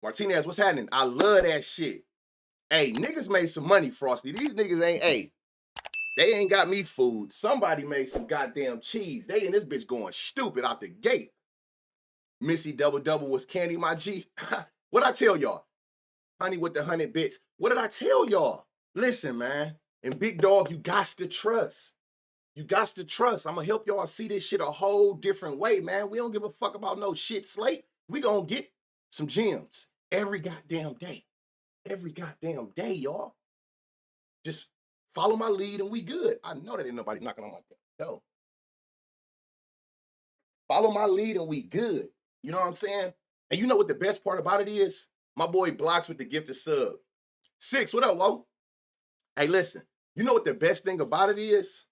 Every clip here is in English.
Martinez, what's happening? I love that shit. Hey, niggas made some money, Frosty. These niggas ain't, they ain't got me food. Somebody made some goddamn cheese. They in this bitch going stupid out the gate. Missy double was candy, my G. What I tell y'all? Honey with the 100 bits. What did I tell y'all? Listen, man. And big dog, you got to trust. You got to trust. I'm going to help y'all see this shit a whole different way, man. We don't give a fuck about no shit, Slate. We going to get some gems every goddamn day. Every goddamn day, y'all. Just follow my lead and we good. I know that ain't nobody knocking on my door. Follow my lead and we good. You know what I'm saying? And you know what the best part about it is? My boy Blocks with the gifted sub. 6, what up, Wo? Hey, listen. You know what the best thing about it is?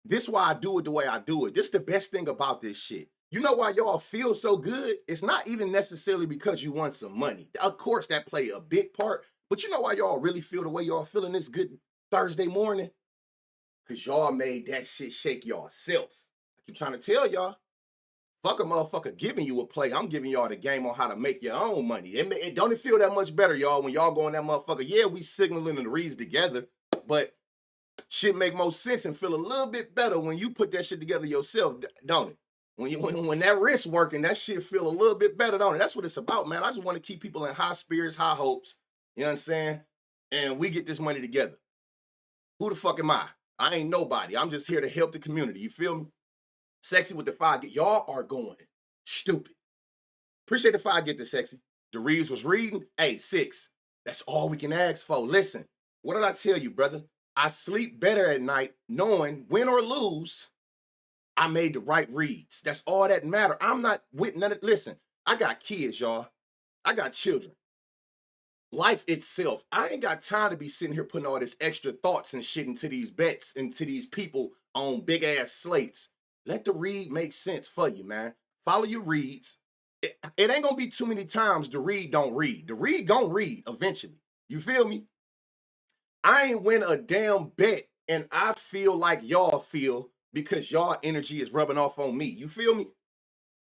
This is why I do it the way I do it. This is the best thing about this shit. You know why y'all feel so good? It's not even necessarily because you want some money. Of course, that play a big part. But you know why y'all really feel the way y'all feeling this good Thursday morning? Because y'all made that shit shake yourself. I keep trying to tell y'all. Fuck a motherfucker giving you a play. I'm giving y'all the game on how to make your own money. Don't it feel that much better, y'all, when y'all go on that motherfucker? Yeah, we signaling the reads together, but shit make more sense and feel a little bit better when you put that shit together yourself, don't it? When that wrist working, that shit feel a little bit better, don't it? That's what it's about, man. I just want to keep people in high spirits, high hopes. You know what I'm saying? And we get this money together. Who the fuck am I? I ain't nobody. I'm just here to help the community. You feel me? Sexy with the 5 get. Y'all are going stupid. Appreciate the 5 get this, Sexy. The Reeves was reading. Hey, 6. That's all we can ask for. Listen, what did I tell you, brother? I sleep better at night knowing, win or lose, I made the right reads. That's all that matter. I'm not with none of, listen, I got kids, y'all. I got children. Life itself. I ain't got time to be sitting here putting all this extra thoughts and shit into these bets, into these people on big ass slates. Let the read make sense for you, man. Follow your reads. It ain't gonna be too many times the read don't read. The read gonna read eventually. You feel me? I ain't win a damn bet, and I feel like y'all feel because y'all energy is rubbing off on me. You feel me?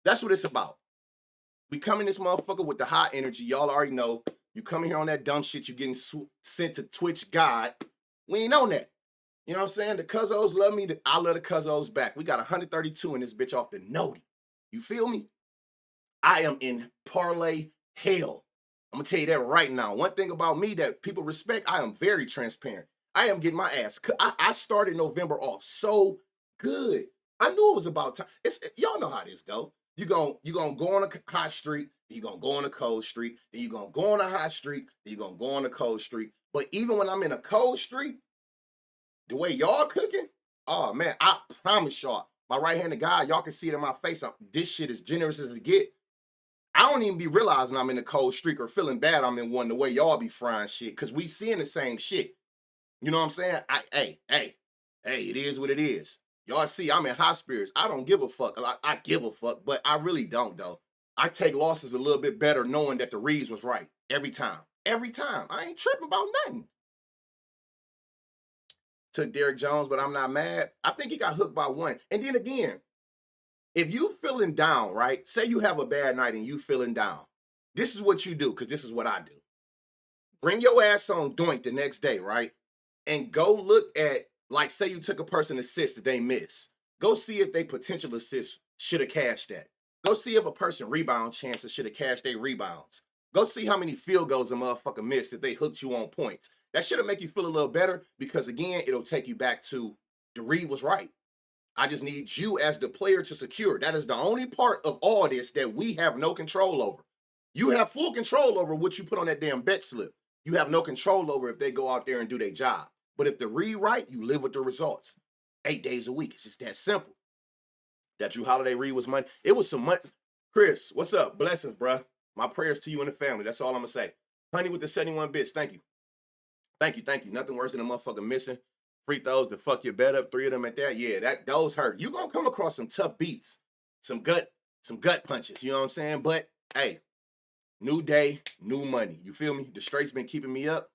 That's what it's about. We come in this motherfucker with the high energy. Y'all already know. You come in here on that dumb shit, you getting sent to Twitch God. We ain't on that. You know what I'm saying? The Cuzzos love me. I love the Cuzzos back. We got 132 in this bitch off the noti. You feel me? I am in parlay hell. I'm going to tell you that right now. One thing about me that people respect, I am very transparent. I am getting my ass. I started November off so good. I knew it was about time. Y'all know how this go. You're gonna go on a high streak, you're going to go on a cold streak, then you're going to go on a high streak, then you're going to go on a cold streak. But even when I'm in a cold streak, the way y'all cooking, oh man, I promise y'all, my right-handed guy, y'all can see it in my face. This shit is generous as it get. I don't even be realizing I'm in a cold streak or feeling bad I'm in one the way y'all be frying shit, because we seeing the same shit. You know what I'm saying? Hey, it is what it is. Y'all see, I'm in high spirits. I don't give a fuck. I give a fuck, but I really don't, though. I take losses a little bit better knowing that the reads was right every time. Every time. I ain't tripping about nothing. Took Derrick Jones, but I'm not mad. I think he got hooked by one. And then again, if you feeling down, right? Say you have a bad night and you feeling down. This is what you do, because this is what I do. Bring your ass on Doink the next day, right? And go look at, like, say you took a person assist that they miss. Go see if they potential assist should have cashed that. Go see if a person rebound chances should have cashed their rebounds. Go see how many field goals a motherfucker missed if they hooked you on points. That should make you feel a little better, because, again, it'll take you back to the read was right. I just need you as the player to secure. That is the only part of all this that we have no control over. You have full control over what you put on that damn bet slip. You have no control over if they go out there and do their job. But if the read right, you live with the results. 8 days a week. It's just that simple. That Drew Holiday read was money. It was some money. Chris, what's up? Blessings, bruh. My prayers to you and the family. That's all I'm going to say. Honey with the 71 bits. Thank you. Thank you. Nothing worse than a motherfucker missing free throws to fuck your bet up. 3 of them at that. Yeah, those hurt. You gonna come across some tough beats, some gut punches. You know what I'm saying? But hey, new day, new money. You feel me? The straights been keeping me up.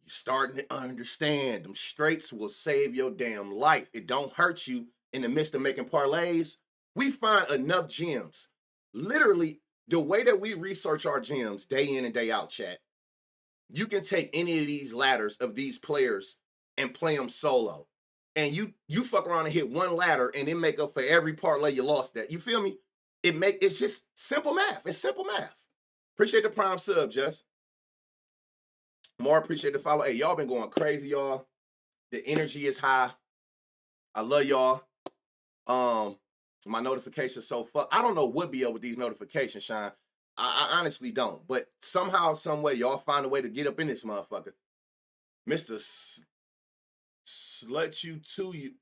You starting to understand. Them straights will save your damn life. It don't hurt you in the midst of making parlays. We find enough gems. Literally, The way that we research our gyms day in and day out, chat, you can take any of these ladders of these players and play them solo. And you fuck around and hit one ladder and then make up for every parlay you lost that. You feel me? It's just simple math. It's simple math. Appreciate the prime sub, Jess. More appreciate the follow. Hey, y'all been going crazy, y'all. The energy is high. I love y'all. My notifications so fuck. I don't know what be up with these notifications, Sean. I honestly don't. But somehow, some way, y'all find a way to get up in this motherfucker. Mr. Slut you to you.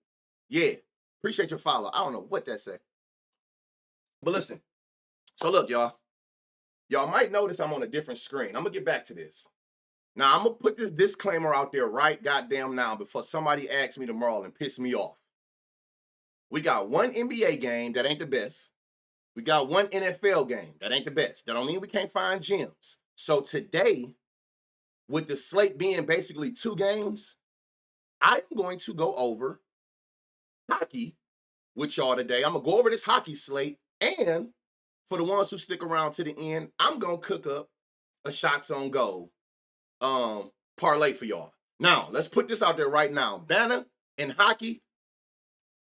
Yeah. Appreciate your follow. I don't know what that say. But listen. So look, y'all. Y'all might notice I'm on a different screen. I'm going to get back to this. Now, I'm going to put this disclaimer out there right goddamn now before somebody asks me tomorrow and piss me off. We got one NBA game that ain't the best. We got one NFL game that ain't the best. That don't mean we can't find gems. So today, with the slate being basically 2 games, I'm going to go over hockey with y'all today. I'm going to go over this hockey slate. And for the ones who stick around to the end, I'm going to cook up a shots on goal parlay for y'all. Now, let's put this out there right now. Banner in hockey,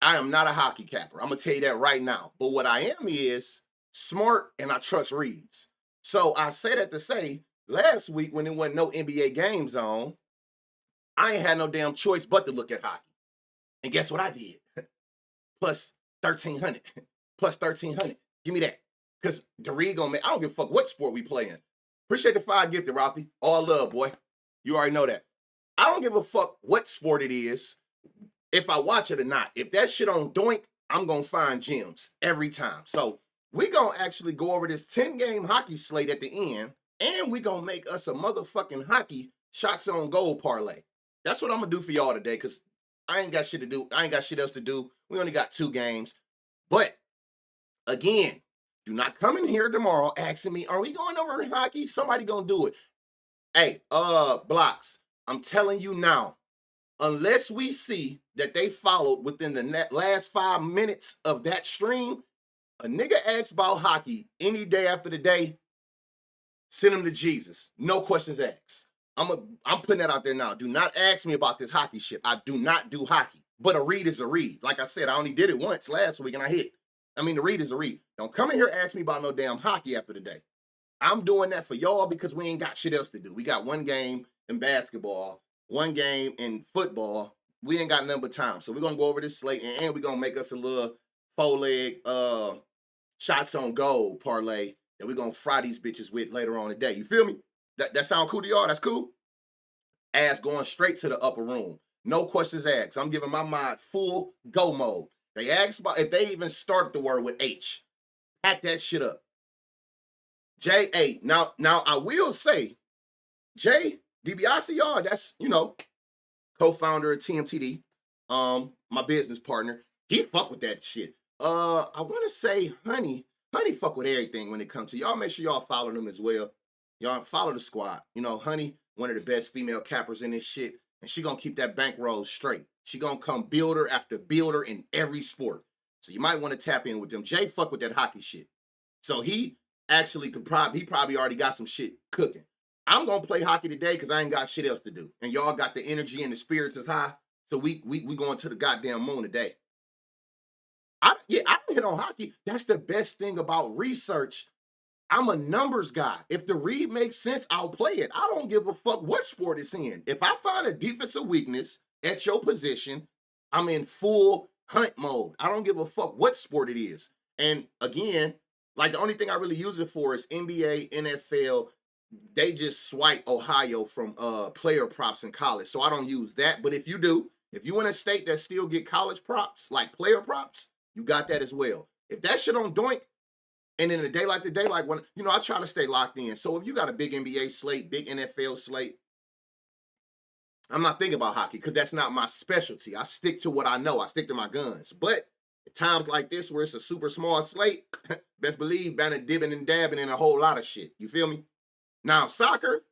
I am not a hockey capper. I'm going to tell you that right now. But what I am is smart and I trust reads. So I say that to say, last week when there wasn't no NBA games on, I ain't had no damn choice but to look at hockey. And guess what I did? Plus 1,300. Plus 1,300. Give me that. Because the read gonna make, I don't give a fuck what sport we playing. Appreciate the 5 gifted, Ralphie. All love, boy. You already know that. I don't give a fuck what sport it is, if I watch it or not. If that shit on Doink, I'm going to find gems every time. So we going to actually go over this 10-game hockey slate at the end, and we going to make us a motherfucking hockey shots on goal parlay. That's what I'm going to do for y'all today, because I ain't got shit to do. I ain't got shit else to do. We only got 2 games. But, again, do not come in here tomorrow asking me, are we going over hockey? Somebody going to do it. Hey, Blocks, I'm telling you now, unless we see that they followed within the last 5 minutes of that stream, a nigga asks about hockey any day after the day, send him to Jesus. No questions asked. I'm putting that out there now. Do not ask me about this hockey shit. I do not do hockey. But a read is a read. Like I said, I only did it once last week and I hit. The read is a read. Don't come in here and ask me about no damn hockey after the day. I'm doing that for y'all because we ain't got shit else to do. We got 1 game in basketball, 1 game in football. We ain't got nothing but time. So we're going to go over this slate and we're going to make us a little 4-leg shots on goal parlay that we're going to fry these bitches with later on today. You feel me? That sound cool to y'all? That's cool? Ass going straight to the upper room. No questions asked. I'm giving my mind full go mode. They ask about if they even start the word with H. Pack that shit up. J.A. Now I will say, Jay DiBiase, y'all, that's, co-founder of TMTD, my business partner. He fuck with that shit. I want to say Honey fuck with everything when it comes to y'all. Make sure y'all follow them as well. Y'all follow the squad. Honey, one of the best female cappers in this shit, and she gonna keep that bankroll straight. She gonna come builder after builder in every sport. So you might want to tap in with them. Jay fuck with that hockey shit. So he actually he probably already got some shit cooking. I'm gonna play hockey today because I ain't got shit else to do. And y'all got the energy and the spirits is high. So we going to the goddamn moon today. I don't hit on hockey. That's the best thing about research. I'm a numbers guy. If the read makes sense, I'll play it. I don't give a fuck what sport it's in. If I find a defensive weakness at your position, I'm in full hunt mode. I don't give a fuck what sport it is. And again, the only thing I really use it for is NBA, NFL. They just swipe Ohio from player props in college. So I don't use that. But if you do, if you in a state that still get college props, like player props, you got that as well. If that shit on Doink, and in a day like today, when, I try to stay locked in. So if you got a big NBA slate, big NFL slate, I'm not thinking about hockey because that's not my specialty. I stick to what I know. I stick to my guns. But at times like this where it's a super small slate, best believe Banner dibbing and dabbing in a whole lot of shit. You feel me? Now, soccer,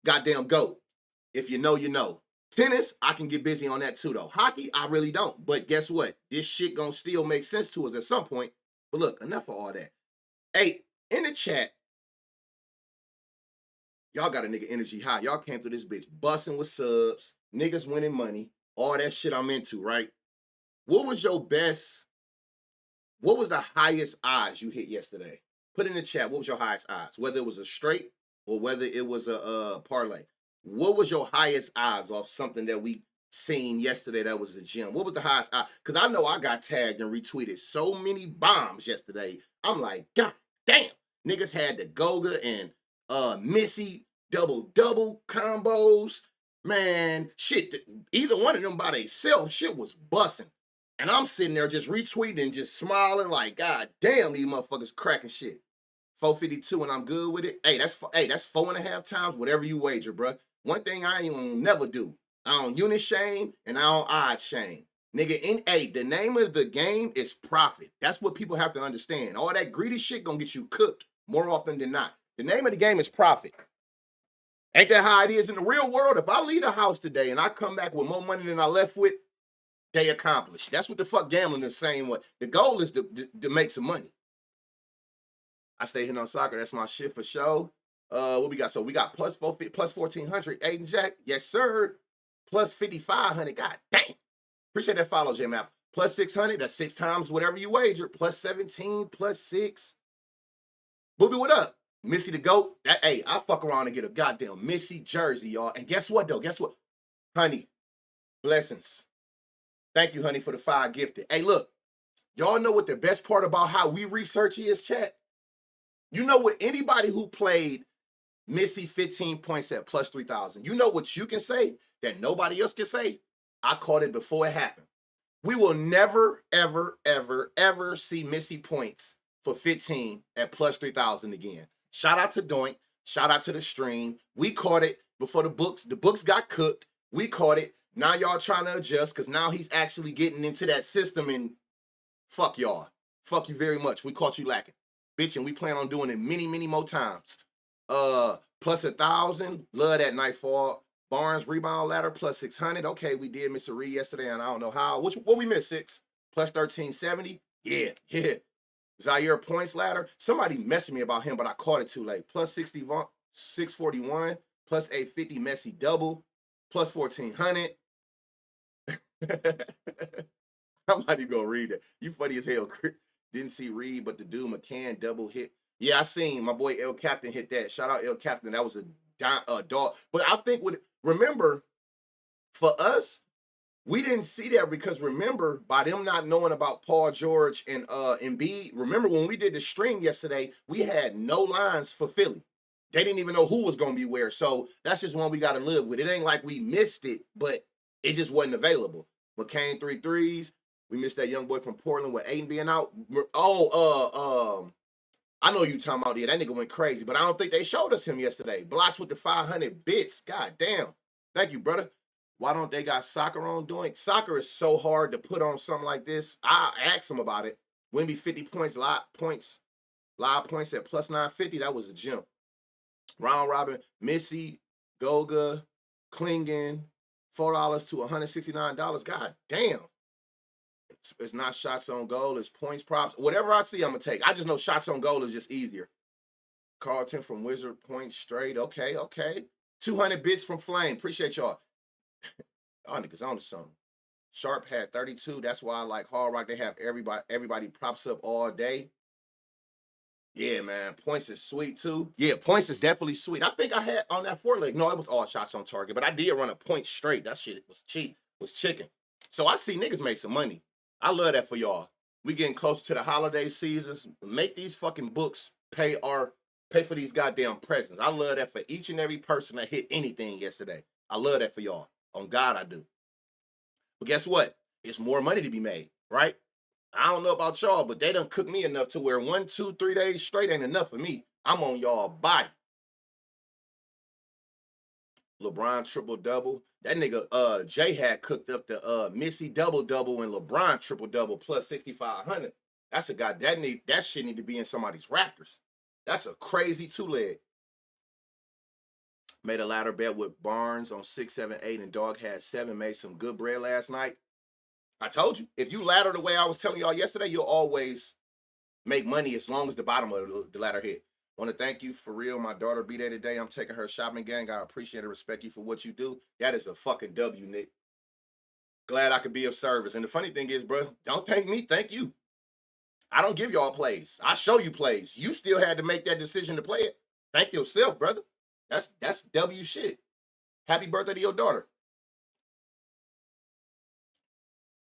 goddamn GOAT. If you know, you know. Tennis, I can get busy on that too, though. Hockey, I really don't. But guess what? This shit gonna still make sense to us at some point. But look, enough of all that. Hey, in the chat, y'all got a nigga energy high. Y'all came through this bitch busting with subs, niggas winning money, all that shit I'm into, right? What was your best, what was the highest odds you hit yesterday? Put in the chat, what was your highest odds? Whether it was a straight or whether it was a parlay. What was your highest odds off something that we seen yesterday that was a gem? What was the highest odds? Because I know I got tagged and retweeted so many bombs yesterday. I'm like, God damn. Niggas had the Goga and Missy double combos. Man, shit, either one of them by themselves, shit was busting. And I'm sitting there just retweeting and just smiling like, God damn, these motherfuckers cracking shit. 452 and I'm good with it. Hey, that's 4.5 times whatever you wager, bro. One thing I ain't gonna never do. I don't unit shame and I don't odd shame. Nigga, the name of the game is profit. That's what people have to understand. All that greedy shit gonna get you cooked more often than not. The name of the game is profit. Ain't that how it is in the real world? If I leave the house today and I come back with more money than I left with, they accomplished. That's what the fuck gambling is saying. What the goal is to make some money. I stay hitting on soccer. That's my shit for show. What we got? So we got plus 1,400. Aiden Jack, yes sir. Plus 5,500. God damn. Appreciate that follow, J Map. Plus 600. That's 6 times whatever you wager. Plus 17. Plus 6. Booby, what up? Missy the GOAT. Hey, I fuck around and get a goddamn Missy jersey, y'all. And guess what though? Guess what? Honey, blessings. Thank you, honey, for the 5 gifted. Hey, look, y'all know what the best part about how we research is, chat? You know what, anybody who played Missy 15 points at plus 3,000, you know what you can say that nobody else can say? I caught it before it happened. We will never, ever, ever, ever see Missy points for 15 at plus 3,000 again. Shout out to Doink. Shout out to the stream. We caught it before the books got cooked. We caught it. Now y'all trying to adjust because now he's actually getting into that system and fuck y'all. Fuck you very much. We caught you lacking. Bitch, and we plan on doing it many, many more times. Plus 1,000. Love that Nightfall. Barnes rebound ladder plus 600. Okay, we did miss a read yesterday, and I don't know how. What we missed, 6? Plus 1,370. Yeah. Zaire points ladder. Somebody messaged me about him, but I caught it too late. Plus 641. Plus 850 messy double. Plus 1,400. I'm not even gonna read that. You funny as hell. Didn't see Reed, but the dude McCann double hit. Yeah, I seen my boy El Captain hit that. Shout out El Captain. That was a dog. But I think remember, for us, we didn't see that because remember, by them not knowing about Paul George and Embiid, remember when we did the stream yesterday, we had no lines for Philly. They didn't even know who was gonna be where. So that's just one we gotta live with. It ain't like we missed it, but it just wasn't available. McCain 3 threes. We missed that young boy from Portland with Aiden being out. I know you talking about, yeah, that nigga went crazy, but I don't think they showed us him yesterday. Blocks with the 500 bits. God damn. Thank you, brother. Why don't they got soccer on doing? Soccer is so hard to put on something like this. I asked him about it. Wimby 50 points, live points at plus 950. That was a gem. Round robin, Missy, Goga, Klingon, $4 to $169. God damn. It's not shots on goal. It's points, props. Whatever I see, I'm going to take. I just know shots on goal is just easier. Carlton from Wizard, points straight. Okay. 200 bits from Flame. Appreciate y'all. Y'all niggas on to something. Sharp had 32. That's why I like Hard Rock. They have everybody props up all day. Yeah, man. Points is sweet, too. Yeah, points is definitely sweet. I think I had on that 4-leg. No, it was all shots on target, but I did run a point straight. That shit was cheap. Was chicken. So I see niggas make some money. I love that for y'all. We getting close to the holiday seasons. Make these fucking books pay for these goddamn presents. I love that for each and every person that hit anything yesterday. I love that for y'all. On God, I do. But guess what? It's more money to be made, right? I don't know about y'all, but they done cook me enough to where 1, 2, 3 days straight ain't enough for me. I'm on y'all body. LeBron triple-double. That nigga Jay had cooked up the Missy double-double and LeBron triple-double plus 6,500. That's a guy that shit need to be in somebody's Raptors. That's a crazy 2-leg. Made a ladder bet with Barnes on 6, 7, 8, and Dog had 7. Made some good bread last night. I told you, if you ladder the way I was telling y'all yesterday, you'll always make money as long as the bottom of the ladder hit. Want to thank you for real. My daughter be there today. I'm taking her shopping, gang. I appreciate and respect you for what you do. That is a fucking W, Nick. Glad I could be of service. And the funny thing is, bro, don't thank me. Thank you. I don't give y'all plays. I show you plays. You still had to make that decision to play it. Thank yourself, brother. That's W shit. Happy birthday to your daughter.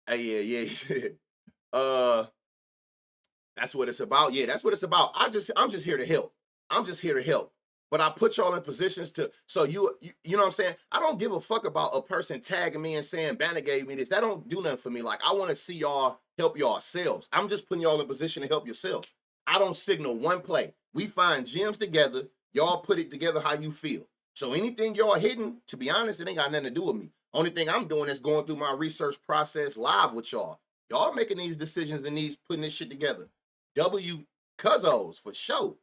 Hey, yeah. That's what it's about. Yeah, that's what it's about. I'm just here to help. I'm just here to help. But I put y'all in positions to so you know what I'm saying? I don't give a fuck about a person tagging me and saying Banner gave me this. That don't do nothing for me. Like I want to see y'all help yourselves. I'm just putting y'all in position to help yourself. I don't signal one play. We find gems together. Y'all put it together how you feel. So anything y'all hitting, to be honest, it ain't got nothing to do with me. Only thing I'm doing is going through my research process live with y'all. Y'all making these decisions and these putting this shit together. W Cuzzos for sure.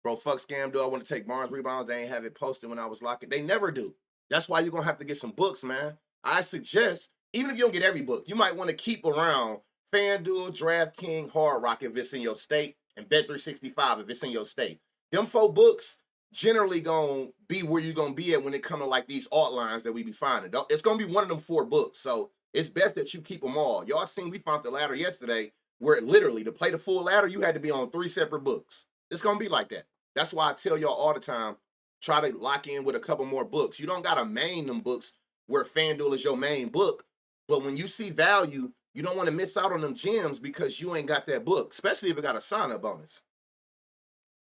Bro, fuck scam. Do I want to take Barnes rebounds? They ain't have it posted when I was locking. They never do. That's why you're going to have to get some books, man. I suggest, even if you don't get every book, you might want to keep around FanDuel, DraftKings, Hard Rock if it's in your state, and Bet365 if it's in your state. Them 4 books generally going to be where you're going to be at when it comes to like these alt lines that we be finding. It's going to be one of them 4 books. So it's best that you keep them all. Y'all seen we found the ladder yesterday where literally to play the full ladder, you had to be on 3 separate books. It's going to be like that. That's why I tell y'all all the time, try to lock in with a couple more books. You don't got to main them books where FanDuel is your main book. But when you see value, you don't want to miss out on them gems because you ain't got that book, especially if it got a sign-up bonus.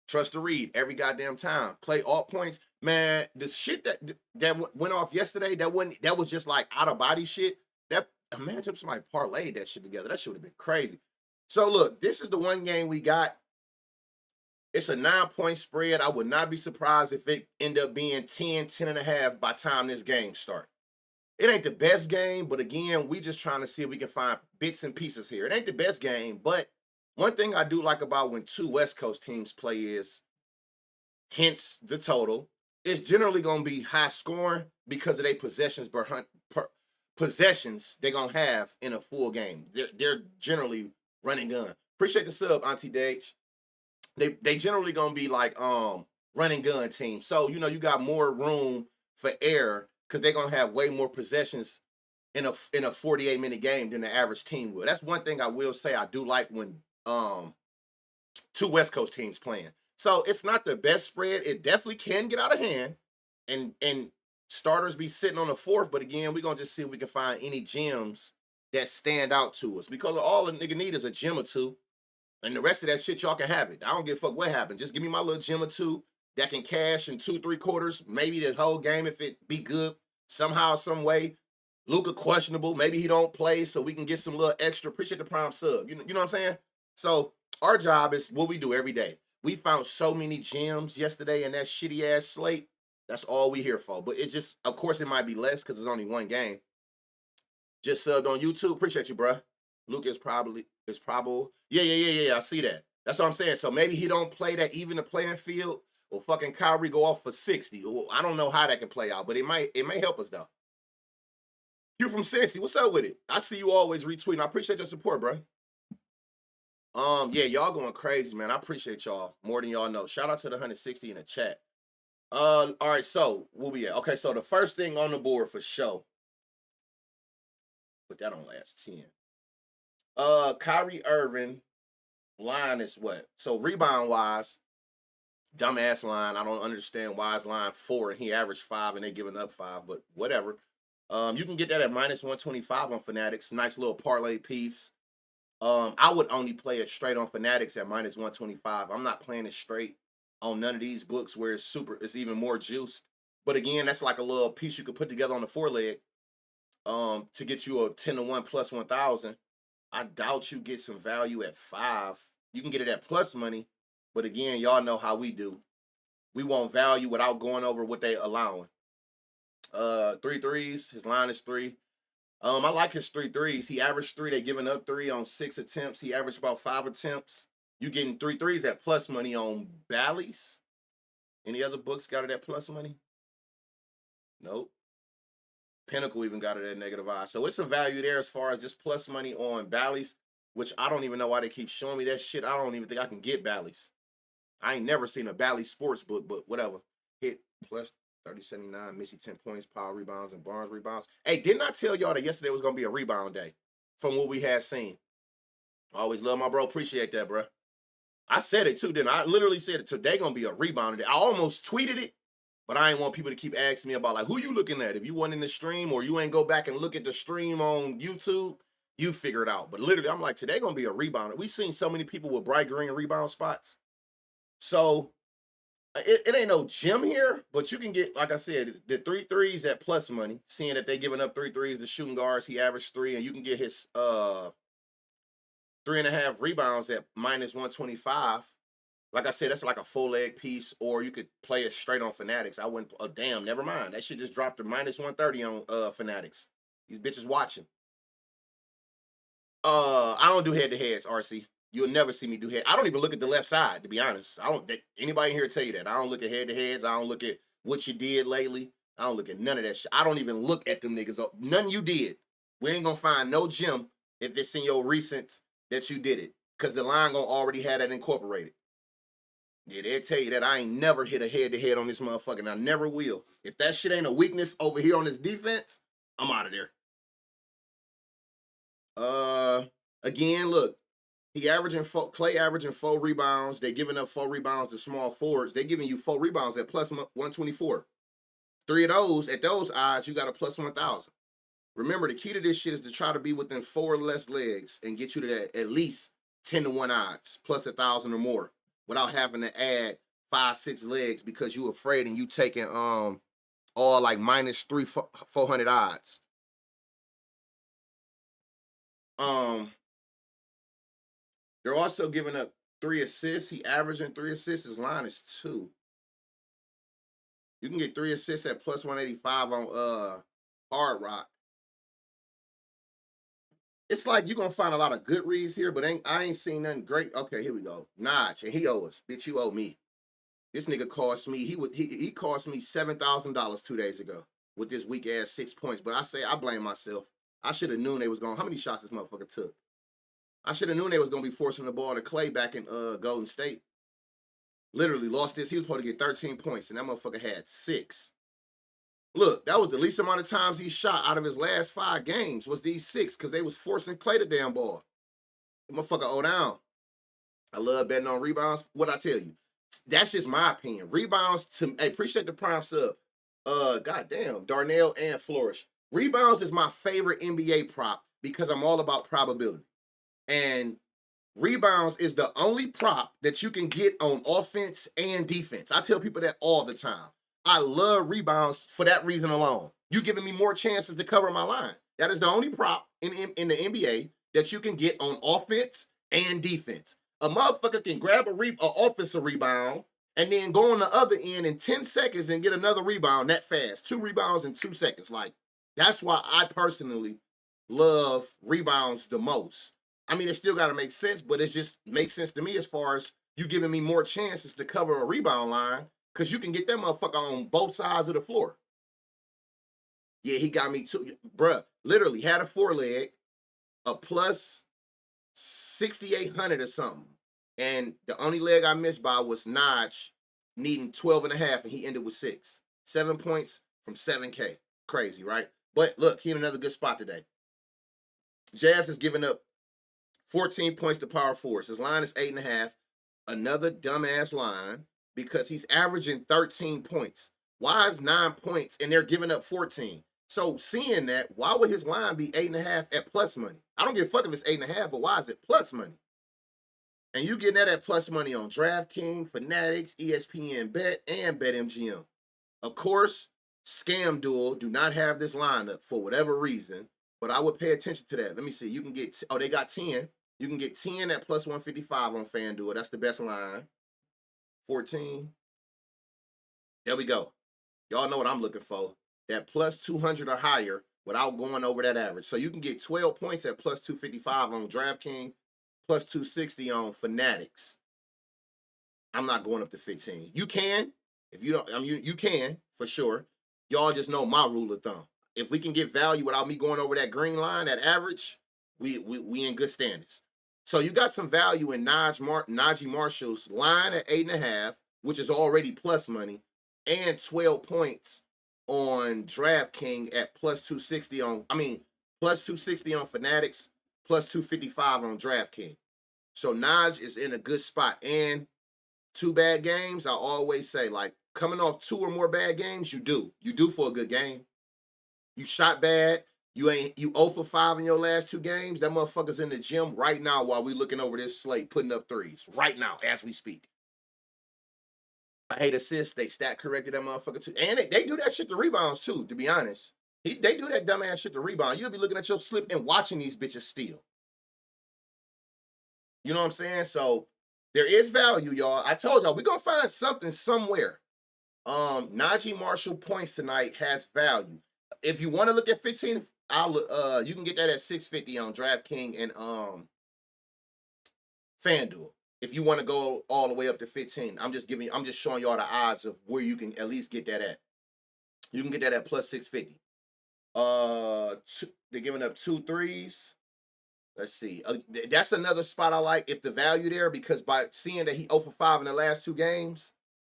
Trust to read every goddamn time. Play alt points. Man, the shit that went off yesterday, that was just like out-of-body shit. That imagine if somebody parlayed that shit together. That shit would have been crazy. So look, this is the one game we got. It's a 9-point spread. I would not be surprised if it end up being 10.5 by time this game start. It ain't the best game, but again, we just trying to see if we can find bits and pieces here. It ain't the best game, but one thing I do like about when 2 West Coast teams play is, hence the total, it's generally going to be high scoring because of their possessions they're going to have in a full game. They're generally running gun. Appreciate the sub, Auntie Dage. They generally gonna be like running gun teams. So you got more room for error because they're gonna have way more possessions in a 48-minute game than the average team will. That's one thing I will say I do like when 2 West Coast teams playing. So it's not the best spread. It definitely can get out of hand, and starters be sitting on the 4th. But again, we're gonna just see if we can find any gems that stand out to us because all a nigga need is a gem or 2. And the rest of that shit, y'all can have it. I don't give a fuck what happened. Just give me my little gem or 2 that can cash in 2-3 quarters, maybe the whole game if it be good somehow, some way. Luka questionable. Maybe he don't play, so we can get some little extra. Appreciate the prime sub. You know what I'm saying? So our job is what we do every day. We found so many gems yesterday in that shitty ass slate. That's all we here for. But it's just, of course, it might be less because it's only one game. Just subbed on YouTube. Appreciate you, bruh. Luke is probable. Yeah. I see that. That's what I'm saying. So maybe he don't play that even the playing field, or fucking Kyrie go off for 60. Or I don't know how that can play out, but it may help us though. You from Cincy, what's up with it? I see you always retweeting. I appreciate your support, bro. Yeah, y'all going crazy, man. I appreciate y'all more than y'all know. Shout out to the 160 in the chat. All right, so where we at? Okay, so the first thing on the board for show. Put that on last 10. Kyrie Irving line is what? So rebound wise, dumbass line. I don't understand why it's line 4 and he averaged 5 and they giving up 5, but whatever. You can get that at -125 on Fanatics. Nice little parlay piece. I would only play it straight on Fanatics at -125. I'm not playing it straight on none of these books where it's even more juiced. But again, that's like a little piece you could put together on the 4-leg to get you a 10-1 plus 1,000. I doubt you get some value at 5. You can get it at plus money, but again, y'all know how we do. We want value without going over what they allowing. 3 threes. His line is 3. I like his 3 threes. He averaged 3. They giving up 3 on 6 attempts. He averaged about 5 attempts. You getting 3 threes at plus money on Bally's. Any other books got it at plus money? Nope. Pinnacle even got it at -5. So it's some value there as far as just plus money on Bally's. which I don't even know why they keep showing me that shit. I don't even think I can get Bally's. I ain't never seen a Bally sports book, but whatever. Hit plus 30-79, Missy 10 points, power rebounds, and Barnes rebounds. Hey, didn't I tell y'all that yesterday was going to be a rebound day from what we had seen? I always love my bro. Appreciate that, bro. I said it too, didn't I? I literally said it. Today going to be a rebound day. I almost tweeted it, but I ain't want people to keep asking me about, like, who you looking at? If you wasn't in the stream or you ain't go back and look at the stream on YouTube, you figure it out. But literally, I'm like, today going to be a rebound. We seen so many people with bright green rebound spots. So it ain't no gym here, but you can get, like I said, the 3 threes at plus money, seeing that they giving up 3 threes to shooting guards. He averaged 3, and you can get his 3.5 rebounds at minus 125. Like I said, that's like a full leg piece, or you could play it straight on Fanatics. I wouldn't, damn, never mind. That shit just dropped to minus 130 on Fanatics. These bitches watching. I don't do head-to-heads, RC. You'll never see me do head. I don't even look at the left side, to be honest. Anybody in here tell you that. I don't look at head-to-heads. I don't look at what you did lately. I don't look at none of that shit. I don't even look at them niggas. None you did. We ain't gonna find no gym if it's in your recent that you did it. Because the line gonna already have that incorporated. Yeah, they'll tell you that I ain't never hit a head-to-head on this motherfucker, and I never will. If that shit ain't a weakness over here on this defense, I'm out of there. Again, look. Clay averaging 4 rebounds. They giving up 4 rebounds to small forwards. They giving you 4 rebounds at plus 124. 3 of those, at those odds, you got a plus 1,000. Remember, the key to this shit is to try to be within 4 or less legs and get you to that at least 10-1 odds, plus 1,000 or more, without having to add 5-6 legs because you afraid and you taking all like minus 400 odds. They're also giving up 3 assists. He averaging 3 assists. His line is 2. You can get 3 assists at plus 185 on Hard Rock. It's like you're gonna find a lot of good reads here, but I ain't seen nothing great. Okay, here we go. Notch, and he owe us. Bitch, you owe me. This nigga cost me, he cost me $7,000 2 days ago with this weak ass 6 points. But I blame myself. I should have known they was going. How many shots this motherfucker took? I should have known they was going to be forcing the ball to Clay back in Golden State. Literally lost this. He was supposed to get 13 points, and that motherfucker had 6. Look, that was the least amount of times he shot out of his last 5 games was these 6 because they was forcing Clay the damn ball. The motherfucker O down. I love betting on rebounds. What'd I tell you? That's just my opinion. Rebounds, hey, appreciate the prime sub. Goddamn, Darnell and Flourish. Rebounds is my favorite NBA prop because I'm all about probability. And rebounds is the only prop that you can get on offense and defense. I tell people that all the time. I love rebounds for that reason alone. You giving me more chances to cover my line. That is the only prop in the NBA that you can get on offense and defense. A motherfucker can grab an offensive rebound and then go on the other end in 10 seconds and get another rebound that fast. 2 rebounds in 2 seconds. Like, that's why I personally love rebounds the most. I mean, it still got to make sense, but it just makes sense to me as far as you giving me more chances to cover a rebound line because you can get that motherfucker on both sides of the floor. Yeah, he got me too. Bruh, literally had a 4-leg, a plus 6,800 or something. And the only leg I missed by was Notch needing 12.5, and he ended with 6. 7 points from 7K. Crazy, right? But look, he in another good spot today. Jazz is giving up 14 points to power forwards. His line is 8.5. Another dumbass line because he's averaging 13 points. Why is 9 points and they're giving up 14? So seeing that, why would his line be 8.5 at plus money? I don't give a fuck if it's 8.5, but why is it plus money? And you getting that at plus money on DraftKings, Fanatics, ESPN Bet, and BetMGM. Of course, Scam Duel do not have this lineup for whatever reason, but I would pay attention to that. Let me see. You can get, they got 10. You can get 10 at plus 155 on FanDuel. That's the best line. 14. There we go. Y'all know what I'm looking for. That plus 200 or higher without going over that average. So you can get 12 points at plus 255 on DraftKings, plus 260 on Fanatics. I'm not going up to 15. You can. If you don't, I mean, you can, for sure. Y'all just know my rule of thumb. If we can get value without me going over that green line, that average, we in good standings. So you got some value in Najee Marshall's line at 8.5, which is already plus money, and 12 points on DraftKings at plus 260 plus 260 on Fanatics, plus 255 on DraftKings. So Naj is in a good spot. And 2 bad games, I always say, like, coming off 2 or more bad games, you do for a good game. You shot bad. You 0 for 5 in your last 2 games. That motherfucker's in the gym right now while we looking over this slate, putting up threes right now as we speak. I hate assists. They stat corrected that motherfucker too. And they do that shit to rebounds too, to be honest. They do that dumbass shit to rebound. You'll be looking at your slip and watching these bitches steal. You know what I'm saying? So there is value, y'all. I told y'all, we're going to find something somewhere. Najee Marshall points tonight has value. If you want to look at 15, you can get that at 650 on DraftKings and FanDuel. If you want to go all the way up to 15, I'm just showing y'all the odds of where you can at least get that at. You can get that at plus 650. They're giving up 2 threes. Let's see. That's another spot I like if the value there, because by seeing that he 0 for 5 in the last 2 games,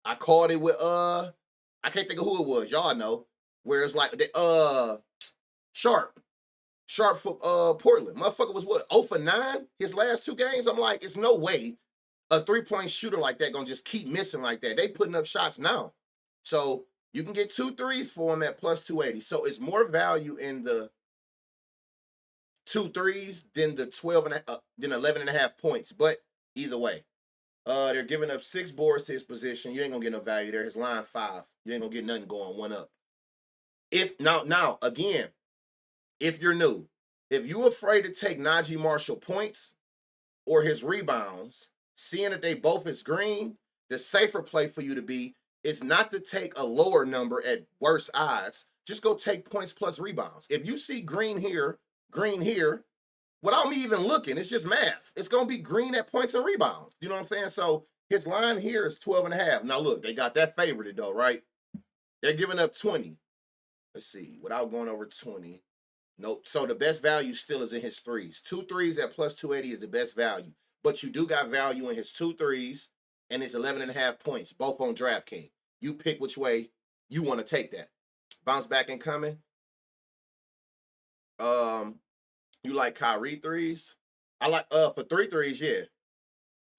I called it with I can't think of who it was. Y'all know. Where it's like the Sharp for Portland. Motherfucker was what, 0 for 9 his last 2 games? I'm like, it's no way a 3-point shooter like that gonna just keep missing like that. They putting up shots now. So you can get 2 threes for him at plus 280. So it's more value in the 2 threes than the 11.5 points. But either way, they're giving up 6 boards to his position. You ain't gonna get no value there. His line 5. You ain't gonna get nothing going 1 up. If now again, if you're new, if you're afraid to take Najee Marshall points or his rebounds, seeing that they both is green, the safer play for you to be is not to take a lower number at worse odds. Just go take points plus rebounds. If you see green here, without me even looking, it's just math. It's going to be green at points and rebounds. You know what I'm saying? So his line here is 12.5. Now look, they got that favorited though, right? They're giving up 20. Let's see, without going over 20. Nope. So the best value still is in his threes. 2 threes at plus 280 is the best value. But you do got value in his 2 threes and his 11.5 points, both on DraftKings. You pick which way you want to take that. Bounce back and coming. You like Kyrie threes? I like for 3 threes, yeah.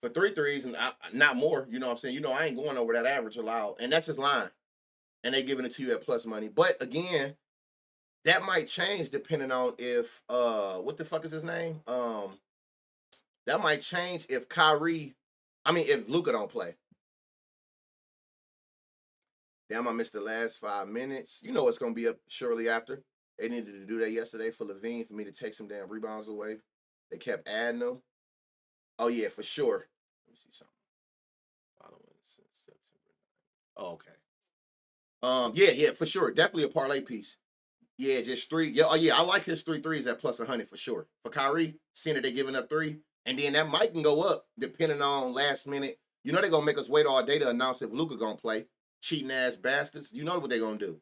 For 3 threes and not more. You know what I'm saying? You know I ain't going over that average allowed, and that's his line. And they giving it to you at plus money. But again, that might change depending on if what the fuck is his name? That might change if if Luka don't play. Damn, I missed the last 5 minutes. You know it's gonna be up shortly after. They needed to do that yesterday for Levine for me to take some damn rebounds away. They kept adding them. Oh yeah, for sure. Let me see something. Oh, okay. Yeah, for sure. Definitely a parlay piece. Yeah, just 3. Yeah, oh yeah, I like his 3 threes at plus 100 for sure. For Kyrie, seeing that they're giving up 3, and then that might can go up depending on last minute. You know they're gonna make us wait all day to announce if Luka gonna play. Cheating ass bastards. You know what they're gonna do.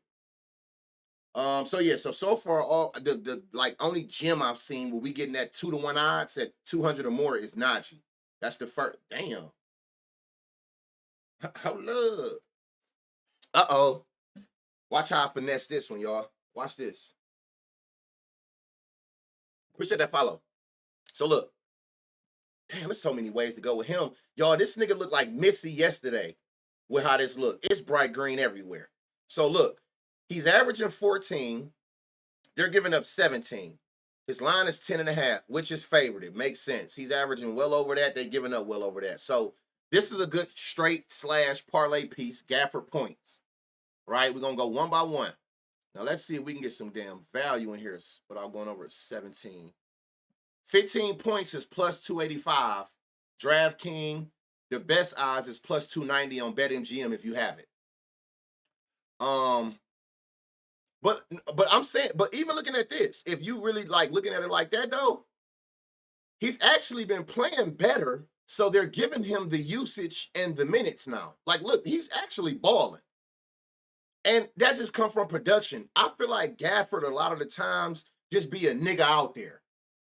So far all the like only gym I've seen where we getting that 2-to-1 odds at 200 or more is Najee. That's the first. Damn. Hold up. Uh-oh. Watch how I finesse this one, y'all. Watch this. Appreciate that follow. So look. Damn, there's so many ways to go with him. Y'all, this nigga looked like Missy yesterday with how this look. It's bright green everywhere. So look, he's averaging 14. They're giving up 17. His line is 10.5, which is favored. It makes sense. He's averaging well over that. They're giving up well over that. So this is a good straight / parlay piece, Gafford points. Right? We're going to go one by one. Now, let's see if we can get some damn value in here without going over 17. 15 points is plus 285. DraftKings, the best odds is plus 290 on BetMGM if you have it. But I'm saying, but even looking at this, if you really like looking at it like that, though, he's actually been playing better. So they're giving him the usage and the minutes now. Like, look, he's actually balling. And that just comes from production. I feel like Gafford a lot of the times just be a nigga out there.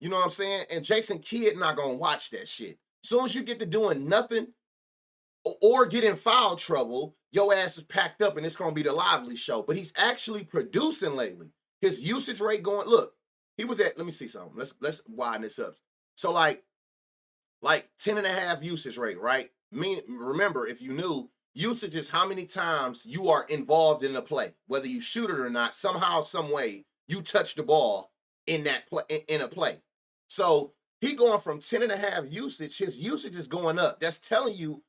You know what I'm saying? And Jason Kidd not gonna watch that shit. Soon as you get to doing nothing or get in foul trouble, your ass is packed up and it's gonna be the Lively show. But he's actually producing lately. His usage rate going, look, he was at, let me see something. Let's widen this up. So like 10 and a half usage rate, right? Remember, if you knew, usage is how many times you are involved in a play, whether you shoot it or not, somehow, some way, you touch the ball in that play, in a play. So he going from 10 and a half usage, his usage is going up. That's telling you,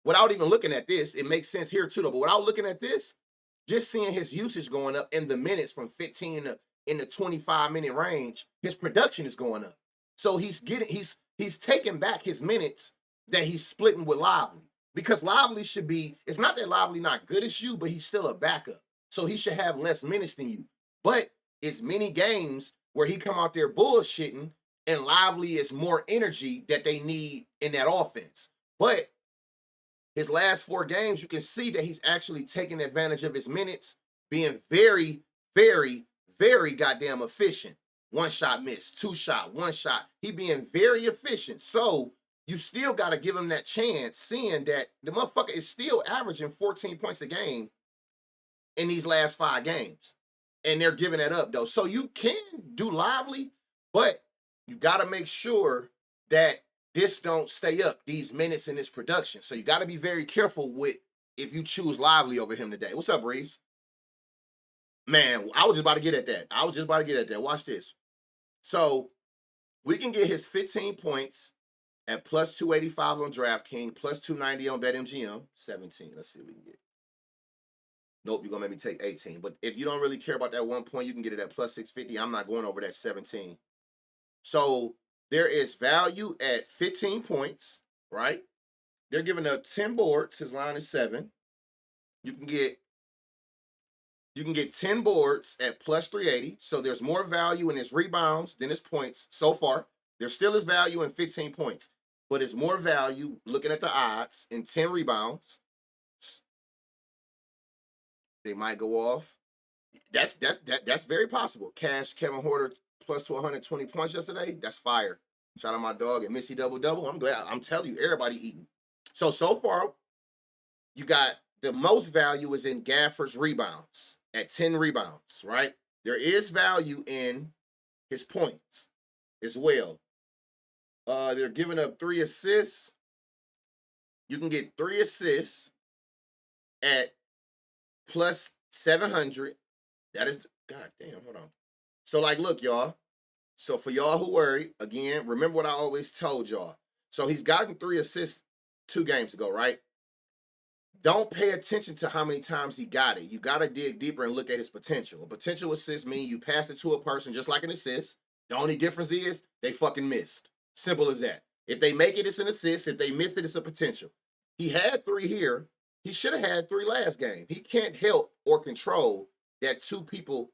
without even looking at this, it makes sense here too, though, but without looking at this, just seeing his usage going up in the minutes from 15 to in the 25-minute range, his production is going up. So he's taking back his minutes that he's splitting with Lively. Because Lively should be, it's not that Lively not good as you, but he's still a backup. So he should have less minutes than you. But it's many games where he come out there bullshitting and Lively is more energy that they need in that offense. But his last 4 games, you can see that he's actually taking advantage of his minutes, being very, very, very goddamn efficient. 1 shot missed, 2 shot, 1 shot. He being very efficient. So you still got to give him that chance, seeing that the motherfucker is still averaging 14 points a game in these last 5 games. And they're giving that up, though. So you can do Lively, but you got to make sure that this don't stay up, these minutes in this production. So you got to be very careful with if you choose Lively over him today. What's up, Breeze? Man, I was just about to get at that. Watch this. So we can get his 15 points at plus 285 on DraftKings, plus 290 on BetMGM. 17. Let's see what we can get. Nope, you're going to make me take 18. But if you don't really care about that 1 point, you can get it at plus 650. I'm not going over that 17. So there is value at 15 points, right? They're giving up 10 boards. His line is 7. You can get 10 boards at plus 380. So there's more value in his rebounds than his points so far. There still is value in 15 points, but it's more value looking at the odds in 10 rebounds. They might go off. That's very possible. Cash Kevin Horter plus to 120 points yesterday. That's fire. Shout out my dog and Missy double. I'm glad. I'm telling you, everybody eating. So far, you got the most value is in Gaffer's rebounds at 10 rebounds, right? There is value in his points as well. They're giving up 3 assists. You can get 3 assists at plus 700. That is, god damn, hold on. So like, look, y'all. So for y'all who worry, again, remember what I always told y'all. So he's gotten 3 assists 2 games ago, right? Don't pay attention to how many times he got it. You got to dig deeper and look at his potential. A potential assist means you pass it to a person just like an assist. The only difference is they fucking missed. Simple as that. If they make it, it's an assist. If they missed it, it's a potential. He had 3 here. He should have had 3 last game. He can't help or control that 2 people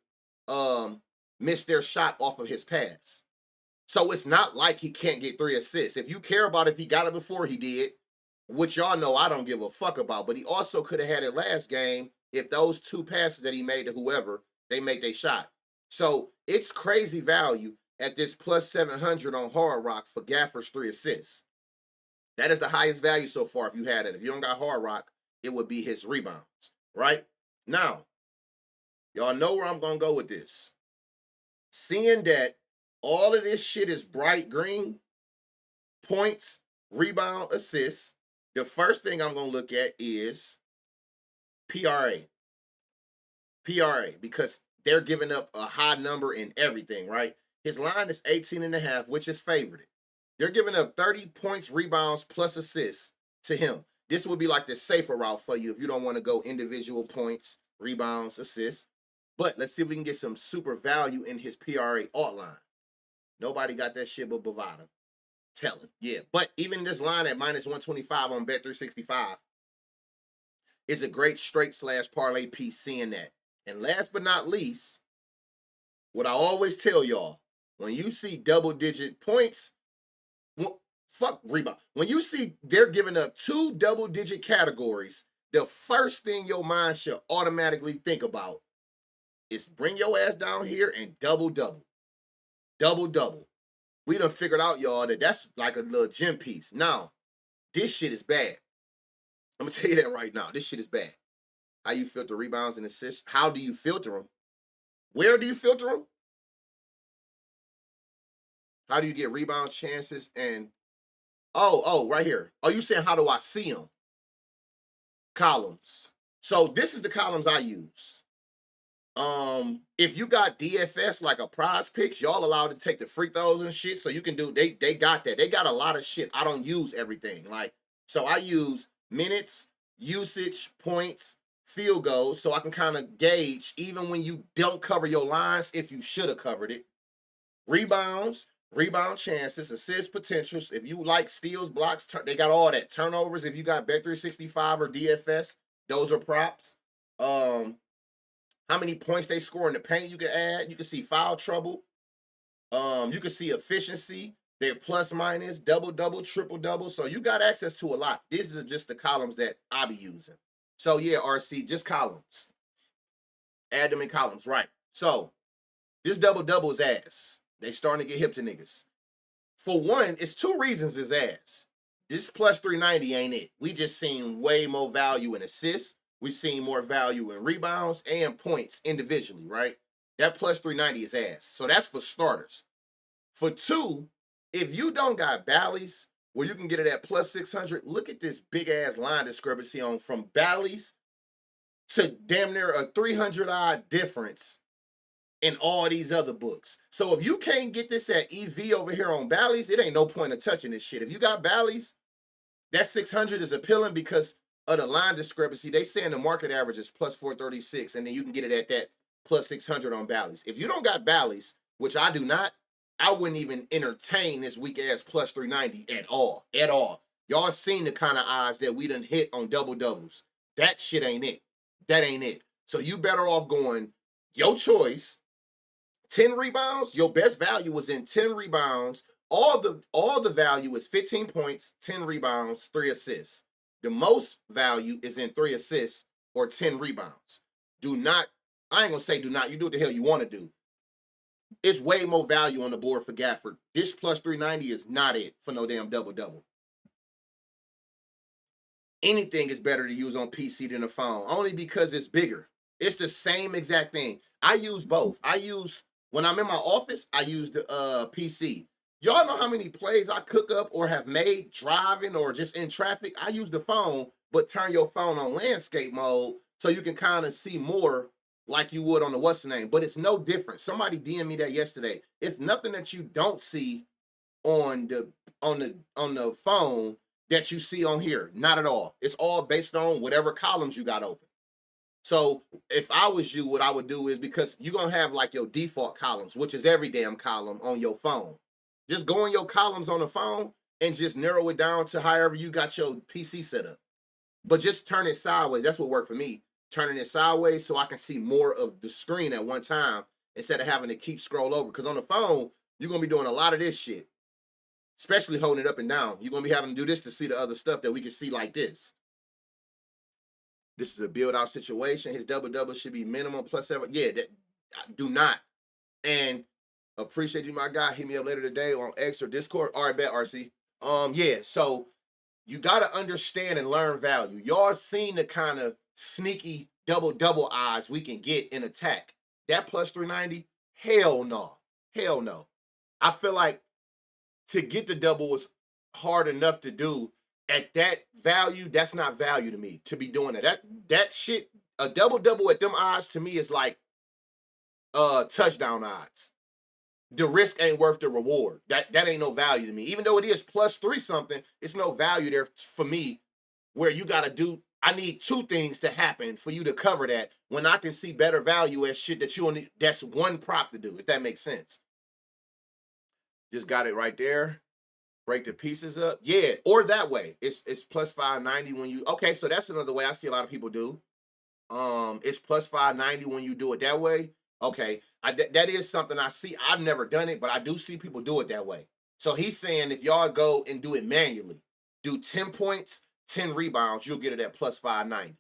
missed their shot off of his pass. So it's not like he can't get 3 assists. If you care about if he got it before he did, which y'all know I don't give a fuck about, but he also could have had it last game if those 2 passes that he made to whoever, they make their shot. So it's crazy value at this plus 700 on Hard Rock for Gaffer's 3 assists. That is the highest value so far if you had it. If you don't got Hard Rock, it would be his rebounds, right? Now, y'all know where I'm going to go with this. Seeing that all of this shit is bright green, points, rebound, assists, the first thing I'm going to look at is PRA. PRA, because they're giving up a high number in everything, right? His line is 18.5, which is favored. They're giving up 30 points, rebounds, plus assists to him. This would be like the safer route for you if you don't want to go individual points, rebounds, assists. But let's see if we can get some super value in his PRA alt line. Nobody got that shit but Bovada. Tell him, yeah. But even this line at minus 125 on Bet365 is a great straight / parlay piece seeing that. And last but not least, what I always tell y'all, when you see double-digit points, fuck rebound. When you see they're giving up 2 double-digit categories, the first thing your mind should automatically think about is bring your ass down here and double-double. Double-double. we done figured out, y'all, that that's like a little gem piece. Now, this shit is bad. I'm gonna tell you that right now. This shit is bad. How you filter rebounds and assists? How do you filter them? Where do you filter them? How do you get rebound chances and right here. Oh, you saying how do I see them? Columns. So this is the columns I use. If you got DFS like a prize picks, y'all allowed to take the free throws and shit. So you can do they got that. They got a lot of shit. I don't use everything. Like, so I use minutes, usage, points, field goals, so I can kind of gauge even when you don't cover your lines if you should have covered it. Rebounds, rebound chances, assist potentials. If you like steals, blocks, they got all that. Turnovers, if you got Bet365 or DFS, those are props. How many points they score in the paint you can add. You can see foul trouble. You can see efficiency, their plus minus, double, triple. So you got access to a lot. These are just the columns that I be using. So yeah, RC, just columns. Add them in columns, right. So this double is ass. They starting to get hip to niggas. For one, it's two reasons it's ass. This plus 390 ain't it. We just seen way more value in assists. We seen more value in rebounds and points individually, right? That plus 390 is ass. So that's for starters. For two, if you don't got Bally's where you can get it at plus 600, look at this big ass line discrepancy on from Bally's to damn near a 300 odd difference in all these other books. So if you can't get this at EV over here on Bally's, it ain't no point of touching this shit. If you got Bally's, that 600 is appealing because of the line discrepancy. They saying the market average is plus 436, and then you can get it at that plus 600 on Bally's. If you don't got Bally's, which I do not, I wouldn't even entertain this weak ass plus 390 at all. At all. Y'all seen the kind of odds that we done hit on doubles. That shit ain't it. That ain't it. So you better off going your choice. 10 rebounds, your best value was in 10 rebounds. All the value is 15 points, 10 rebounds, 3 assists. The most value is in 3 assists or 10 rebounds. I ain't gonna say do not, you do what the hell you want to do. It's way more value on the board for Gafford. This plus 390 is not it for no damn double. Anything is better to use on PC than a phone, only because it's bigger. It's the same exact thing. I use both. When I'm in my office, I use the PC. Y'all know how many plays I cook up or have made driving or just in traffic? I use the phone, but turn your phone on landscape mode so you can kind of see more like you would on the what's the name. But it's no different. Somebody DM'd me that yesterday. It's nothing that you don't see on the phone that you see on here. Not at all. It's all based on whatever columns you got open. So if I was you, what I would do is, because you're going to have like your default columns, which is every damn column on your phone. Just go in your columns on the phone and just narrow it down to however you got your PC set up. But just turn it sideways. That's what worked for me. Turning it sideways so I can see more of the screen at one time instead of having to keep scroll over. Because on the phone, you're going to be doing a lot of this shit, especially holding it up and down. You're going to be having to do this to see the other stuff that we can see like this. This is a build-out situation. His double should be minimum plus 7. Yeah, do not. And appreciate you, my guy. Hit me up later today on X or Discord. All right, bet, RC. Yeah, so you got to understand and learn value. Y'all seen the kind of sneaky double odds we can get in attack. That plus 390, hell no. Hell no. I feel like to get the double was hard enough to do. At that value, that's not value to me to be doing it. That shit, a double at them odds to me is like touchdown odds. The risk ain't worth the reward. That ain't no value to me. Even though it is plus 3 something, it's no value there for me where you gotta do. I need 2 things to happen for you to cover that when I can see better value as shit that you only, that's one prop to do, if that makes sense. Just got it right there. Break the pieces up. Yeah, or that way. It's plus 590 when you, okay, so that's another way I see a lot of people do. It's plus 590 when you do it that way. Okay, that is something I see. I've never done it, but I do see people do it that way. So he's saying if y'all go and do it manually, do 10 points, 10 rebounds, you'll get it at plus 590.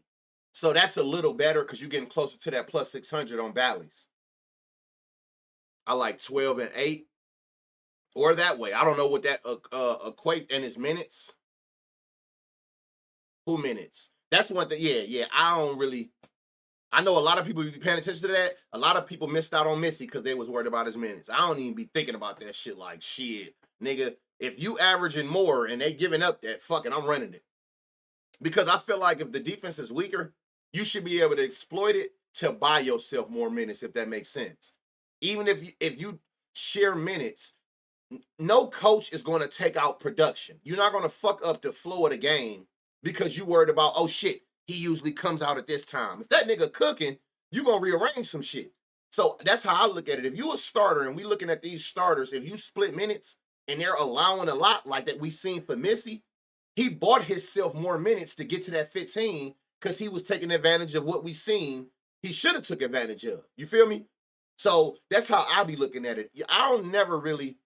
So that's a little better because you're getting closer to that plus 600 on Bally's. I like 12 and 8. Or that way. I don't know what that equate in his minutes. Who minutes? That's one thing. Yeah. I don't really. I know a lot of people be paying attention to that. A lot of people missed out on Missy because they was worried about his minutes. I don't even be thinking about that shit like shit. Nigga, if you averaging more and they giving up that, fucking I'm running it. Because I feel like if the defense is weaker, you should be able to exploit it to buy yourself more minutes, if that makes sense. Even if you share minutes, no coach is going to take out production. You're not going to fuck up the flow of the game because you worried about, oh shit, he usually comes out at this time. If that nigga cooking, you going to rearrange some shit. So that's how I look at it. If you a starter and we looking at these starters, if you split minutes and they're allowing a lot like that we seen for Missy, he bought himself more minutes to get to that 15 because he was taking advantage of what we seen he should have took advantage of. You feel me? So that's how I be looking at it. I don't never really,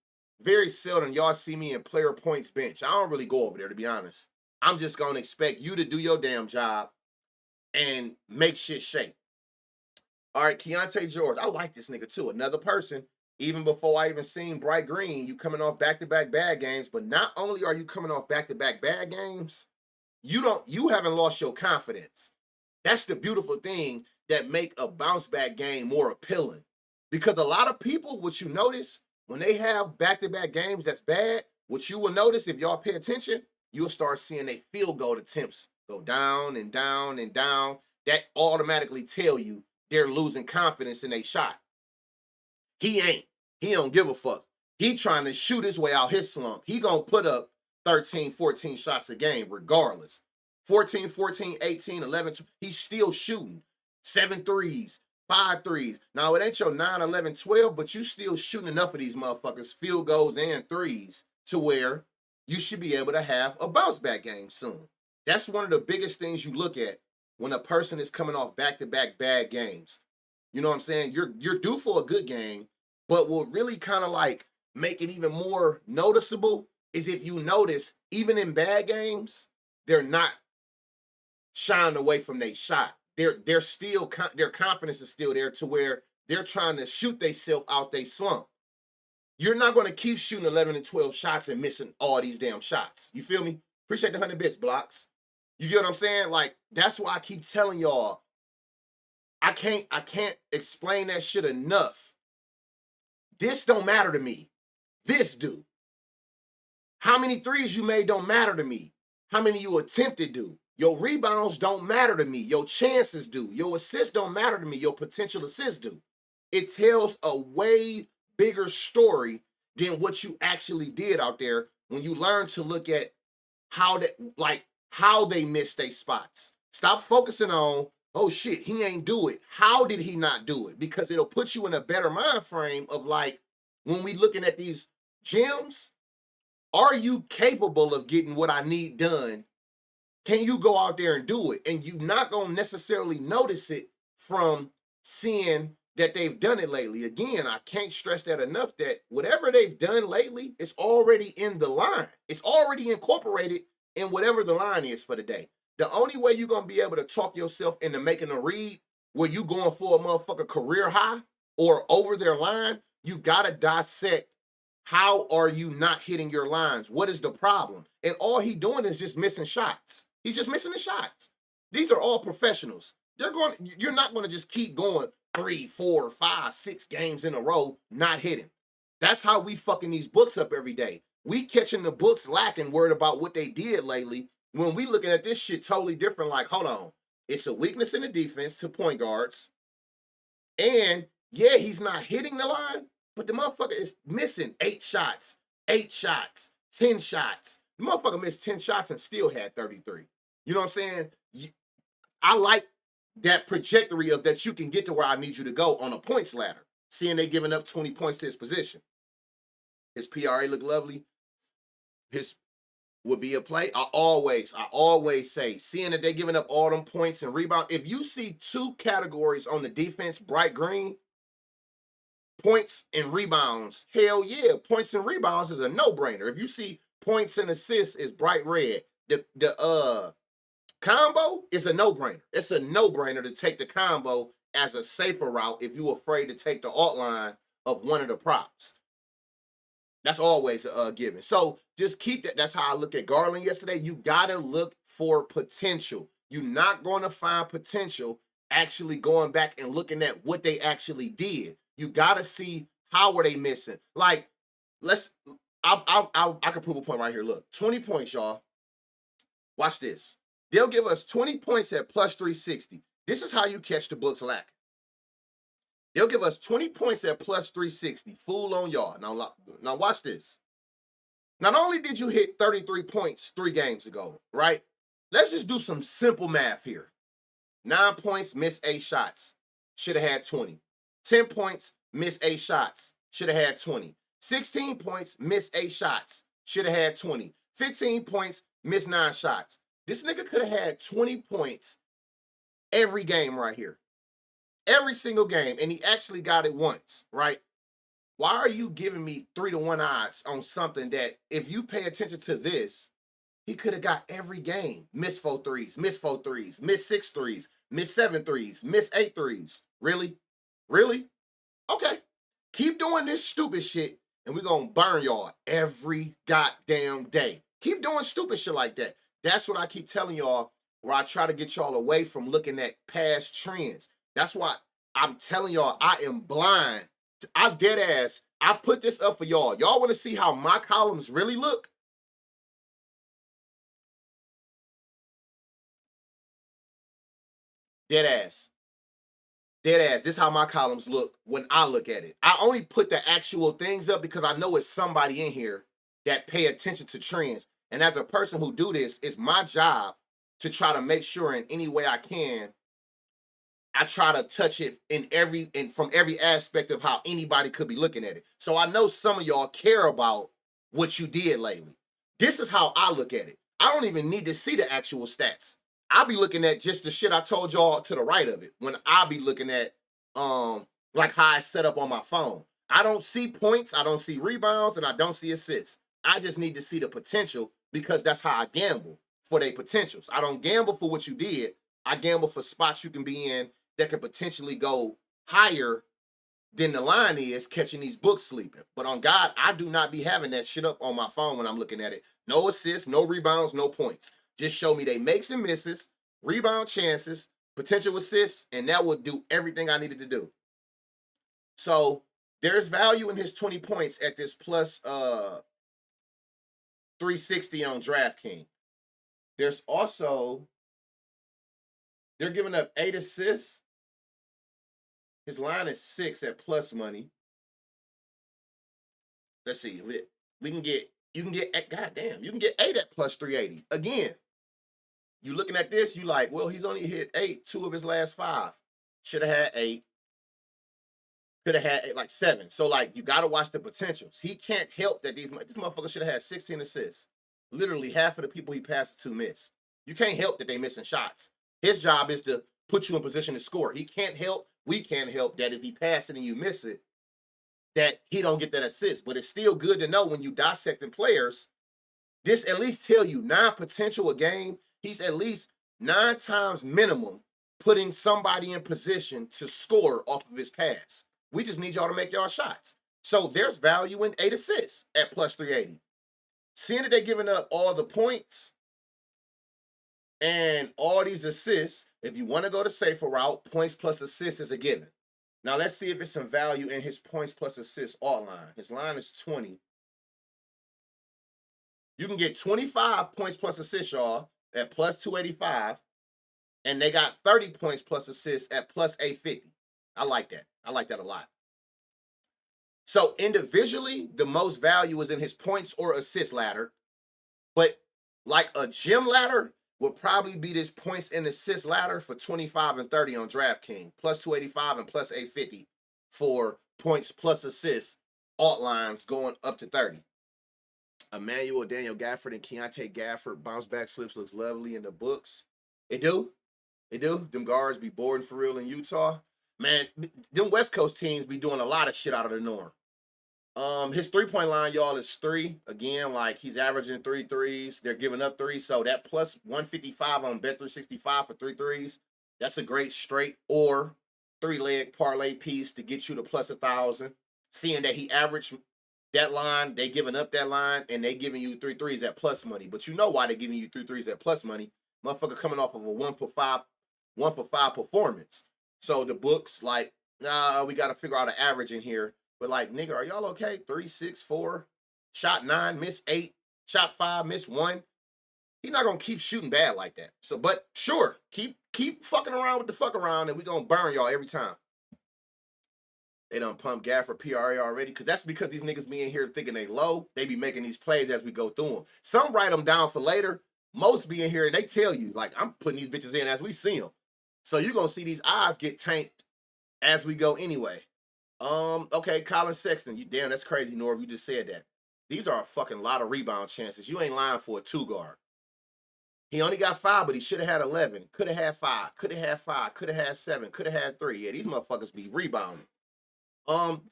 very seldom y'all see me in player points bench. I don't really go over there, to be honest. I'm just going to expect you to do your damn job and make shit shake. All right, Keontae George. I like this nigga too. Another person, even before I even seen Bright Green, you coming off back-to-back bad games, but not only are you coming off back-to-back bad games, you haven't lost your confidence. That's the beautiful thing that make a bounce back game more appealing. Because a lot of people, what you notice, when they have back-to-back games that's bad, what you will notice if y'all pay attention, you'll start seeing their field goal attempts go down and down and down. That automatically tell you they're losing confidence in their shot. He ain't. He don't give a fuck. He trying to shoot his way out his slump. He gonna put up 13, 14 shots a game regardless. 14, 14, 18, 11, he's still shooting. 7 threes, 5 threes. Now, it ain't your 9, 11, 12, but you still shooting enough of these motherfuckers, field goals and threes, to where you should be able to have a bounce back game soon. That's one of the biggest things you look at when a person is coming off back-to-back bad games. You know what I'm saying? You're due for a good game, but what really kind of like make it even more noticeable is if you notice, even in bad games, they're not shying away from their shot. They're still, their confidence is still there to where they're trying to shoot themselves out they slump. You're not going to keep shooting 11 and 12 shots and missing all these damn shots. You feel me? Appreciate the 100 bits, Blocks. You get what I'm saying? Like, that's why I keep telling y'all, I can't explain that shit enough. This don't matter to me. This do. How many threes you made don't matter to me. How many you attempted do. Your rebounds don't matter to me. Your chances do. Your assists don't matter to me. Your potential assists do. It tells a way bigger story than what you actually did out there when you learn to look at how they missed their spots. Stop focusing on, oh shit, he ain't do it. How did he not do it? Because it'll put you in a better mind frame of like, when we looking at these gems, are you capable of getting what I need done? Can you go out there and do it? And you're not going to necessarily notice it from seeing that they've done it lately. Again, I can't stress that enough that whatever they've done lately is already in the line. It's already incorporated in whatever the line is for the day. The only way you're going to be able to talk yourself into making a read where you going for a motherfucker career high or over their line, you got to dissect how are you not hitting your lines? What is the problem? And all he doing is just missing shots. He's just missing the shots. These are all professionals. You're not going to just keep going 3, 4, 5, 6 games in a row not hitting. That's how we fucking these books up every day. We catching the books lacking, worried about what they did lately, when we looking at this shit totally different. Like, hold on, it's a weakness in the defense to point guards. And yeah, he's not hitting the line, but the motherfucker is missing 8 shots, 10 shots. The motherfucker missed 10 shots and still had 33. You know what I'm saying? I like that trajectory of that you can get to where I need you to go on a points ladder, seeing they giving up 20 points to his position. His PRA look lovely. His would be a play. I always say, seeing that they giving up all them points and rebound. If you see 2 categories on the defense, bright green, points and rebounds, hell yeah, points and rebounds is a no-brainer. If you see points and assists is bright red, the combo is a no-brainer. It's a no-brainer to take the combo as a safer route if you're afraid to take the alt line of one of the props. That's always a given. So just keep that. That's how I look at Garland yesterday. You gotta look for potential. You're not going to find potential actually going back and looking at what they actually did. You gotta see how were they missing. Like, let's. I can prove a point right here. Look, 20 points, y'all. Watch this. They'll give us 20 points at plus 360. This is how you catch the books lacking. They'll give us 20 points at plus 360. Fool on y'all. Now watch this. Not only did you hit 33 points 3 games ago, right? Let's just do some simple math here. 9 points, missed 8 shots. Should have had 20. 10 points, missed 8 shots. Should have had 20. 16 points, missed 8 shots. Should have had 20. 15 points, missed 9 shots. This nigga could have had 20 points every game right here. Every single game, and he actually got it once, right? Why are you giving me 3-to-1 odds on something that, if you pay attention to this, he could have got every game? Missed 4 threes, missed 4 threes, missed 6 threes, missed 7 threes, missed 8 threes. Really? Really? Okay. Keep doing this stupid shit, and we're going to burn y'all every goddamn day. Keep doing stupid shit like that. That's what I keep telling y'all, where I try to get y'all away from looking at past trends. That's why I'm telling y'all I am blind. I'm dead ass. I put this up for y'all. Y'all want to see how my columns really look? Dead ass. Dead ass. This is how my columns look when I look at it. I only put the actual things up because I know it's somebody in here that pay attention to trends. And as a person who do this, it's my job to try to make sure in any way I can, I try to touch it from every aspect of how anybody could be looking at it. So I know some of y'all care about what you did lately. This is how I look at it. I don't even need to see the actual stats. I'll be looking at just the shit I told y'all to the right of it when I'll be looking at like how I set up on my phone. I don't see points, I don't see rebounds, and I don't see assists. I just need to see the potential because that's how I gamble for their potentials. I don't gamble for what you did. I gamble for spots you can be in that could potentially go higher than the line is catching these books sleeping. But on God, I do not be having that shit up on my phone when I'm looking at it. No assists, no rebounds, no points. Just show me they makes and misses, rebound chances, potential assists, and that would do everything I needed to do. So there's value in his 20 points at this plus 360 on DraftKings. There's also, they're giving up 8 assists. His line is 6 at plus money. Let's see. You can get 8 at plus 380. Again, you looking at this, you like, well, he's only hit 8, 2 of his last 5. Should have had 8. Could have had 8, like 7. So, like, you got to watch the potentials. He can't help that this motherfucker should have had 16 assists. Literally half of the people he passed to missed. You can't help that they missing shots. His job is to put you in position to score. He can't help, we can't help that if he pass it and you miss it, that he don't get that assist. But it's still good to know when you dissecting players, this at least tell you 9 potential a game. He's at least 9 times minimum putting somebody in position to score off of his pass. We just need y'all to make y'all shots. So there's value in 8 assists at plus 380. Seeing that they're giving up all the points and all these assists, if you want to go the safer route, points plus assists is a given. Now let's see if it's some value in his points plus assists alt line. His line is 20. You can get 25 points plus assists, y'all, at plus 285. And they got 30 points plus assists at plus 850. I like that. I like that a lot. So individually, the most value is in his points or assist ladder. But like a gym ladder would probably be this points and assist ladder for 25 and 30 on DraftKings. Plus 285 and plus 850 for points plus assists alt lines going up to 30. Emmanuel Daniel Gafford and Keontae Gafford bounce back slips looks lovely in the books. It do. It do. Them guards be boring for real in Utah. Man, them West Coast teams be doing a lot of shit out of the norm. His 3-point line, y'all, is 3. Again, like he's averaging 3 threes. They're giving up 3. So that plus 155 on Bet365 for 3 threes. That's a great straight or 3-leg parlay piece to get you to plus 1,000. Seeing that he averaged that line, they giving up that line, and they giving you 3 threes at plus money. But you know why they giving you 3 threes at plus money? Motherfucker coming off of a 1 for 5 performance. So the books like, nah, we got to figure out an average in here. But like, nigga, are y'all okay? 3, 6, 4, shot 9, miss 8, shot 5, miss 1. He's not gonna keep shooting bad like that. So, but sure, keep fucking around with the fuck around, and we gonna burn y'all every time. They done pump gas for PRA already, because these niggas be in here thinking they low. They be making these plays as we go through them. Some write them down for later. Most be in here and they tell you, like, I'm putting these bitches in as we see them. So you're gonna see these odds get tanked as we go anyway. Okay, Colin Sexton. Damn, that's crazy, Norv. You just said that. These are a fucking lot of rebound chances. You ain't lying for a 2-guard. He only got 5, but he should have had 11. Could have had 5. Could have had 5. Could have had 7. Could have had 3. Yeah, these motherfuckers be rebounding.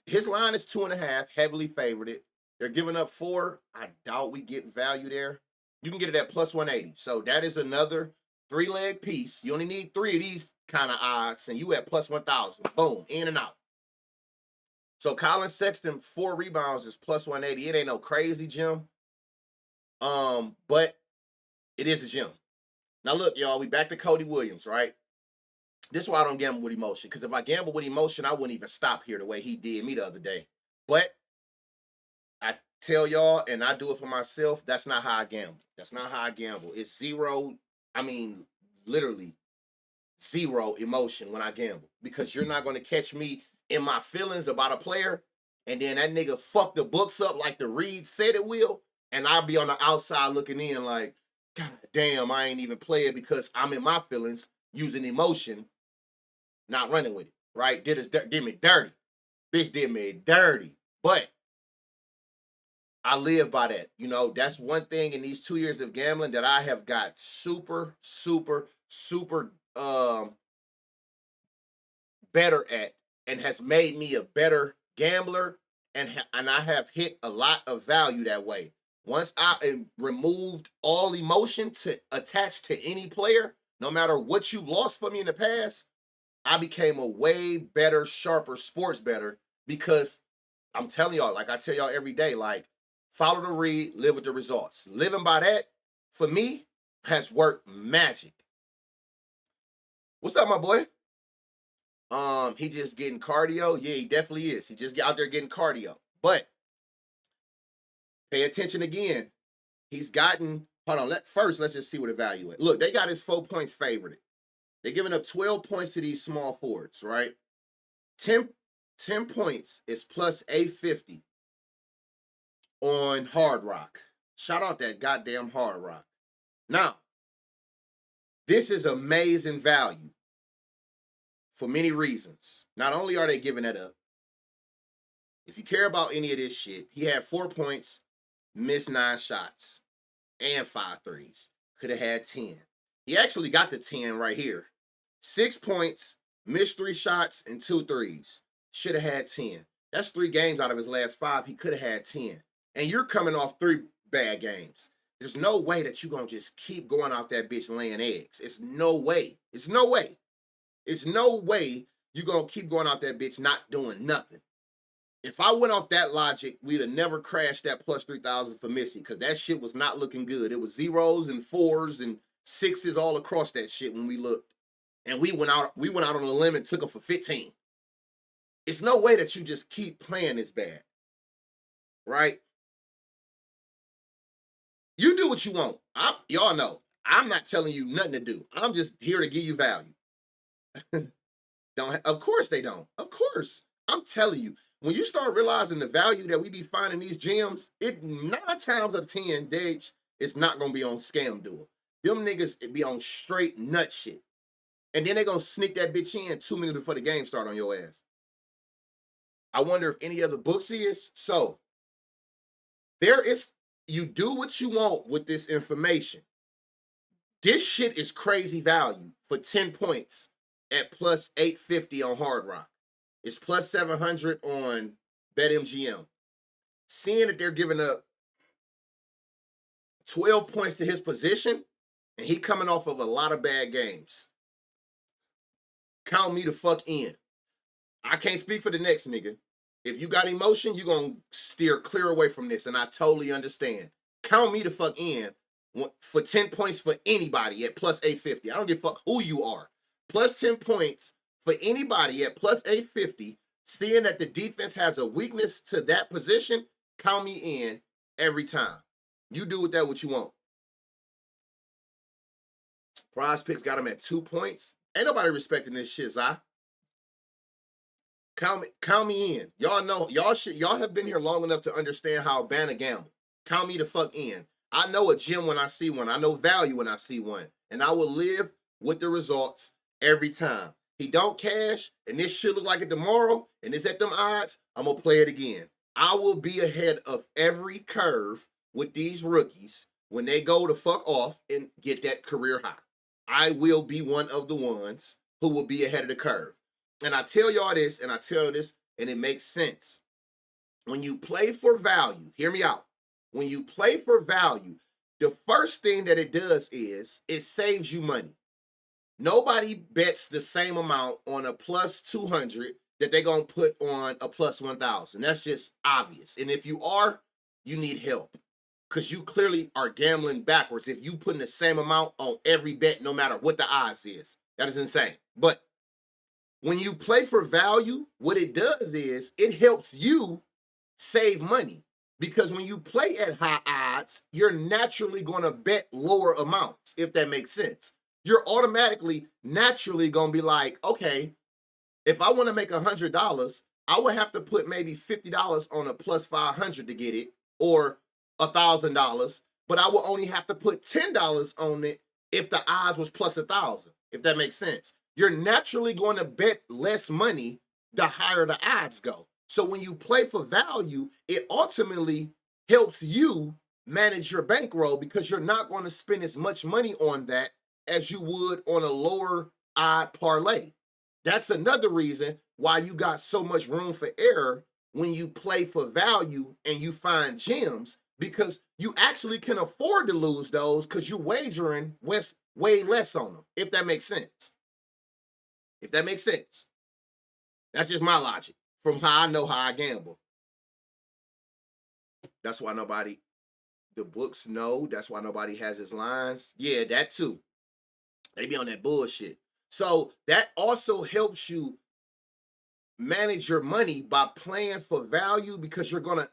His line is 2.5, heavily favored. They're giving up 4. I doubt we get value there. You can get it at plus 180. So that is another 3-leg piece. You only need 3 of these kind of odds, and you at plus 1,000. Boom, in and out. So Colin Sexton, 4 rebounds is plus 180. It ain't no crazy gem. But it is a gem. Now look, y'all, we back to Cody Williams, right? This is why I don't gamble with emotion. Because if I gamble with emotion, I wouldn't even stop here the way he did me the other day. But I tell y'all, and I do it for myself, that's not how I gamble. That's not how I gamble. It's zero, literally 0 emotion when I gamble. Because you're not going to catch me in my feelings about a player, and then that nigga fuck the books up like the read said it will, and I'll be on the outside looking in like, God damn, I ain't even play it because I'm in my feelings, using emotion, not running with it, right? Did me dirty. Bitch did me dirty. But I live by that. You know, that's one thing in these 2 years of gambling that I have got super, super, super better at, and has made me a better gambler, and I have hit a lot of value that way. Once I removed all emotion to attach to any player, no matter what you lost for me in the past, I became a way better, sharper sports bettor, because I'm telling y'all, like I tell y'all every day, like, follow the read, live with the results. Living by that, for me, has worked magic. What's up, my boy? He just getting cardio. Yeah, he definitely is. He just out there getting cardio. But pay attention again. He's gotten, hold on, let's just see what the value is. Look, they got his 4 points favored. They're giving up 12 points to these small forwards, right? 10 points is plus 850 on Hard Rock. Shout out that goddamn Hard Rock. Now, this is amazing value for many reasons. Not only are they giving that up, if you care about any of this shit, he had 4 points, missed 9 shots, and 5 threes. Could have had 10. He actually got the 10 right here. 6 points, missed 3 shots, and 2 threes. Should have had 10. That's 3 games out of his last 5. He could have had 10. And you're coming off 3 bad games. There's no way that you're going to just keep going out that bitch laying eggs. It's no way. It's no way. It's no way you're going to keep going out that bitch not doing nothing. If I went off that logic, we'd have never crashed that plus 3,000 for Missy, because that shit was not looking good. It was 0s and 4s and 6s all across that shit when we looked. And we went out on a limb and took them for 15. It's no way that you just keep playing this bad. Right? You do what you want. Y'all know. I'm not telling you nothing to do. I'm just here to give you value. Of course they don't. Of course. I'm telling you. When you start realizing the value that we be finding these gems, 9 times out of 10, Dage, it's not going to be on Scam Duel. Them niggas be on straight nut shit. And then they going to sneak that bitch in 2 minutes before the game start on your ass. I wonder if any other books is. So, you do what you want with this information. This shit is crazy value for 10 points at plus 850 on Hard Rock. It's plus 700 on BetMGM. Seeing that they're giving up 12 points to his position, and he coming off of a lot of bad games. Count me the fuck in. I can't speak for the next nigga. If you got emotion, you're going to steer clear away from this, and I totally understand. Count me the fuck in for 10 points for anybody at plus 850. I don't give a fuck who you are. Plus 10 points for anybody at plus 850, seeing that the defense has a weakness to that position, count me in every time. You do with that what you want. Prize Picks got him at 2 points. Ain't nobody respecting this shit, Zai. Count me in. Y'all know, y'all have been here long enough to understand how Banner gamble. Count me the fuck in. I know a gem when I see one. I know value when I see one. And I will live with the results every time. He don't cash, and this shit look like it tomorrow, and it's at them odds, I'm going to play it again. I will be ahead of every curve with these rookies when they go to fuck off and get that career high. I will be one of the ones who will be ahead of the curve. And I tell y'all this, and I tell you this, and it makes sense. When you play for value, hear me out. When you play for value, the first thing that it does is it saves you money. Nobody bets the same amount on a plus 200 that they're going to put on a plus 1,000. That's just obvious. And if you are, you need help because you clearly are gambling backwards if you putting the same amount on every bet, no matter what the odds is. That is insane. But when you play for value, what it does is it helps you save money. Because when you play at high odds, you're naturally going to bet lower amounts, if that makes sense. You're automatically, naturally going to be like, okay, if I want to make $100, I would have to put maybe $50 on a plus 500 to get it, or $1,000, but I will only have to put $10 on it if the odds was plus 1,000, if that makes sense. You're naturally going to bet less money the higher the odds go. So when you play for value, it ultimately helps you manage your bankroll because you're not going to spend as much money on that as you would on a lower odd parlay. That's another reason why you got so much room for error when you play for value and you find gems, because you actually can afford to lose those because you're wagering way less on them, if that makes sense. If that makes sense. That's just my logic from how I know how I gamble. That's why the books know. That's why nobody has his lines. Yeah, that too. They be on that bullshit. So that also helps you manage your money by playing for value because you're going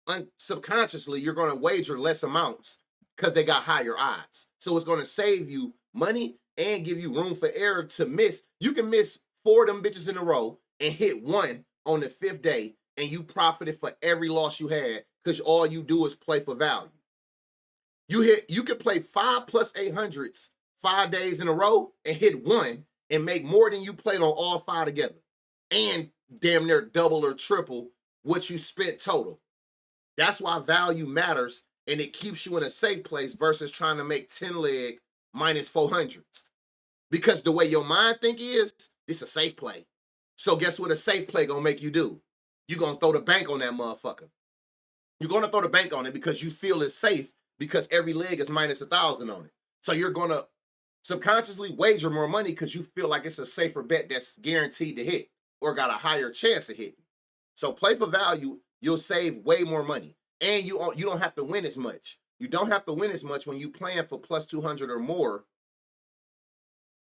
to, subconsciously, you're going to wager less amounts because they got higher odds. So it's going to save you money and give you room for error to miss. You can miss 4 of them bitches in a row and hit one on the 5th day, and you profited for every loss you had because all you do is play for value. You could play 5 plus 800s 5 days in a row and hit one and make more than you played on all 5 together, and damn near double or triple what you spent total. That's why value matters, and it keeps you in a safe place versus trying to make 10 leg minus 400s. Because the way your mind think is, it's a safe play. So guess what a safe play gonna make you do? You're gonna throw the bank on that motherfucker. You're gonna throw the bank on it because you feel it's safe because every leg is minus 1,000 on it. So you're gonna subconsciously wager more money because you feel like it's a safer bet that's guaranteed to hit or got a higher chance of hitting. So play for value, you'll save way more money. And you don't have to win as much. You don't have to win as much when you playing for plus 200 or more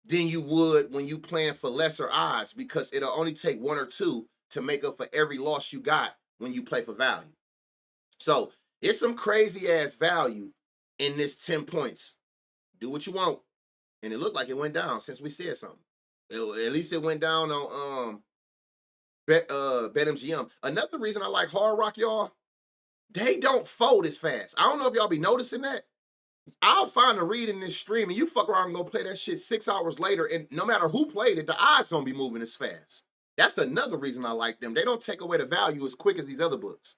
than you would when you playing for lesser odds, because it'll only take 1 or 2 to make up for every loss you got when you play for value. So it's some crazy ass value in this 10 points. Do what you want. And it looked like it went down since we said something. At least it went down on BetMGM. Another reason I like Hard Rock, y'all, they don't fold as fast. I don't know if y'all be noticing that. I'll find a read in this stream, and you fuck around and go play that shit 6 hours later, and no matter who played it, the odds don't be moving as fast. That's another reason I like them. They don't take away the value as quick as these other books.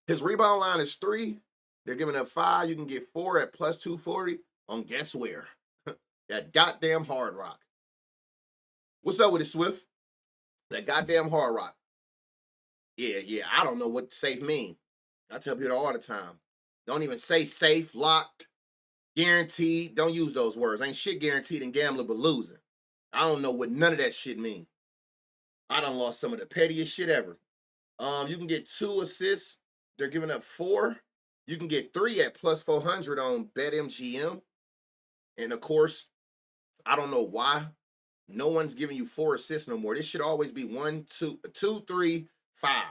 His rebound line is 3. They're giving up 5. You can get 4 at plus 240 on guess where? That goddamn Hard Rock. What's up with it, Swift? That goddamn Hard Rock. Yeah, I don't know what safe mean. I tell people all the time. Don't even say safe, locked, guaranteed. Don't use those words. Ain't shit guaranteed in gambling but losing. I don't know what none of that shit mean. I done lost some of the pettiest shit ever. You can get 2 assists. They're giving up 4. You can get 3 at plus 400 on BetMGM. And of course, I don't know why no one's giving you 4 assists no more. This should always be 1, 2, 2, 3, 5.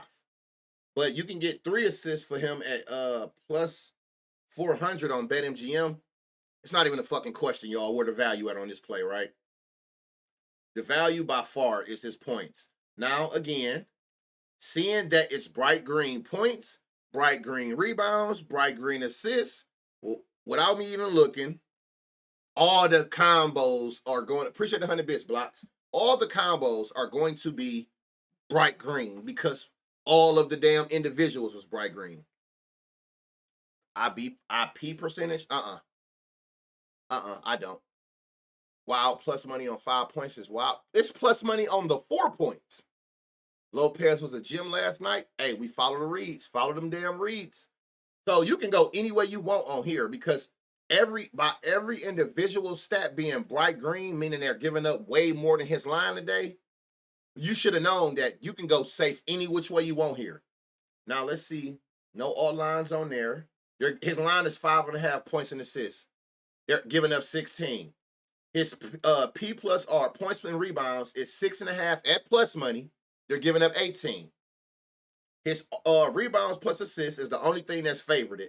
But you can get 3 assists for him at plus 400 on BetMGM. It's not even a fucking question, y'all, where the value at on this play, right? The value by far is his points. Now, again, seeing that it's bright green points, bright green rebounds, bright green assists, without me even looking, all the combos are going, appreciate the 100 bits, Blocks. All the combos are going to be bright green because all of the damn individuals was bright green. IP percentage? I don't. Wow, plus money on 5 points is wild. It's plus money on the 4 points. Lopez was a gym last night. Hey, we follow the reads. Follow them damn reads. So you can go any way you want on here because every individual stat being bright green, meaning they're giving up way more than his line today, you should have known that you can go safe any which way you want here. Now let's see. No all lines on there. His line is 5.5 points and assists. They're giving up 16. His P plus R, points and rebounds, is 6.5 at plus money. They're giving up 18. His rebounds plus assists is the only thing that's favored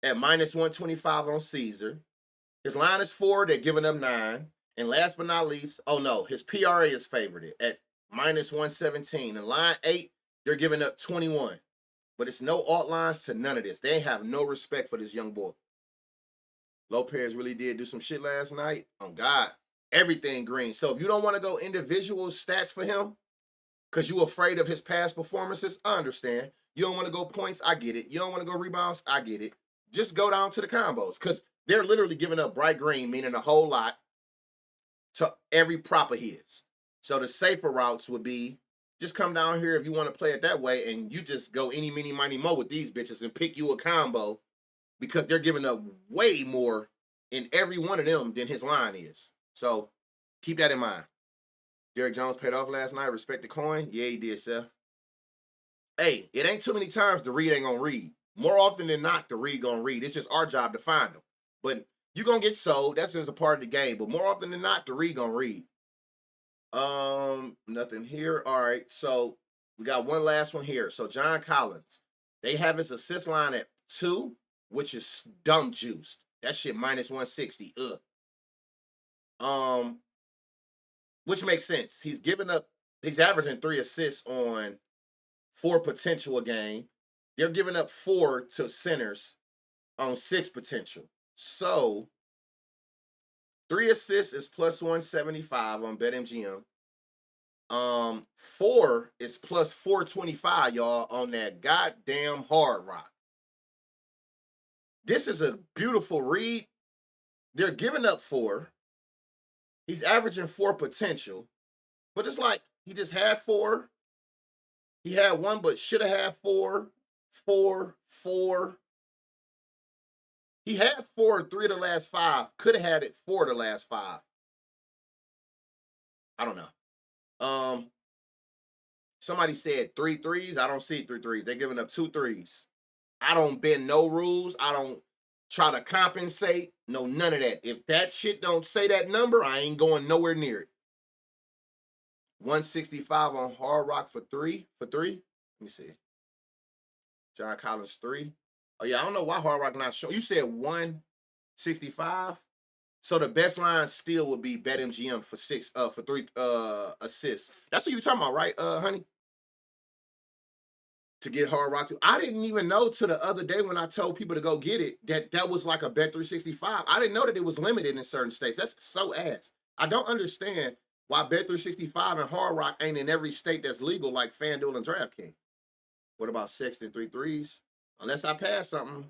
at minus 125 on Caesar. His line is 4. They're giving up 9. And last but not least, oh no, his PRA is favored at minus 117. And line 8, they're giving up 21. But it's no alt lines to none of this. They have no respect for this young boy. Lopez really did do some shit last night. On God, everything green. So if you don't want to go individual stats for him, because you're afraid of his past performances, I understand. You don't want to go points, I get it. You don't want to go rebounds, I get it. Just go down to the combos, because they're literally giving up bright green, meaning a whole lot, to every prop of his. So the safer routes would be, just come down here if you want to play it that way, and you just go any, mini, miny, mo with these bitches and pick you a combo, because they're giving up way more in every one of them than his line is. So keep that in mind. Derrick Jones paid off last night. Respect the coin. Yeah, he did, Seth. Hey, it ain't too many times the read ain't gonna read. More often than not, the read gonna read. It's just our job to find them. But you gonna get sold. That's just a part of the game. But more often than not, the read gonna read. Nothing here. All right, so we got one last one here. So John Collins, they have his assist line at 2, which is dumb juiced. That shit minus 160. Which makes sense. He's averaging 3 assists on 4 potential a game. They're giving up 4 to centers on 6 potential. So 3 assists is plus 175 on BetMGM. 4 is plus 425, y'all, on that goddamn Hard Rock. This is a beautiful read. They're giving up 4. He's averaging 4 potential. But it's like he just had 4. He had 1, but should have had 4. 4, 4. He had 4 3 of the last 5. Could have had it 4 of the last 5. I don't know. Somebody said 3 threes. I don't see 3 threes. They're giving up 2 threes. I don't bend no rules. I don't try to compensate. No, none of that. If that shit don't say that number, I ain't going nowhere near it. 165 on Hard Rock for 3. Let me see. John Collins 3. Oh yeah, I don't know why Hard Rock not showing. You said 165. So the best line still would be BetMGM for 3 assists. That's what you talking about, right, honey? To get Hard Rock to. I didn't even know till the other day when I told people to go get it that was like a Bet365. I didn't know that it was limited in certain states. That's so ass. I don't understand why Bet365 and Hard Rock ain't in every state that's legal like FanDuel and DraftKings. What about Sexton 3 threes? Unless I pass something.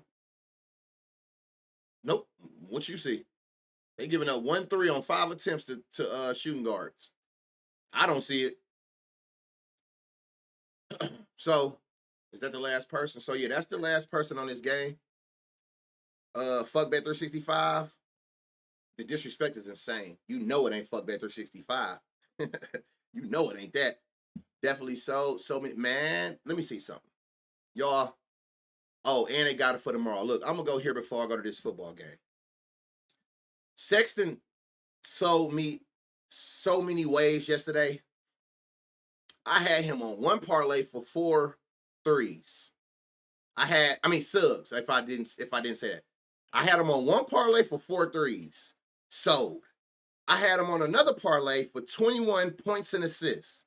Nope. What you see? They giving up 1 3 on 5 attempts to shooting guards. I don't see it. So, is that the last person? So yeah, that's the last person on this game. Fuck Bet365. The disrespect is insane. You know it ain't fuck Bet365. You know it ain't that. Definitely sold. So many, man. Let me see something. Y'all. Oh, and they got it for tomorrow. Look, I'm gonna go here before I go to this football game. Sexton sold me so many ways yesterday. I had him on one parlay for 4 threes. Subs, if I didn't say that. I had him on one parlay for 4 threes. Sold. I had him on another parlay for 21 points and assists.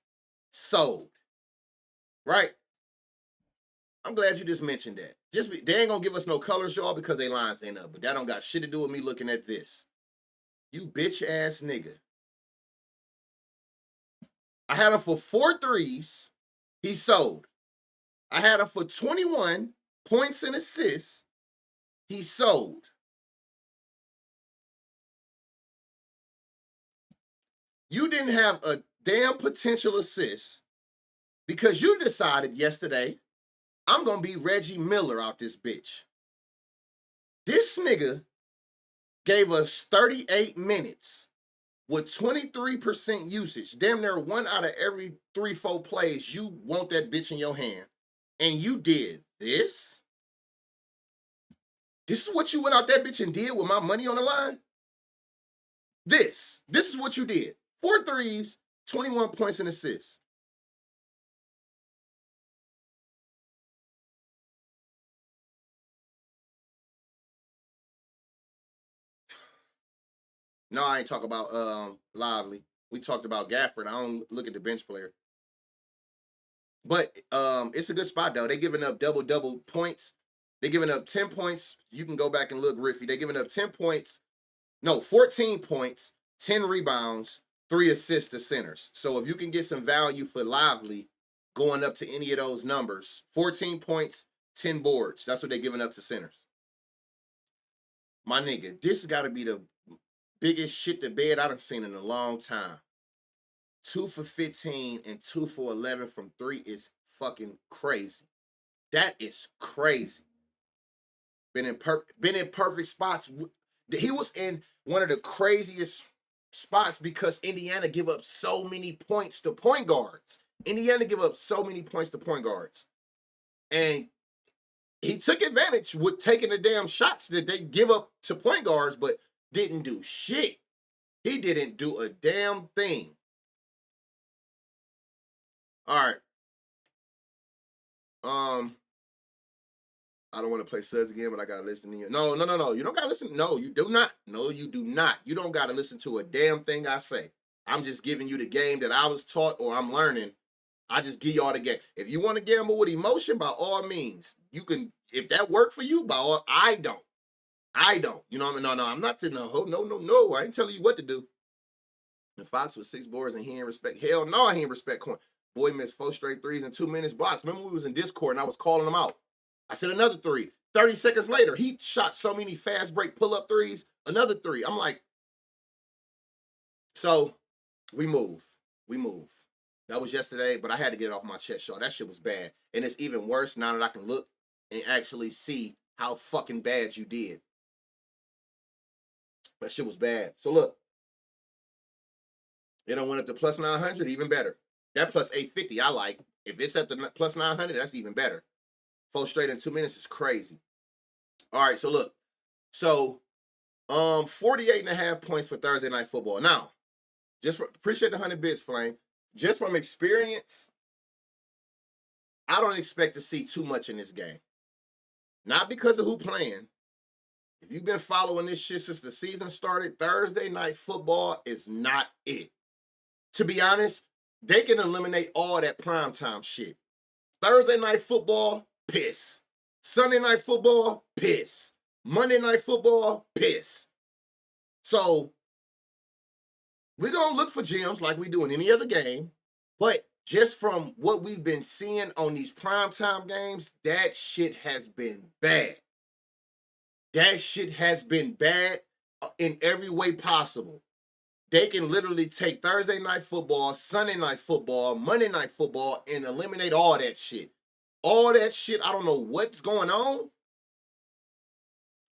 Sold. Right? I'm glad you just mentioned that. They ain't gonna give us no colors, y'all, because they lines ain't up. But that don't got shit to do with me looking at this. You bitch ass nigga. I had him for 4 threes. He sold. I had him for 21 points and assists. He sold. You didn't have a damn potential assist because you decided yesterday, I'm going to be Reggie Miller out this bitch. This nigga gave us 38 minutes with 23% usage. Damn near 1 out of every 3-4 plays, you want that bitch in your hand. And you did this? This is what you went out that bitch and did with my money on the line? This is what you did. 4 threes, 21 points and assists. No, I ain't talk about Lively. We talked about Gafford. I don't look at the bench player. But it's a good spot though. They giving up double points. They giving up 10 points. You can go back and look, Riffy. They giving up 10 points. No, 14 points, 10 rebounds, 3 assists to centers. So if you can get some value for Lively going up to any of those numbers, 14 points, 10 boards. That's what they're giving up to centers. My nigga, this got to be the biggest shit to bed I done seen in a long time. 2 for 15 and 2 for 11 from 3 is fucking crazy. That is crazy. Been in perfect spots. He was in one of the craziest spots because Indiana give up so many points to point guards. Indiana give up so many points to point guards. And he took advantage with taking the damn shots that they give up to point guards, but didn't do shit. He didn't do a damn thing. All right. I don't want to play Suds again, but I gotta listen to you. No. You don't gotta listen. No, you do not. No, you do not. You don't gotta listen to a damn thing I say. I'm just giving you the game that I was taught or I'm learning. I just give y'all the game. If you want to gamble with emotion, by all means, you can. If that worked for you, by all, I don't. You know what I mean? No, I'm not to no. I ain't telling you what to do. And Fox with 6 boards and he ain't respect. Hell no, he ain't respect coin. Boy missed 4 straight threes in 2 minutes blocks. Remember we was in Discord and I was calling him out. I said another 3. 30 seconds later, he shot so many fast break pull-up threes. Another 3. I'm like, so we move. That was yesterday, but I had to get it off my chest, y'all. That shit was bad. And it's even worse now that I can look and actually see how fucking bad you did. That shit was bad. So look, it done went up to plus 900, even better. That plus 850, I like. If it's at the plus 900, that's even better. 4 straight in 2 minutes is crazy. All right, so look. So, 48.5 points for Thursday Night Football. Now, appreciate the 100 bits, Flame. Just from experience, I don't expect to see too much in this game. Not because of who playing. If you've been following this shit since the season started, Thursday Night Football is not it. To be honest, they can eliminate all that primetime shit. Thursday Night Football, piss. Sunday Night Football, piss. Monday Night Football, piss. So, we're going to look for gems like we do in any other game, but just from what we've been seeing on these primetime games, that shit has been bad. That shit has been bad in every way possible. They can literally take Thursday Night Football, Sunday Night Football, Monday Night Football, and eliminate all that shit. All that shit, I don't know what's going on.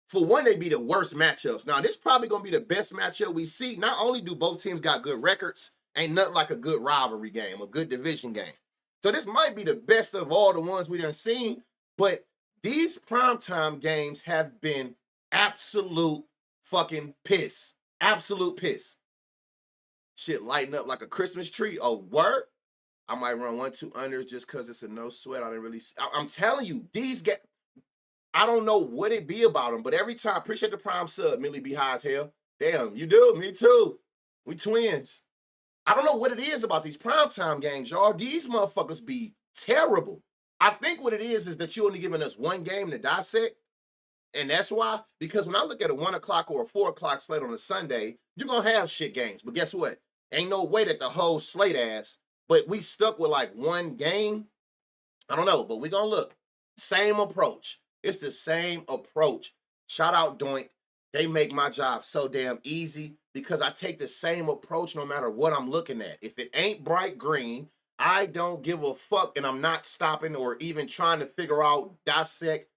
For one, they be the worst matchups. Now, this probably going to be the best matchup we see. Not only do both teams got good records, ain't nothing like a good rivalry game, a good division game. So this might be the best of all the ones we done seen, but these primetime games have been absolute fucking piss. Absolute piss. Shit lighting up like a Christmas tree. Oh, word? I might run 1-2 unders just because it's a no sweat. I didn't really. I'm telling you, these get. I don't know what it be about them, but every time, appreciate the prime sub, Millie be high as hell. Damn, you do, me too. We twins. I don't know what it is about these primetime games, y'all. These motherfuckers be terrible. I think what it is that you only giving us one game to dissect. And that's why, because when I look at a 1 o'clock or a 4 o'clock slate on a Sunday, you're going to have shit games. But guess what? Ain't no way that the whole slate ass, but we stuck with like one game. I don't know, but we going to look. Same approach. It's the same approach. Shout out Doink. They make my job so damn easy because I take the same approach no matter what I'm looking at. If it ain't bright green, I don't give a fuck, and I'm not stopping or even trying to figure out, dissect.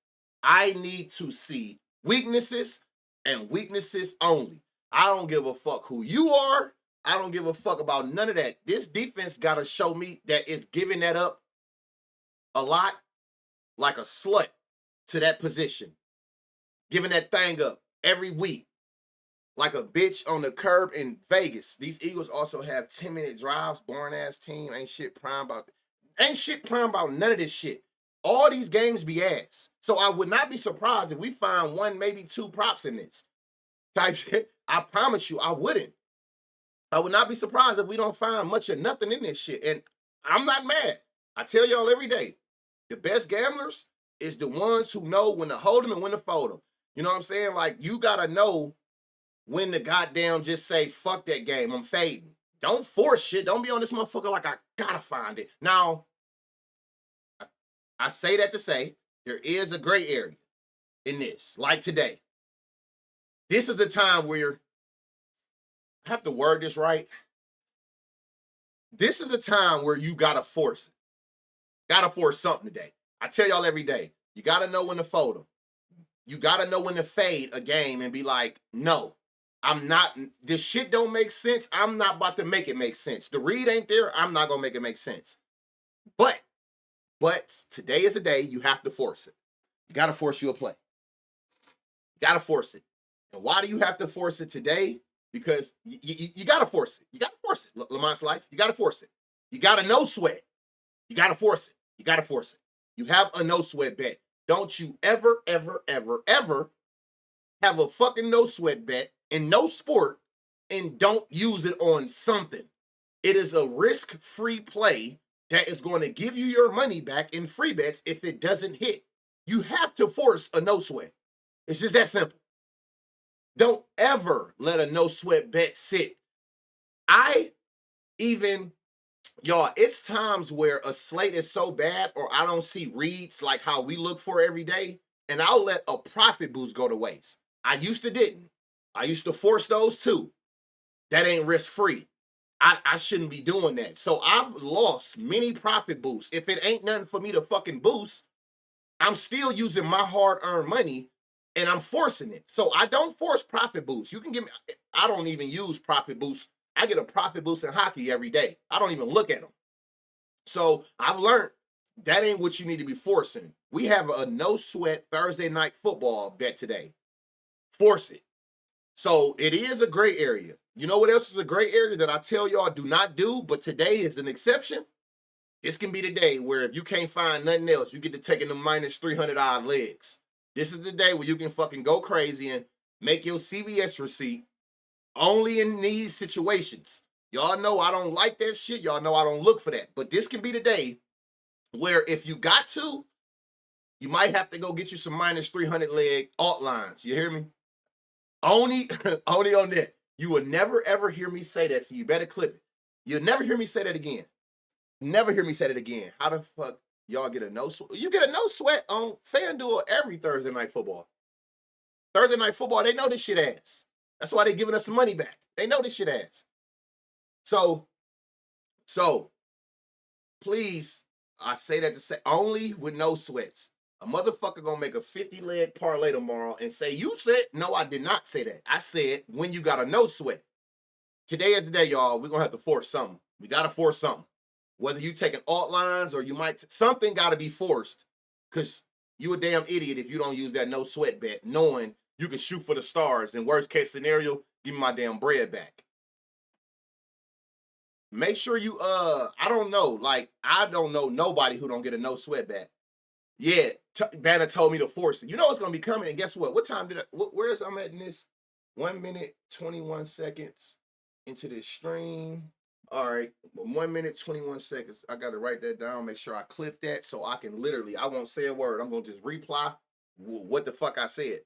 I need to see weaknesses and weaknesses only. I don't give a fuck who you are. I don't give a fuck about none of that. This defense got to show me that it's giving that up a lot like a slut to that position. Giving that thing up every week like a bitch on the curb in Vegas. These Eagles also have 10-minute drives. Boring ass team. Ain't shit prime about none of this shit. All these games be ass. So I would not be surprised if we find one, maybe two props in this. I promise you, I wouldn't. I would not be surprised if we don't find much of nothing in this shit. And I'm not mad. I tell y'all every day, the best gamblers is the ones who know when to hold them and when to fold them. You know what I'm saying? Like, you got to know when to goddamn just say, fuck that game, I'm fading. Don't force shit. Don't be on this motherfucker like I gotta find it. Now, I say that to say there is a gray area in this. Like today. This is the time where I have to word this right. This is a time where you gotta force it. Gotta force something today. I tell y'all every day, you gotta know when to fold them. You gotta know when to fade a game and be like, no, I'm not, this shit don't make sense. I'm not about to make it make sense. The read ain't there. I'm not gonna make it make sense. But today is a day you have to force it. You gotta force you a play. You gotta force it. And why do you have to force it today? Because you gotta force it. You gotta force it. Lamont's life, you gotta force it. You gotta no sweat. You gotta force it. You gotta force it. You have a no sweat bet. Don't you ever, ever, ever, ever have a fucking no sweat bet in no sport and don't use it on something. It is a risk-free play that is going to give you your money back in free bets if it doesn't hit. You have to force a no sweat. It's just that simple. Don't ever let a no sweat bet sit. Y'all, it's times where a slate is so bad or I don't see reads like how we look for every day, and I'll let a profit boost go to waste. I used to didn't. I used to force those too. That ain't risk-free. I shouldn't be doing that. So I've lost many profit boosts. If it ain't nothing for me to fucking boost, I'm still using my hard-earned money and I'm forcing it. So I don't force profit boosts. You can give me, I don't even use profit boosts. I get a profit boost in hockey every day. I don't even look at them. So I've learned that ain't what you need to be forcing. We have a no sweat Thursday night football bet today. Force it. So it is a gray area. You know what else is a gray area that I tell y'all do not do, but today is an exception? This can be the day where if you can't find nothing else, you get to taking the minus 300 odd legs. This is the day where you can fucking go crazy and make your CVS receipt only in these situations. Y'all know I don't like that shit. Y'all know I don't look for that. But this can be the day where if you got to, you might have to go get you some minus 300 leg alt lines. You hear me? Only on that. You will never, ever hear me say that, so you better clip it. You'll never hear me say that again. Never hear me say that again. How the fuck y'all get a no sweat? You get a no sweat on FanDuel every Thursday night football. Thursday night football, they know this shit ass. That's why they're giving us some money back. They know this shit ass. So, please, I say that to say, only with no sweats. A motherfucker gonna make a 50-leg parlay tomorrow and say, you said, no, I did not say that. I said, when you got a no sweat. Today is the day, y'all. We're gonna have to force something. We gotta force something. Whether you taking alt lines or you might, something got to be forced, because you a damn idiot if you don't use that no sweat bet, knowing you can shoot for the stars. In worst case scenario, give me my damn bread back. Make sure you, I don't know, like, I don't know nobody who don't get a no sweat bet. Yeah, Banner told me to force it. You know it's gonna be coming, and guess what? What time did I, where's I'm at in this? 1 minute, 21 seconds into this stream. All right, 1 minute, 21 seconds. I gotta write that down, make sure I clip that so I can literally, I won't say a word. I'm gonna just reply what the fuck I said.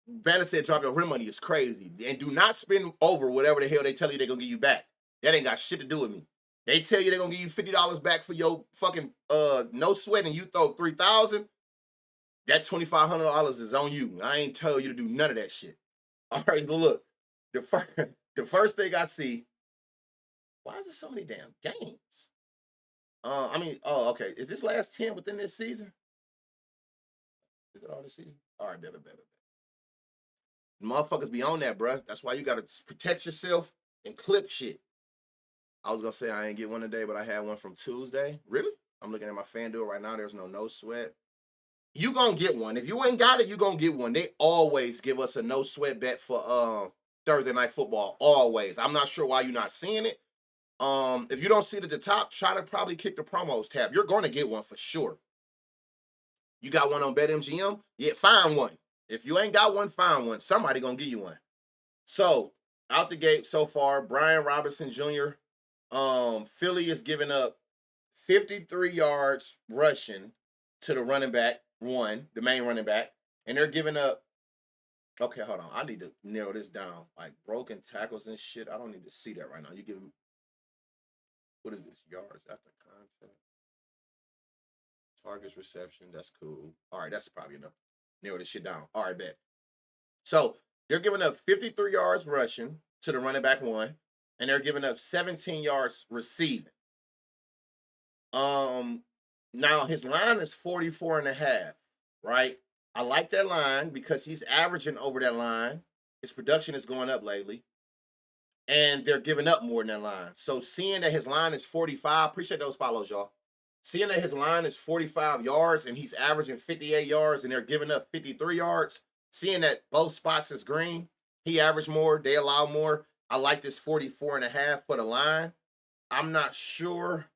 Banner said drop your rim money is crazy. And do not spend over whatever the hell they tell you they're gonna give you back. That ain't got shit to do with me. They tell you they're gonna give you $50 back for your fucking no sweat, and you throw 3,000. That $2,500 is on you. I ain't tell you to do none of that shit. All right, look. The first thing I see. Why is there so many damn games? Okay. Is this last 10 within this season? Is it all this season? All right, better. Motherfuckers be on that, bruh. That's why you gotta protect yourself and clip shit. I was gonna say I ain't get one today, but I had one from Tuesday. Really? I'm looking at my FanDuel right now. There's no sweat. You gonna get one. If you ain't got it, you gonna get one. They always give us a no sweat bet for Thursday night football. Always. I'm not sure why you're not seeing it. If you don't see it at the top, try to probably kick the promos tab. You're gonna get one for sure. You got one on BetMGM? Yeah, find one. If you ain't got one, find one. Somebody gonna give you one. So, out the gate so far, Brian Robinson Jr., Philly is giving up 53 yards rushing to the running back, the main running back, and they're giving up, okay, hold on. I need to narrow this down. Like broken tackles and shit. I don't need to see that right now. You give them, what is this? Yards after contact. Targets, reception. That's cool. All right, that's probably enough. Narrow this shit down. All right, bet. So they're giving up 53 yards rushing to the running back one, and they're giving up 17 yards receiving. Now his line is 44.5, right? I like that line because he's averaging over that line. His production is going up lately. And they're giving up more than that line. So seeing that his line is 45, appreciate those follows, y'all. Seeing that his line is 45 yards and he's averaging 58 yards and they're giving up 53 yards, seeing that both spots is green, he averaged more, they allow more. I like this 44.5 for the line. I'm not sure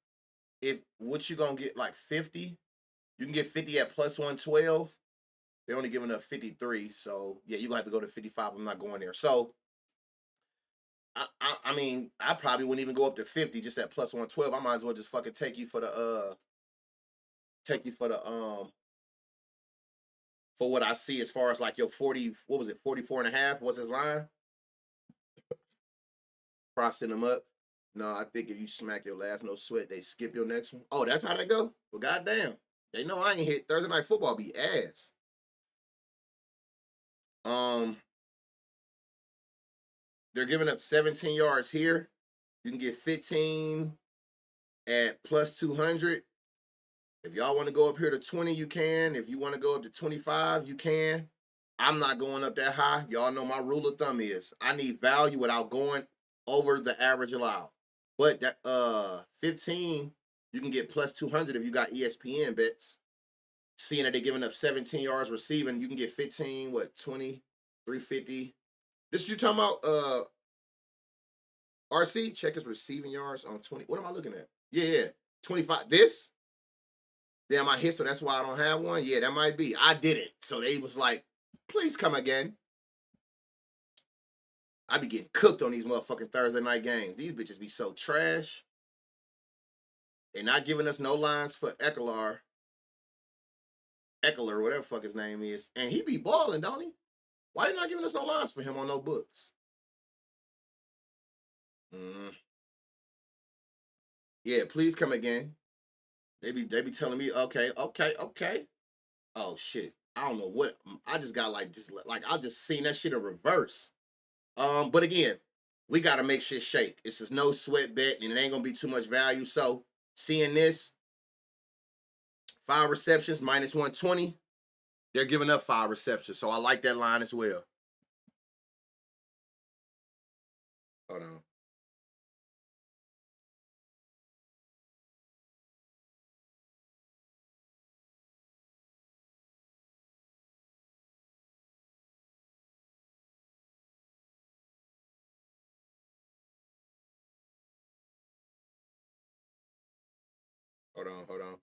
if what you gonna get, like 50. You can get 50 at plus 112. They're only giving up 53. So yeah, you're gonna have to go to 55. I'm not going there. So I mean, I probably wouldn't even go up to 50 just at plus 112. I might as well just fucking take you for for what I see as far as like your 40, what was it, 44.5 was his line? Crossing them up. No, I think if you smack your last no sweat, they skip your next one. Oh, that's how that go? Well, goddamn. They know I ain't hit. Thursday night football be ass. They're giving up 17 yards here. You can get 15 at plus 200. If y'all want to go up here to 20, you can. If you want to go up to 25, you can. I'm not going up that high. Y'all know my rule of thumb is I need value without going over the average allowed. But that 15, you can get plus 200 if you got ESPN bets. Seeing that they're giving up 17 yards receiving, you can get 15, 20, 350. This you talking about RC? Check his receiving yards on 20. What am I looking at? Yeah. 25. This? Damn, I hit, so that's why I don't have one. Yeah, that might be. I didn't. So they was like, please come again. I be getting cooked on these motherfucking Thursday night games. These bitches be so trash. They're not giving us no lines for Eckler, whatever the fuck his name is. And he be balling, don't he? Why they not giving us no lines for him on no books? Yeah, please come again. They be telling me, okay. Oh shit. I don't know what I just got like I just seen that shit in reverse. But again, we gotta make shit shake. It's just no sweat bet, and it ain't gonna be too much value. So seeing this 5 receptions minus 120, they're giving up 5 receptions. So I like that line as well. Hold on. Hold on.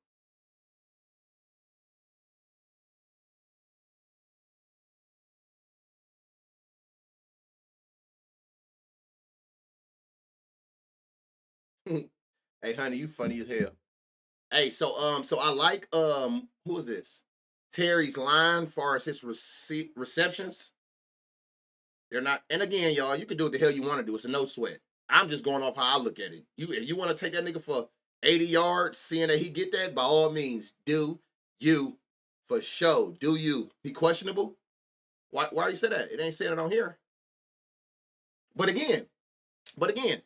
Hey, honey, you funny as hell. Hey, so I like who is this? Terry's line far as his receptions. They're not, and again, y'all, you can do what the hell you want to do. It's a no sweat. I'm just going off how I look at it. If you want to take that nigga for 80 yards, seeing that he get that, by all means, do you for sure. Do you? He questionable? Why you say that? It ain't saying it on here. But again, but again,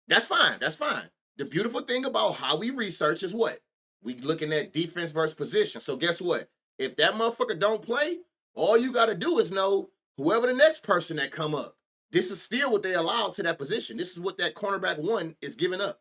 that's fine. That's fine. The beautiful thing about how we research is what? We looking at defense versus position. So guess what? If that motherfucker don't play, all you got to do is know whoever the next person that come up. This is still what they allow to that position. This is what that cornerback one is giving up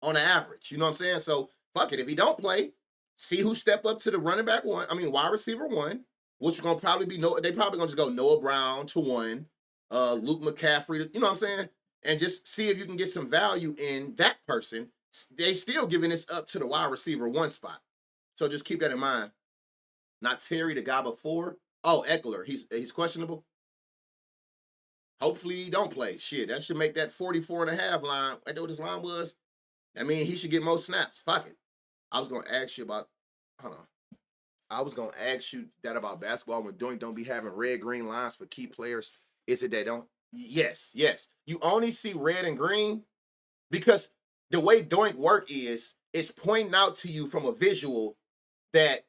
on the average. You know what I'm saying? So fuck it. If he don't play, see who step up to the running back one. I mean, wide receiver one, which are gonna probably be no. They probably gonna just go Noah Brown to one, Luke McCaffrey. You know what I'm saying? And just see if you can get some value in that person. They still giving this up to the wide receiver one spot. So just keep that in mind. Not Terry, the guy before. Oh, Eckler. He's questionable. Hopefully he don't play. Shit, that should make that 44 and a half line. I know what his line was. I mean, he should get more snaps. Fuck it. I was gonna ask you about. Hold on. I was gonna ask you that about basketball when Doink don't be having red green lines for key players. Is it they don't? Yes, yes. You only see red and green because the way Doink work is it's pointing out to you from a visual that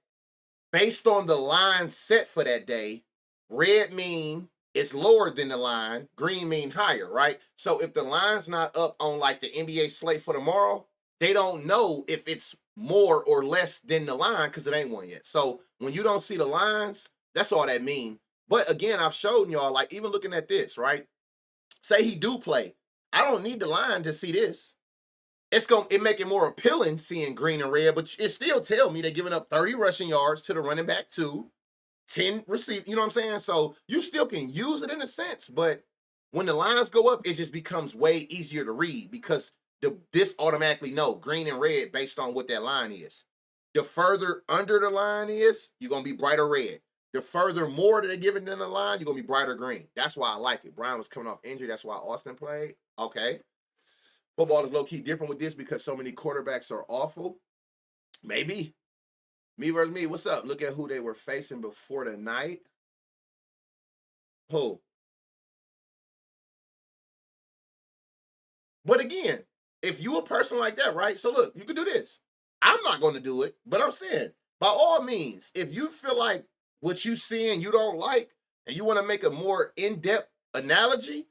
based on the line set for that day, red mean it's lower than the line, green mean higher, right? So if the line's not up on like the NBA slate for tomorrow, they don't know if it's more or less than the line because it ain't one yet. So when you don't see the lines, that's all that mean. But again, I've shown y'all, like even looking at this, right? Say he do play. I don't need the line to see this. It make it more appealing seeing green and red, but it still tell me they're giving up 30 rushing yards to the running back two, 10 receive. You know what I'm saying? So you still can use it in a sense, but when the lines go up, it just becomes way easier to read because this automatically know green and red based on what that line is. The further under the line is, you're gonna be brighter red. The further more that they're giving than the line, you're gonna be brighter green. That's why I like it. Brian was coming off injury. That's why Austin played. Okay. Football is low-key different with this because so many quarterbacks are awful. Maybe. Me versus me. What's up? Look at who they were facing before the night. Who? But again, if you a person like that, right? So look, you can do this. I'm not going to do it, but I'm saying, by all means, if you feel like what you seeing you don't like, and you want to make a more in-depth analogy,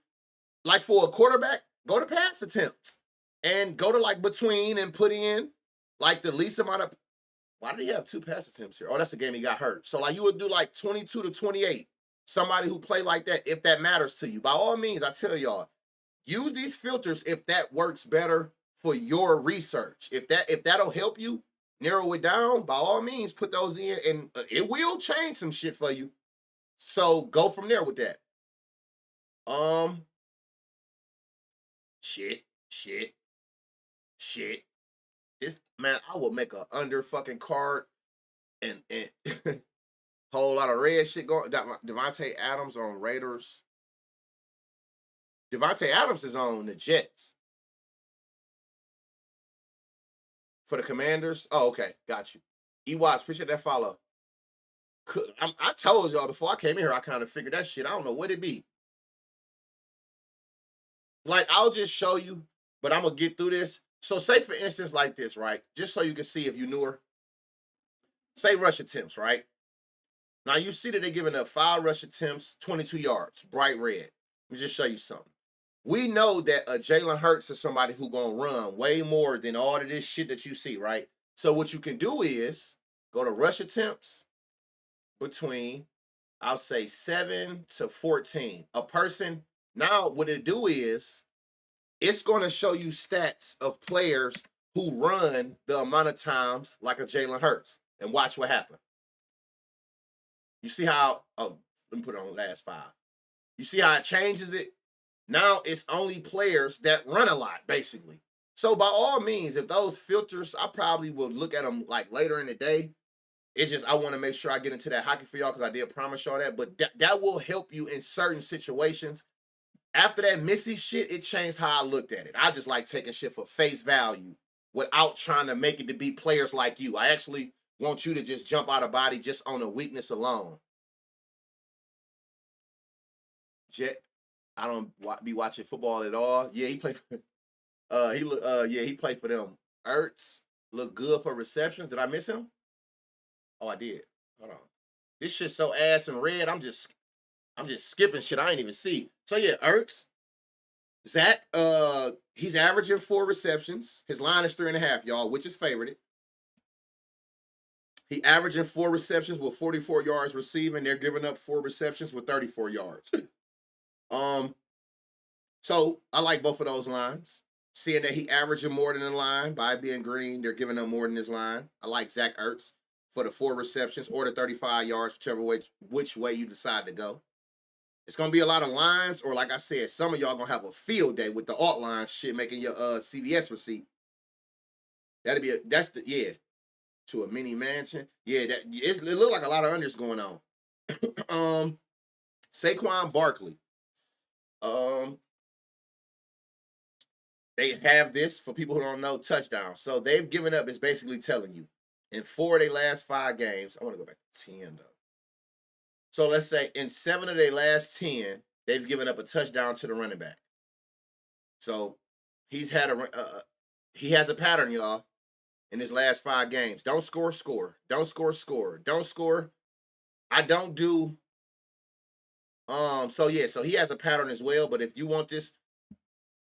like for a quarterback, go to pass attempts and go to like between and put in like the least amount of. Why did he have two pass attempts here? Oh, that's the game he got hurt. So like you would do like 22 to 28. Somebody who play like that, if that matters to you. By all means, I tell y'all, use these filters if that works better for your research. If that'll help you narrow it down, by all means, put those in, and it will change some shit for you. So go from there with that. Um, shit, shit, shit. This man, I will make a under fucking card and whole lot of red shit going. Devontae Adams on Raiders. Devontae Adams is on the Jets for the Commanders. Oh, okay, got you. Watts, appreciate that follow. I told y'all before I came in here, I kind of figured that shit. I don't know what it be. Like I'll just show you, but I'm gonna get through this. So say for instance, like this, right? Just so you can see if you knew her. Say rush attempts, right? Now you see that they're giving up 5 rush attempts, 22 yards, bright red. Let me just show you something. We know that Jalen Hurts is somebody who gonna run way more than all of this shit that you see, right? So what you can do is go to rush attempts between, I'll say 7 to 14. A person, now what it do is it's gonna show you stats of players who run the amount of times like a Jalen Hurts. And watch what happens. You see how, oh, let me put it on the last 5. You see how it changes it? Now it's only players that run a lot, basically. So by all means, if those filters, I probably will look at them like later in the day. It's just I want to make sure I get into that hockey for y'all because I did promise y'all that. But that will help you in certain situations. After that Missy shit, it changed how I looked at it. I just like taking shit for face value without trying to make it to be players like you. I actually want you to just jump out of body just on a weakness alone. Jet, I don't be watching football at all. Yeah, he played for he played for them. Ertz looked good for receptions. Did I miss him? Oh, I did. Hold on. This shit's so ass and red. I'm just skipping shit I ain't even see. So yeah, Ertz. Zach, he's averaging 4 receptions. His line is 3.5, y'all, which is favored. He averaging 4 receptions with 44 yards receiving. They're giving up 4 receptions with 34 yards. So I like both of those lines. Seeing that he averaging more than the line by being green, they're giving up more than his line. I like Zach Ertz for the 4 receptions or the 35 yards, whichever way, which way you decide to go. It's gonna be a lot of lines, or like I said, some of y'all gonna have a field day with the alt line shit, making your CVS receipt. That's the to a mini mansion. Yeah, it look like a lot of unders going on. Saquon Barkley. They have this for people who don't know touchdown. So they've given up. It's basically telling you in 4 of their last 5 games. I want to go back to 10 though. So let's say in 7 of their last 10, they've given up a touchdown to the running back. So he has a pattern, y'all, in his last 5 games. Don't score, score. Don't score, score. Don't score. I don't do. So he has a pattern as well. But if you want this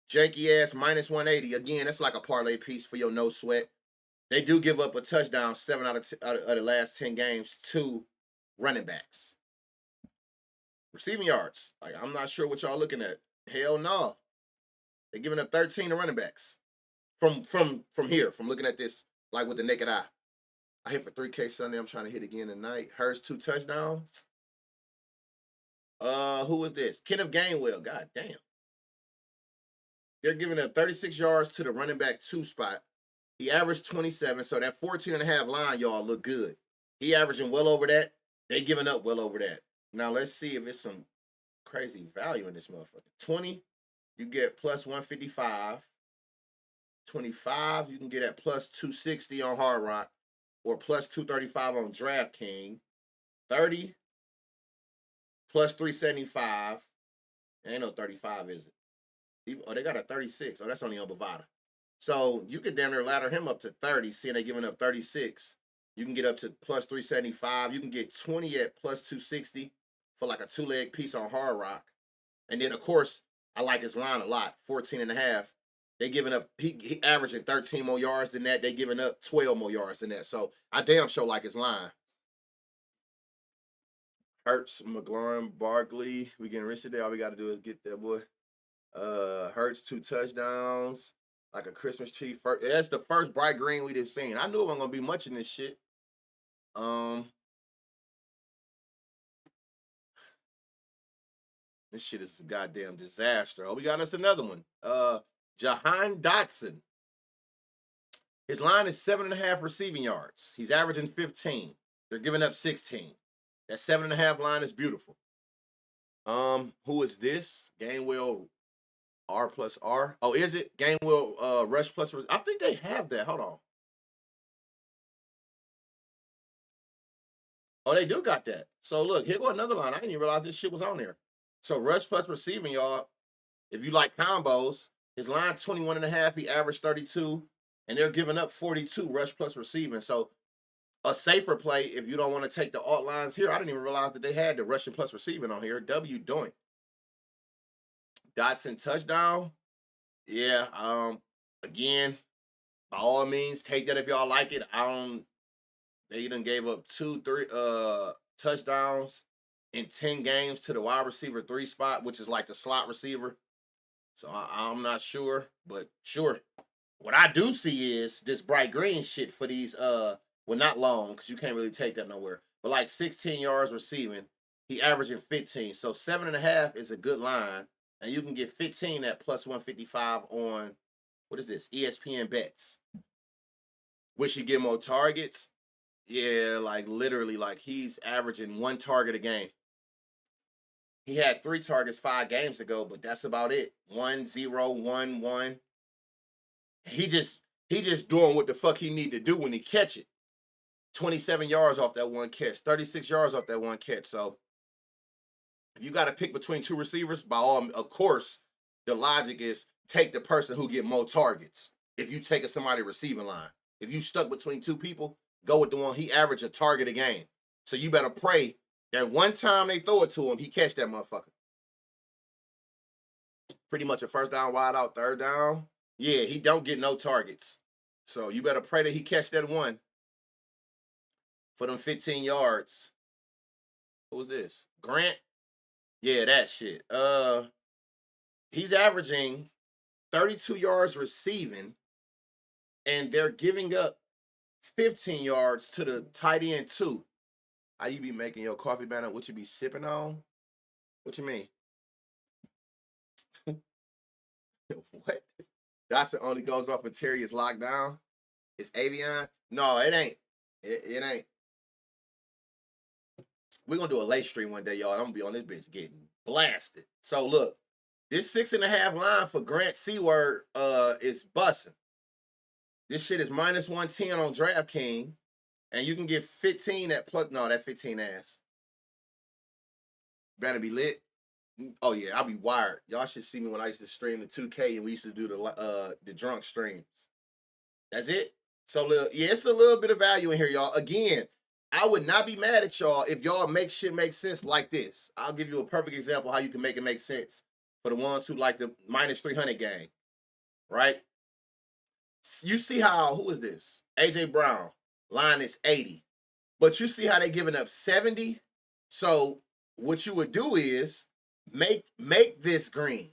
janky ass minus 180, again, that's like a parlay piece for your no sweat. They do give up a touchdown 7 out of the last 10 games to running backs. Receiving yards, like I'm not sure what y'all looking at. Hell no, they're giving up 13 to running backs. From here, from looking at this, like with the naked eye. I hit for 3K Sunday. I'm trying to hit again tonight. Hurts 2 touchdowns. Who is this? Kenneth Gainwell. God damn. They're giving up 36 yards to the running back 2 spot. He averaged 27, so that 14.5 line, y'all, look good. He averaging well over that. They giving up well over that. Now, let's see if it's some crazy value in this motherfucker. 20, you get plus 155. 25, you can get at plus 260 on Hard Rock or plus 235 on DraftKings. 30, plus 375. Ain't no 35, is it? Oh, they got a 36. Oh, that's only on Bovada. So you could damn near ladder him up to 30, seeing they giving up 36. You can get up to plus 375. You can get 20 at plus 260 for like a 2-leg piece on Hard Rock. And then, of course, I like his line a lot, 14.5. They giving up, he averaging 13 more yards than that. They giving up 12 more yards than that. So I damn sure like his line. Hurts, McLaurin, Barkley. We getting rich today. All we got to do is get that boy. Hurts 2 touchdowns. Like a Christmas tree. That's the first bright green we did seen. I knew it wasn't gonna be much in this shit. This shit is a goddamn disaster. Oh, we got us another one. Jahan Dotson. His line is 7.5 receiving yards. He's averaging 15. They're giving up 16. That 7.5 line is beautiful. Who is this? Gainwell R plus R. Oh, is it? Gainwell rush plus. I think they have that. Hold on. Oh, they do got that. So look, here go another line. I didn't even realize this shit was on there. So rush plus receiving, y'all. If you like combos, his line 21.5. He averaged 32, and they're giving up 42 rush plus receiving. So a safer play if you don't want to take the alt lines here. I didn't even realize that they had the rushing plus receiving on here. W doink. Dotson touchdown. Yeah. Again, by all means, take that if y'all like it. They done gave up 3 touchdowns in 10 games to the wide receiver 3 spot, which is like the slot receiver. So I'm not sure, but sure. What I do see is this bright green shit for these, well, not long, because you can't really take that nowhere, but like 16 yards receiving. He averaging 15. So 7.5 is a good line. And you can get 15 at plus 155 on What is this? ESPN bets. Wish he get more targets? Yeah, like literally, like he's averaging 1 target a game. He had 3 targets 5 games ago, but that's about it. 1, 0, 1, 1. He just doing what the fuck he need to do when he catch it. 27 yards off that one catch, 36 yards off that one catch. So if you got to pick between 2 receivers, by all, of course, the logic is take the person who get more targets. If you take somebody receiving line, if you stuck between 2 people, go with the one he averaged a target a game. So you better pray that one time they throw it to him, he catch that motherfucker. Pretty much a first down, wide out, third down. Yeah, he don't get no targets. So you better pray that he catch that one for them 15 yards. Who was this? Grant? Yeah, that shit. He's averaging 32 yards receiving, and they're giving up 15 yards to the tight end too. How you be making your coffee banner? What you be sipping on? What you mean? What? That's the only goes off when Terry is locked down. It's Avion. No, it ain't. It ain't. We're gonna do a late stream one day, y'all. I'm gonna be on this bitch getting blasted. So look, this 6.5 line for Grant Seward is busting. This shit is minus 110 on DraftKings, and you can get 15 at plus. No, that 15 ass. Better be lit. Oh yeah, I'll be wired. Y'all should see me when I used to stream the 2K and we used to do the drunk streams. That's it. So yeah, it's a little bit of value in here, y'all. Again, I would not be mad at y'all if y'all make shit make sense like this. I'll give you a perfect example how you can make it make sense for the ones who like the minus 300 game, right? You see how, who is this? AJ Brown, line is 80. But you see how they giving up 70? So what you would do is make this green.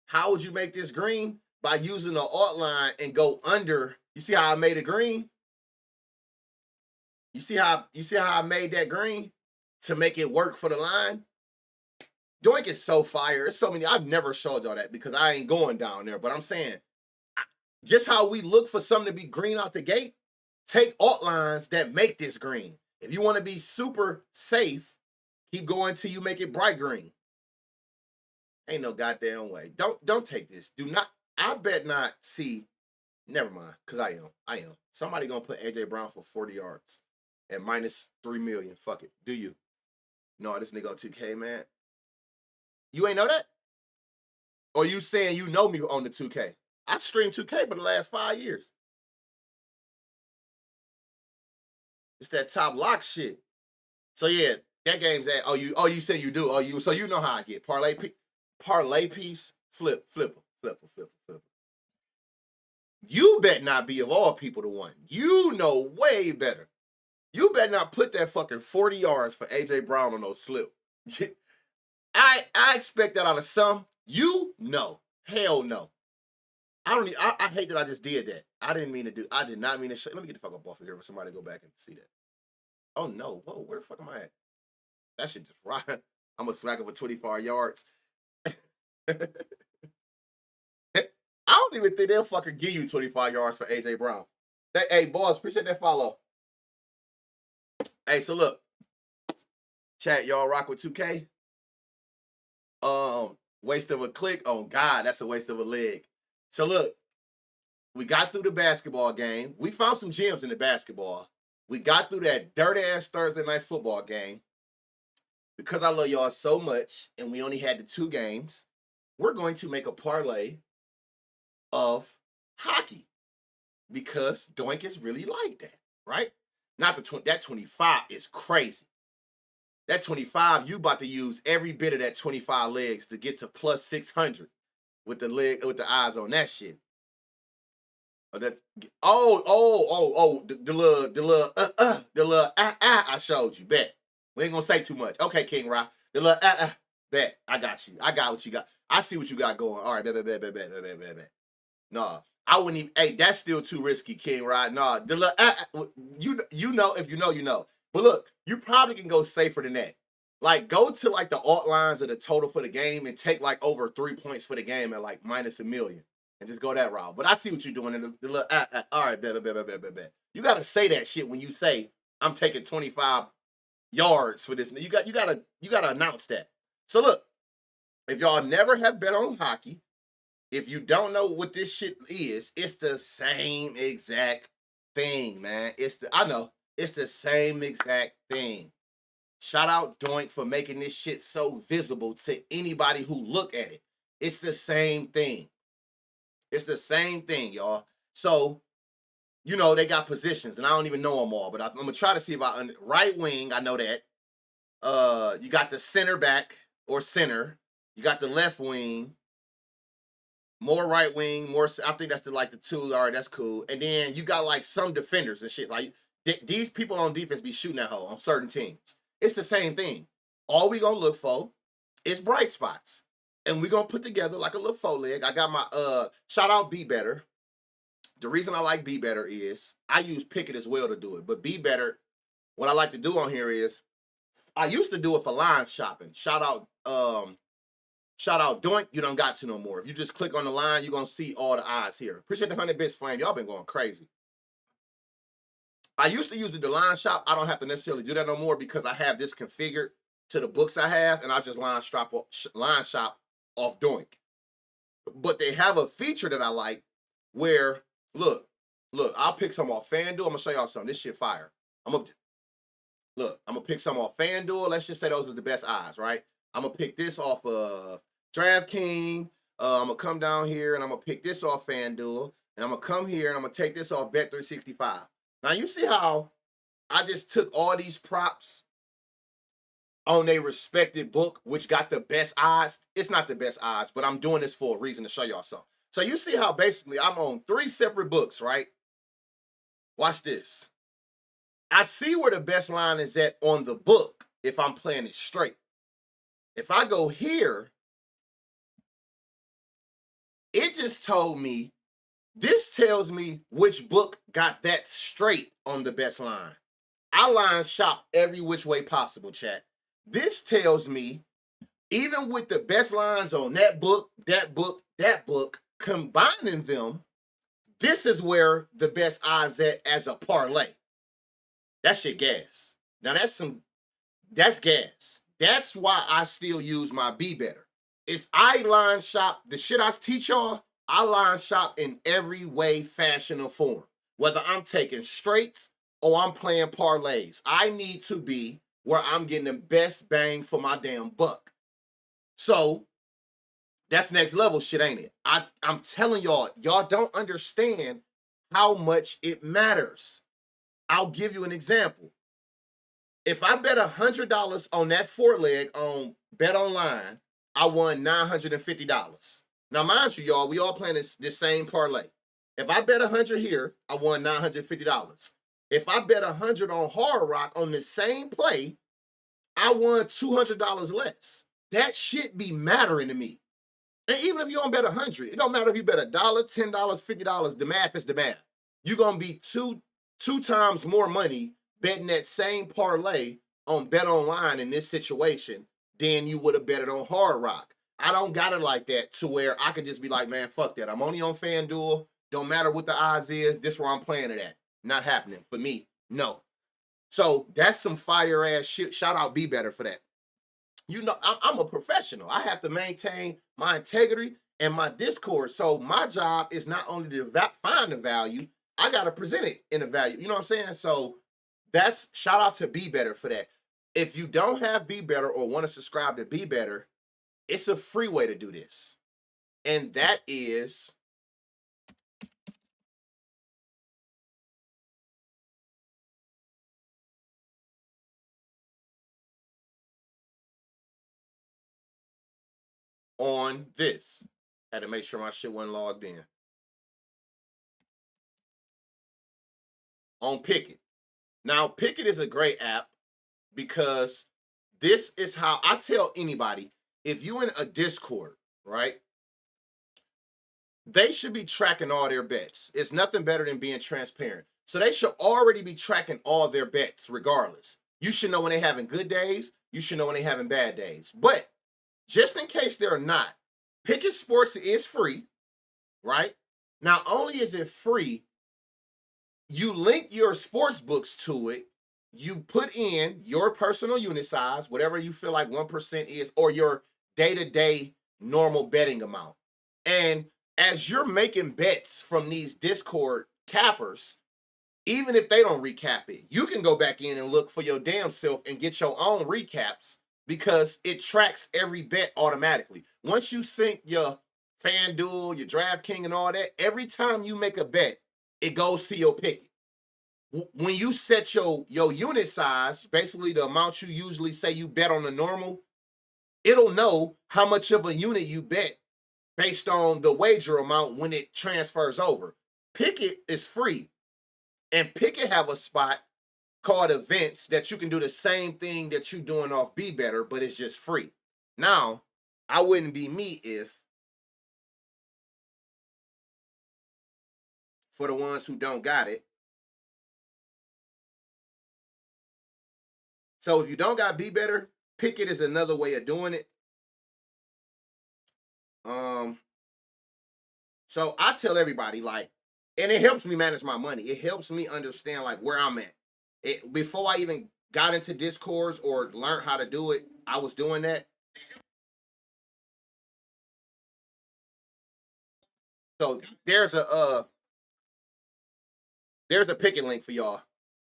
How would you make this green? By using the alt line and go under. You see how I made it green? You see how I made that green to make it work for the line? Doink is so fire. It's so many. I've never showed y'all that because I ain't going down there. But I'm saying, just how we look for something to be green out the gate, take alt lines that make this green. If you want to be super safe, keep going till you make it bright green. Ain't no goddamn way. Don't take this. Do not. I bet not see. Never mind, because I am. Somebody gonna put AJ Brown for 40 yards at minus 3 million. Fuck it. Do you? No, this nigga on 2K, man. You ain't know that? Or you saying you know me on the 2K? I streamed 2K for the last 5 years. It's that top lock shit. So yeah, that game's at. Oh, you say you do. So you know how I get parlay piece, flipper. You bet not be of all people the one. You know way better. You better not put that fucking 40 yards for AJ Brown on no slip. I expect that out of some. You know. Hell no. I hate that I just did that. I did not mean to. Let me get the fuck up off of here for somebody to go back and see that. Oh no. Whoa, where the fuck am I at? That shit just right. I'm gonna slack up for 25 yards. I don't even think they'll fucking give you 25 yards for AJ Brown. Hey, boys, appreciate that follow. Hey, so look. Chat, y'all rock with 2K? Waste of a click? Oh, God, that's a waste of a leg. So look, we got through the basketball game. We found some gems in the basketball. We got through that dirty-ass Thursday night football game. Because I love y'all so much, and we only had the 2 games, we're going to make a parlay of hockey because Doink is really like that, right? Not that 25 is crazy. That 25, you about to use every bit of that 25 legs to get to plus 600 with the eyes on that shit. The little I showed you. Bet. We ain't gonna say too much. Okay, King Rock. The little bet. I got you. I got what you got. I see what you got going. All right, bet. No, I wouldn't even. Hey, that's still too risky, King Rod. No, the little you know if you know you know. But look, you probably can go safer than that. Like go to like the alt lines of the total for the game and take like over 3 points for the game at like minus $1 million. and just go that route. But I see what you're doing in the little, all right, bet. You got to say that shit when you say, I'm taking 25 yards for this. You gotta announce that. So look, if y'all never have bet on hockey, if you don't know what this shit is, it's the same exact thing, man. I know, it's the same exact thing. Shout out Doink for making this shit so visible to anybody who look at it. It's the same thing. It's the same thing, y'all. So, they got positions, and I don't even know them all, but I'm gonna try to see if right wing, I know that. You got the center back or center. You got the left wing. More right wing, more. I think that's the two. All right, that's cool. And then you got like some defenders and shit. Like these people on defense be shooting that hole on certain teams. It's the same thing. All we gonna look for is bright spots, and we gonna put together like a little faux leg. I got my shout out Be Better. The reason I like Be Better is I use Pickett as well to do it, but Be Better. What I like to do on here is I used to do it for line shopping. Shout out Doink, you don't got to no more. If you just click on the line, you're going to see all the odds here. Appreciate the 100 bits, Flame. Y'all been going crazy. I used to use the line shop. I don't have to necessarily do that no more because I have this configured to the books I have, and I just line shop off Doink. But they have a feature that I like where, look, I'll pick some off FanDuel. I'm going to show y'all something. This shit fire. I'm going to pick some off FanDuel. Let's just say those are the best odds, right? I'm going to pick this off of DraftKings. I'm going to come down here and I'm going to pick this off FanDuel. And I'm going to come here and I'm going to take this off Bet365. Now, you see how I just took all these props on their respective book, which got the best odds? It's not the best odds, but I'm doing this for a reason to show y'all something. So you see how basically I'm on 3 separate books, right? Watch this. I see where the best line is at on the book if I'm playing it straight. If I go here, it just told me, this tells me which book got that straight on the best line. I line shop every which way possible, chat. This tells me, even with the best lines on that book, combining them, this is where the best odds at as a parlay. That shit gas. Now that's gas. That's why I still use my Be Better. I line shop, the shit I teach y'all, I line shop in every way, fashion, or form. Whether I'm taking straights or I'm playing parlays, I need to be where I'm getting the best bang for my damn buck. So, that's next level shit, ain't it? I'm telling y'all don't understand how much it matters. I'll give you an example. If I bet $100 on that 4-leg on Bet Online, I won $950. Now, mind you, y'all, we all playing this same parlay. If I bet 100 here, I won $950. If I bet 100 on Hard Rock on the same play, I won $200 less. That shit be mattering to me. And even if you don't bet 100, it don't matter if you bet $1, $10, $50. The math is the math. You're gonna be two times more money betting that same parlay on Bet Online in this situation than you would have betted on Hard Rock. I don't got it like that to where I can just be like, man, fuck that. I'm only on FanDuel. Don't matter what the odds is. This is where I'm playing it at. Not happening for me. No. So that's some fire ass shit. Shout out Be Better for that. I'm a professional. I have to maintain my integrity and my discourse. So my job is not only to find the value, I got to present it in a value. You know what I'm saying? So that's shout out to Be Better for that. If you don't have Be Better or want to subscribe to Be Better, it's a free way to do this. And that is on this. Had to make sure my shit wasn't logged in. On Pickett. Now, Pickett is a great app because this is how I tell anybody, if you in a Discord, right? They should be tracking all their bets. It's nothing better than being transparent. So they should already be tracking all their bets regardless. You should know when they're having good days. You should know when they're having bad days. But just in case they're not, Pickett Sports is free. right? Not only is it free, you link your sports books to it. You put in your personal unit size, whatever you feel like 1% is, or your day-to-day normal betting amount. And as you're making bets from these Discord cappers, even if they don't recap it, you can go back in and look for your damn self and get your own recaps because it tracks every bet automatically. Once you sync your FanDuel, your DraftKings, and all that, every time you make a bet, it goes to your pick. When you set your unit size, basically the amount you usually say you bet on the normal, it'll know how much of a unit you bet based on the wager amount when it transfers over. Pickett is free, and Pickett have a spot called events that you can do the same thing that you're doing off Be Better, but it's just free. Now, I wouldn't be me if, for the ones who don't got it, so if you don't got Be Better, Pickett is another way of doing it. So I tell everybody, like, and it helps me manage my money. It helps me understand like where I'm at. Before I even got into Discords or learned how to do it, I was doing that. So there's a Pickett link for y'all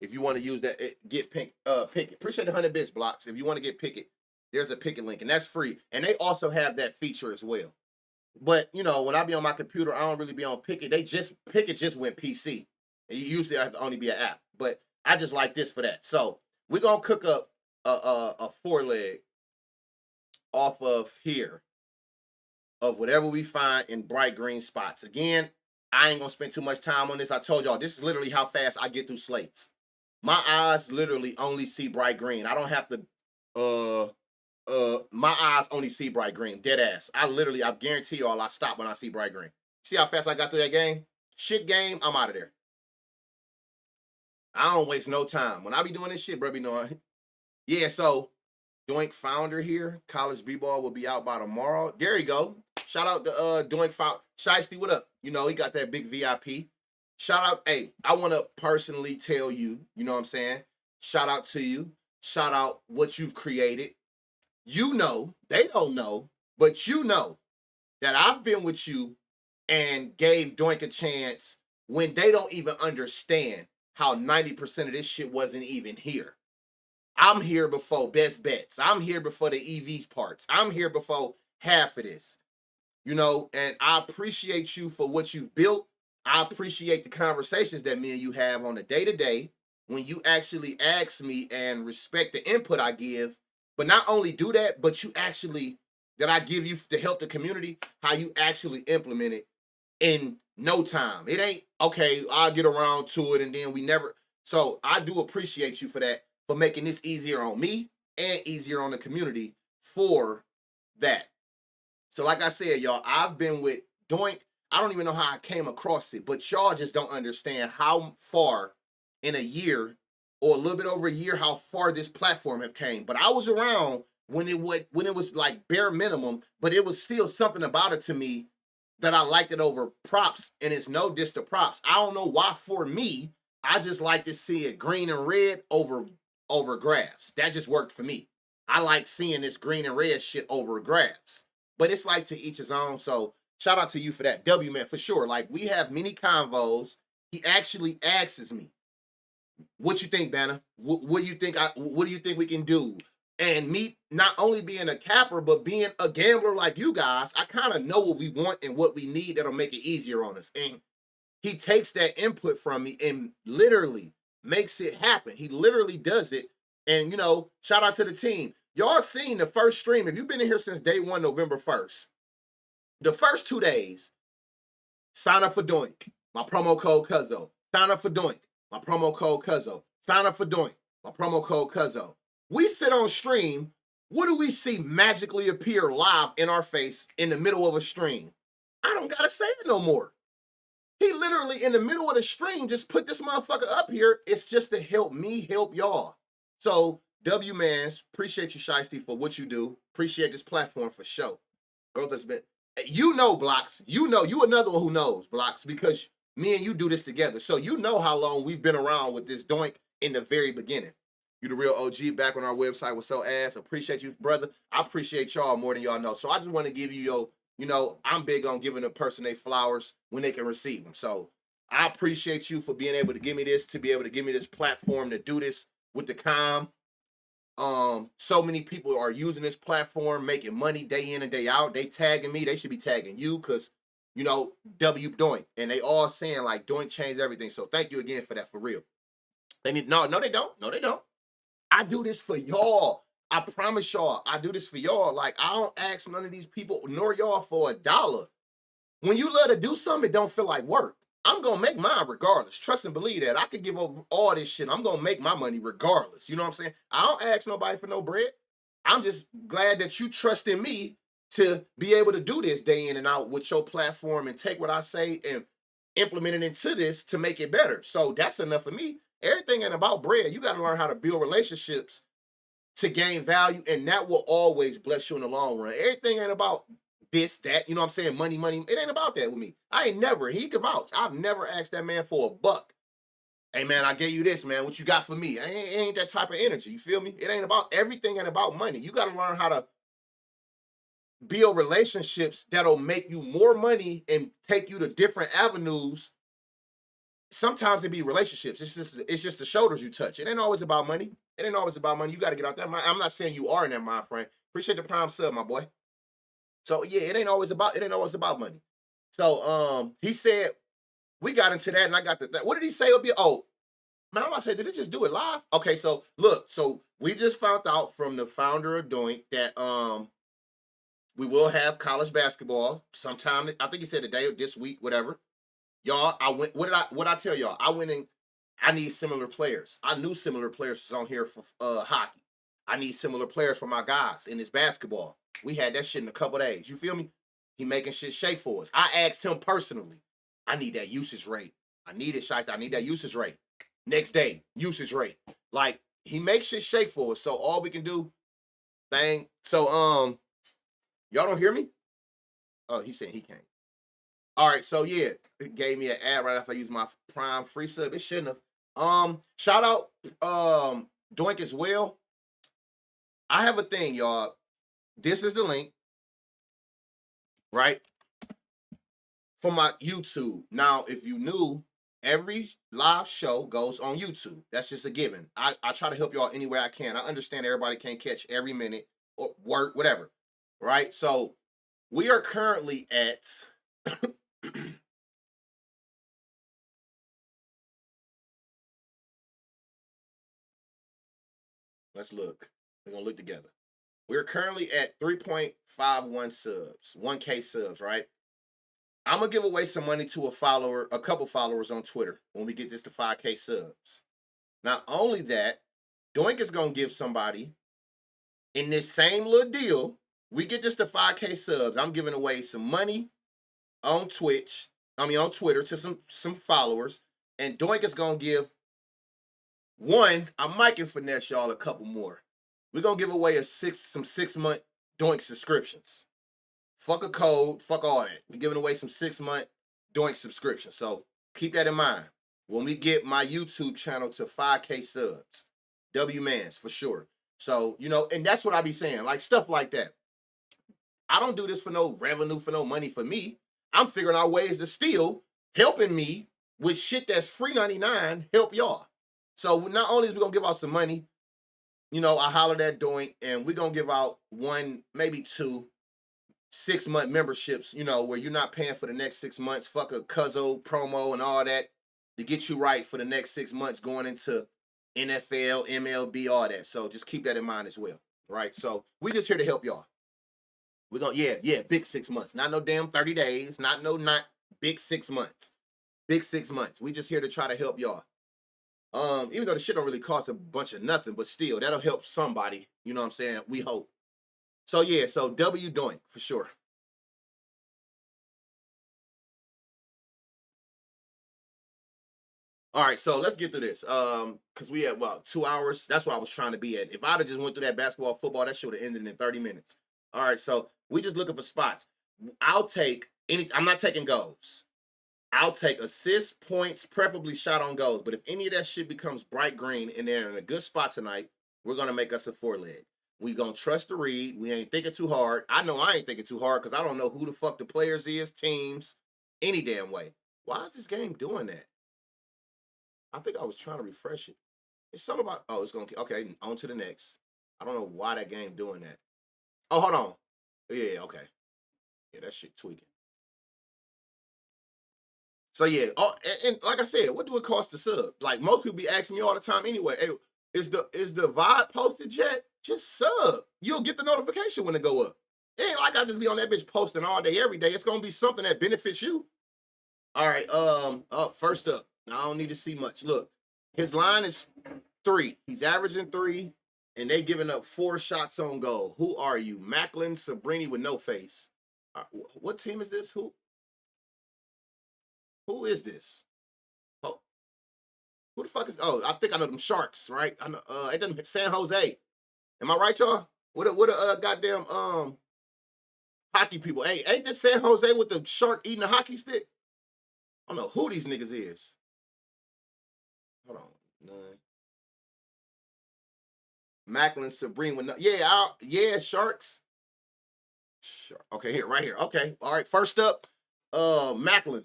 if you want to use that. Get Pickett. Appreciate the 100 bits blocks. If you want to get Pickett, there's a Pickett link, and that's free. And they also have that feature as well. But when I be on my computer, I don't really be on Pickett. Pickett just went PC. It usually have to only be an app, but I just like this for that. So we're gonna cook up a 4-leg off of here of whatever we find in bright green spots. Again, I ain't gonna spend too much time on this. I told y'all this is literally how fast I get through slates. My eyes literally only see bright green. I don't have to my eyes only see bright green. Dead ass. I guarantee y'all I stop when I see bright green. See how fast I got through that game? Shit game, I'm out of there. I don't waste no time. When I be doing this shit, bro, be knowing. Yeah, so Doink founder here. College B-ball will be out by tomorrow. There you go. Shout out to Doink founder. Shiesty, what up? He got that big VIP. Shout out, hey, I want to personally tell you, you know what I'm saying? Shout out to you. Shout out what you've created. They don't know, but you know that I've been with you and gave Doink a chance when they don't even understand how 90% of this shit wasn't even here. I'm here before best bets. I'm here before the EVs parts. I'm here before half of this. And I appreciate you for what you've built. I appreciate the conversations that me and you have on a day-to-day when you actually ask me and respect the input I give. But not only do that, but that I give you to help the community, how you actually implement it in no time. It ain't, okay, I'll get around to it and then we never. So I do appreciate you for that, for making this easier on me and easier on the community for that. So like I said, y'all, I've been with Doink. I don't even know how I came across it, but y'all just don't understand how far in a year or a little bit over a year, how far this platform have came. But I was around when it was like bare minimum, but it was still something about it to me that I liked it over props, and it's no diss to props. I don't know why for me, I just like to see it green and red over graphs. That just worked for me. I like seeing this green and red shit over graphs. But it's like to each his own. So shout out to you for that. W man, for sure. Like we have many convos. He actually asks me, what you think, Banner? What do you think? What do you think we can do? And me not only being a capper, but being a gambler like you guys, I kind of know what we want and what we need that'll make it easier on us. And he takes that input from me and literally makes it happen. He literally does it. And, shout out to the team. Y'all seen the first stream. If you've been in here since day one, November 1st, the first 2 days, sign up for Doink, my promo code Cuzzo. Sign up for Doink, my promo code Cuzzo. Sign up for Doink, my promo code Cuzzo. We sit on stream. What do we see magically appear live in our face in the middle of a stream? I don't gotta say it no more. He literally in the middle of the stream just put this motherfucker up here. It's just to help me help y'all. So W-Mans, appreciate you, Shiesty, for what you do. Appreciate this platform for sure. Growth has been You know, Blocks. You know, you another one who knows, Blocks, because me and you do this together. So you know how long we've been around with this doink in the very beginning. You the real OG back on our website was so ass. Appreciate you, brother. I appreciate y'all more than y'all know. So I just want to give you your, I'm big on giving a person their flowers when they can receive them. So I appreciate you for being able to give me this, to be able to give me this platform to do this with the calm. So many people are using this platform, making money day in and day out. They tagging me. They should be tagging you because, W Doink. And they all saying like Doink changed everything. So thank you again for that, for real. No, they don't. No, they don't. I do this for y'all. I promise y'all, I do this for y'all. Like, I don't ask none of these people nor y'all for $1. When you love to do something, it don't feel like work. I'm going to make mine regardless. Trust and believe that. I could give up all this shit. I'm going to make my money regardless. You know what I'm saying? I don't ask nobody for no bread. I'm just glad that you trust in me to be able to do this day in and out with your platform and take what I say and implement it into this to make it better. So that's enough for me. Everything ain't about bread. You got to learn how to build relationships to gain value, and that will always bless you in the long run. Everything ain't about this, that, you know what I'm saying? Money, money. It ain't about that with me. I ain't never, he can vouch. I've never asked that man for $1. Hey man, I gave you this, man. What you got for me? It ain't that type of energy. You feel me? It ain't about, everything ain't about money. You got to learn how to build relationships that'll make you more money and take you to different avenues. Sometimes it be relationships. It's just the shoulders you touch. It ain't always about money. It ain't always about money. You got to get out that mind. I'm not saying you are in that mind frame. Appreciate the prime sub, my boy. So yeah, it ain't always about money. So he said we got into that, and I got what did he say? Oh man, I'm about to say, did it just do it live? Okay, so look, so we just found out from the founder of Doink that we will have college basketball sometime. I think he said today or this week, whatever. Y'all, I went. What I tell y'all? I went in. I need similar players. I knew similar players was on here for hockey. I need similar players for my guys in this basketball. We had that shit in a couple days. You feel me? He making shit shake for us. I asked him personally. I need that usage rate. I need it, Shiesty. I need that usage rate. Next day, usage rate. Like, he makes shit shake for us. So all we can do, thing. So y'all don't hear me? Oh, he said he can't. All right, so yeah, it gave me an ad right after I used my Prime free sub. It shouldn't have. Shout out Doink as well. I have a thing, y'all. This is the link, right? For my YouTube. Now, if you knew, every live show goes on YouTube. That's just a given. I try to help y'all any way I can. I understand everybody can't catch every minute or work, whatever. Right? So we are currently at let's look. We're gonna look together. We're currently at 3.51 subs, 1K subs, right? I'm gonna give away some money to a couple followers on Twitter when we get this to 5K subs. Not only that, Doink is gonna give somebody in this same little deal. We get this to 5K subs. I'm giving away some money on on Twitter to some followers, and Doink is gonna give one. I might can finesse y'all a couple more. We're gonna give away some 6-month Doink subscriptions. Fuck a code, fuck all that. We're giving away some 6-month Doink subscriptions. So keep that in mind. When we get my YouTube channel to 5K subs, W Mans for sure. So, and that's what I be saying, like stuff like that. I don't do this for no revenue, for no money for me. I'm figuring out ways to still helping me with shit that's free 99 help y'all. So not only is we gonna give out some money, I hollered at Doink, and we're gonna give out 1, maybe 2 6-month memberships, where you're not paying for the next 6 months. Fuck a Cuzzo promo and all that to get you right for the next 6 months going into NFL, MLB, all that. So just keep that in mind as well, right? So we just here to help y'all. We're going to, big 6 months. Not no damn 30 days. Not big 6 months. Big 6 months. We just here to try to help y'all. Even though the shit don't really cost a bunch of nothing, but still, that'll help somebody. You know what I'm saying? We hope. So yeah, so W Doink for sure. All right, so let's get through this. Because we had 2 hours. That's what I was trying to be at. If I'd have just went through that basketball, football, that should have ended in 30 minutes. All right, so we just looking for spots. I'll take any. I'm not taking goals. I'll take assists, points, preferably shot on goals. But if any of that shit becomes bright green and they're in a good spot tonight, we're gonna make us a 4-leg. We gonna trust the read. We ain't thinking too hard. I know I ain't thinking too hard because I don't know who the fuck the players is, teams, any damn way. Why is this game doing that? I think I was trying to refresh it. It's something about, oh, it's gonna, okay, on to the next. I don't know why that game doing that. Oh, hold on. Yeah, okay. Yeah, that shit tweaking. So yeah, and like I said, what do it cost to sub? Like most people be asking me all the time anyway. Hey, is the VOD posted yet? Just sub. You'll get the notification when it go up. It ain't like I just be on that bitch posting all day, every day. It's gonna be something that benefits you. All right. First up, I don't need to see much. Look, his line is 3. He's averaging 3, and they giving up 4 shots on goal. Who are you, Macklin Sabrini with no face? What team is this? Who is this? Oh, who the fuck is? Oh, I think I know them Sharks, right? I know. It doesn't San Jose. Am I right, y'all? What a goddamn hockey people. Hey, ain't this San Jose with the shark eating a hockey stick? I don't know who these niggas is. Hold on. None. Macklin Sabrine with no. Yeah, Sharks. Shark. Okay, here, right here. Okay. All right. First up, Macklin.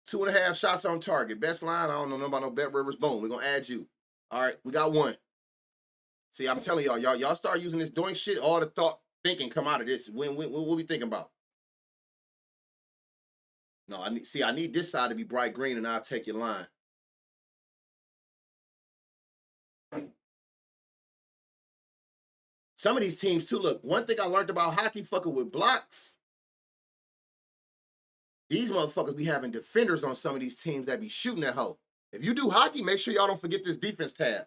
2.5 shots on target. Best line. I don't know about no Bet Rivers. Boom. We're gonna add you. All right, we got 1. See, I'm telling y'all start using this doing shit. All the thinking come out of this. What we thinking about? No, I need this side to be bright green, and I'll take your line. Some of these teams too. Look, one thing I learned about hockey, fucking with blocks. These motherfuckers be having defenders on some of these teams that be shooting that hoe. If you do hockey, make sure y'all don't forget this defense tab.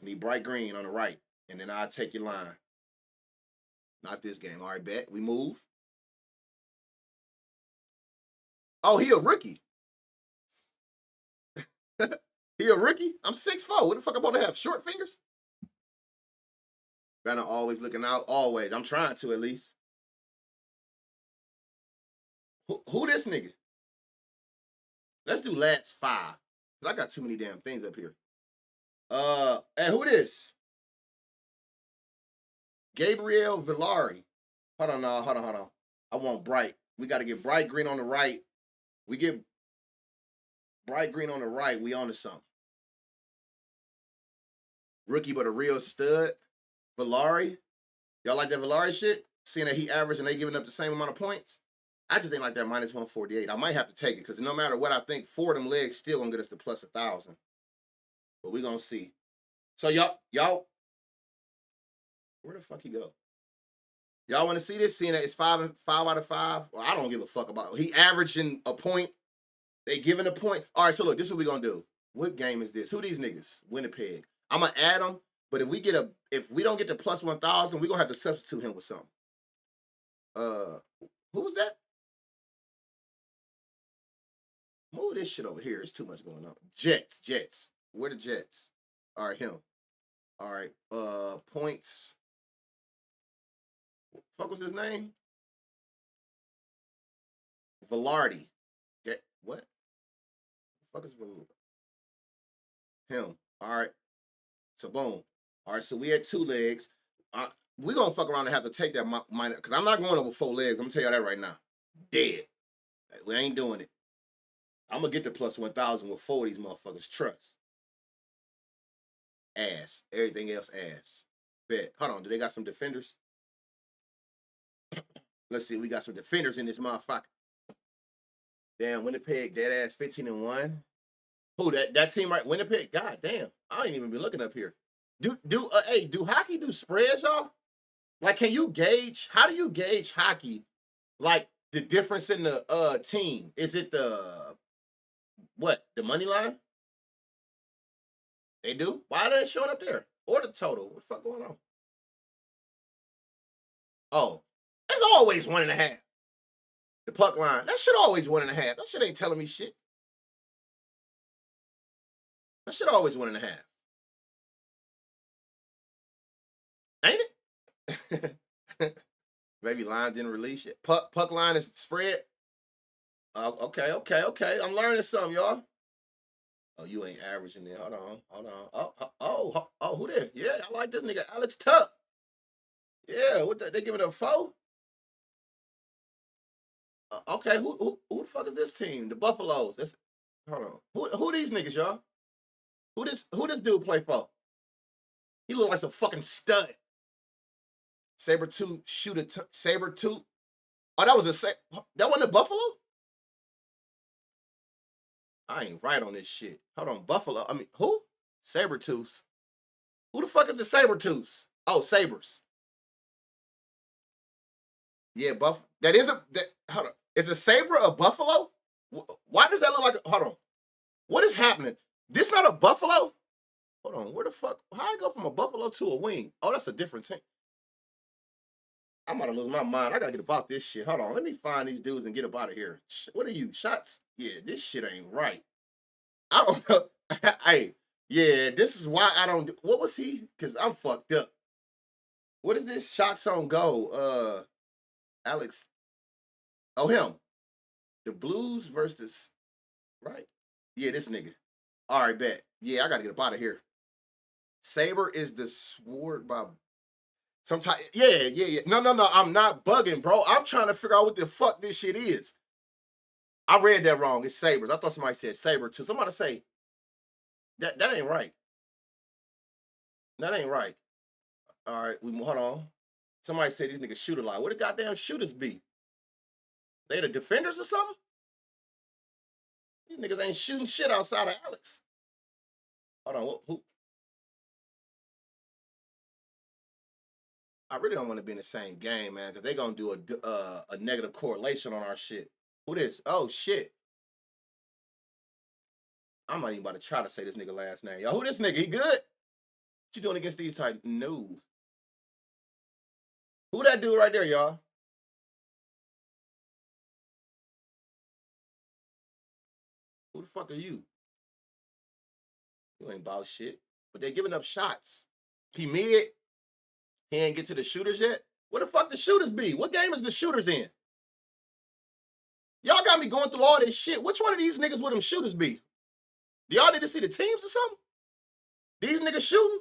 I need bright green on the right, and then I'll take your line. Not this game. All right, bet. We move. Oh, he a rookie. He a rookie? I'm 6'4". What the fuck I'm supposed to have? Short fingers? Better always looking out. Always. I'm trying to at least. Who this nigga? Let's do last 5. Because I got too many damn things up here. And who this? Gabriel Villari. Hold on. I want bright. We got to get bright green on the right. We get bright green on the right. We on to something. Rookie, but a real stud. Villari. Y'all like that Villari shit? Seeing that he averaged and they giving up the same amount of points? I just ain't like that minus 148. I might have to take it because no matter what I think, 4 of them legs still gonna get us to plus 1,000. But we gonna see. So y'all, where the fuck he go? Y'all want to see this? Seeing that it's 5 out of 5. Well, I don't give a fuck about it. He averaging a point. They giving a point. All right, so look, this is what we gonna do. What game is this? Who these niggas? Winnipeg. I'm gonna add them, but if we don't get to plus 1,000, we gonna have to substitute him with something. Who was that? Move this shit over here. It's too much going on. Jets. Where the Jets? All right, him. All right, points. Fuck was his name? Velarde. What? Fuck is Velarde? Him. All right. So boom. All right. So we had 2 legs. We gonna fuck around and have to take that minus because I'm not going over 4 legs. I'm gonna tell you that right now. Dead. We ain't doing it. I'm gonna get the plus 1,000 with 4 of these motherfuckers. Trust. Ass. Everything else ass. Bet. Hold on. Do they got some defenders? Let's see. We got some defenders in this motherfucker. Damn, Winnipeg, dead ass 15-1. Who that team right? Winnipeg. God damn. I ain't even been looking up here. Do hockey do spreads, y'all? Like, can you gauge? How do you gauge hockey? Like the difference in the team? Is it the money line? They do? Why are they showing up there? Or the total? What the fuck going on? Oh, it's always 1.5. The puck line. That shit always 1.5. That shit ain't telling me shit. That shit always 1.5. Ain't it? Maybe line didn't release it. Puck line is spread. Okay. I'm learning something, y'all. Oh, you ain't averaging there. Hold on. Oh, who there? Yeah, I like this nigga, Alex Tuck. Yeah, what they giving a four? Okay, who the fuck is this team? The Buffaloes. That's hold on. Who these niggas, y'all? Who this dude play for? He look like some fucking stud. Saber tooth shooter. Saber tooth. Oh, that was that wasn't a Buffalo. I ain't right on this shit. Hold on, Buffalo. I mean, who? Sabertooths. Who the fuck is the Sabertooths? Oh, Sabres. Yeah, That is hold on. Is a saber a buffalo? Why does that look like hold on. What is happening? This not a buffalo? Hold on, where the fuck? How I go from a buffalo to a wing? Oh, that's a different thing. I'm about to lose my mind. I gotta get about this shit. Hold on, let me find these dudes and get up out of here. What are you? Shots? Yeah, this shit ain't right. I don't know. Hey, yeah, this is why I don't. What was he? Because I'm fucked up. What is this? Shots on goal. Alex. Oh, him. The Blues versus. Right? Yeah, this nigga. All right, bet. Yeah, I gotta get up out of here. Saber is the sword by. Sometimes. Yeah. No. I'm not bugging, bro. I'm trying to figure out what the fuck this shit is. I read that wrong. It's Sabres. I thought somebody said Saber too. Somebody say that ain't right. That ain't right. All right, we hold on. Somebody said these niggas shoot a lot. Where the goddamn shooters be? They the defenders or something? These niggas ain't shooting shit outside of Alex. Hold on, who? I really don't want to be in the same game, man, because they gonna do a negative correlation on our shit. Who this? Oh shit. I'm not even about to try to say this nigga last name. Yo, who this nigga? He good? What you doing against these type? No. Who that dude right there, y'all? Who the fuck are you? You ain't about shit. But they giving up shots. He mid. He ain't get to the shooters yet. Where the fuck the shooters be? What game is the shooters in? Y'all got me going through all this shit. Which one of these niggas would them shooters be? Do y'all need to see the teams or something? These niggas shooting?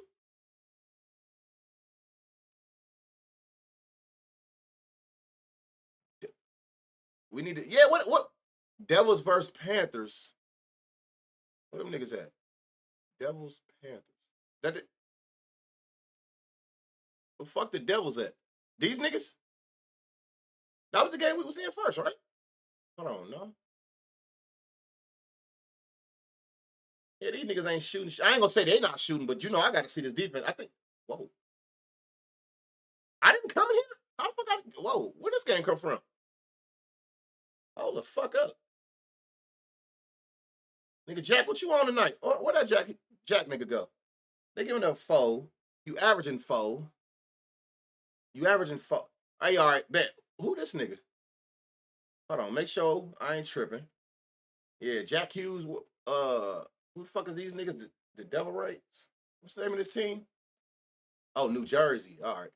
We need to. Yeah, what? Devils versus Panthers. Where them niggas at? Devils, Panthers. That the, where the fuck the Devils at? These niggas? That was the game we was in first, right? Hold on, no. Yeah, these niggas ain't shooting. I ain't gonna say they not shooting, but you know I got to see this defense. I think. Whoa. I didn't come here. How the fuck whoa, where this game come from? Hold the fuck up. Nigga, Jack, what you on tonight? Where that Jack nigga go? They giving up four. You averaging four. You averaging four. Hey, all right, bet. Who this nigga? Hold on, make sure I ain't tripping. Yeah, Jack Hughes. Who the fuck is these niggas? The Devil Rays? What's the name of this team? Oh, New Jersey. All right.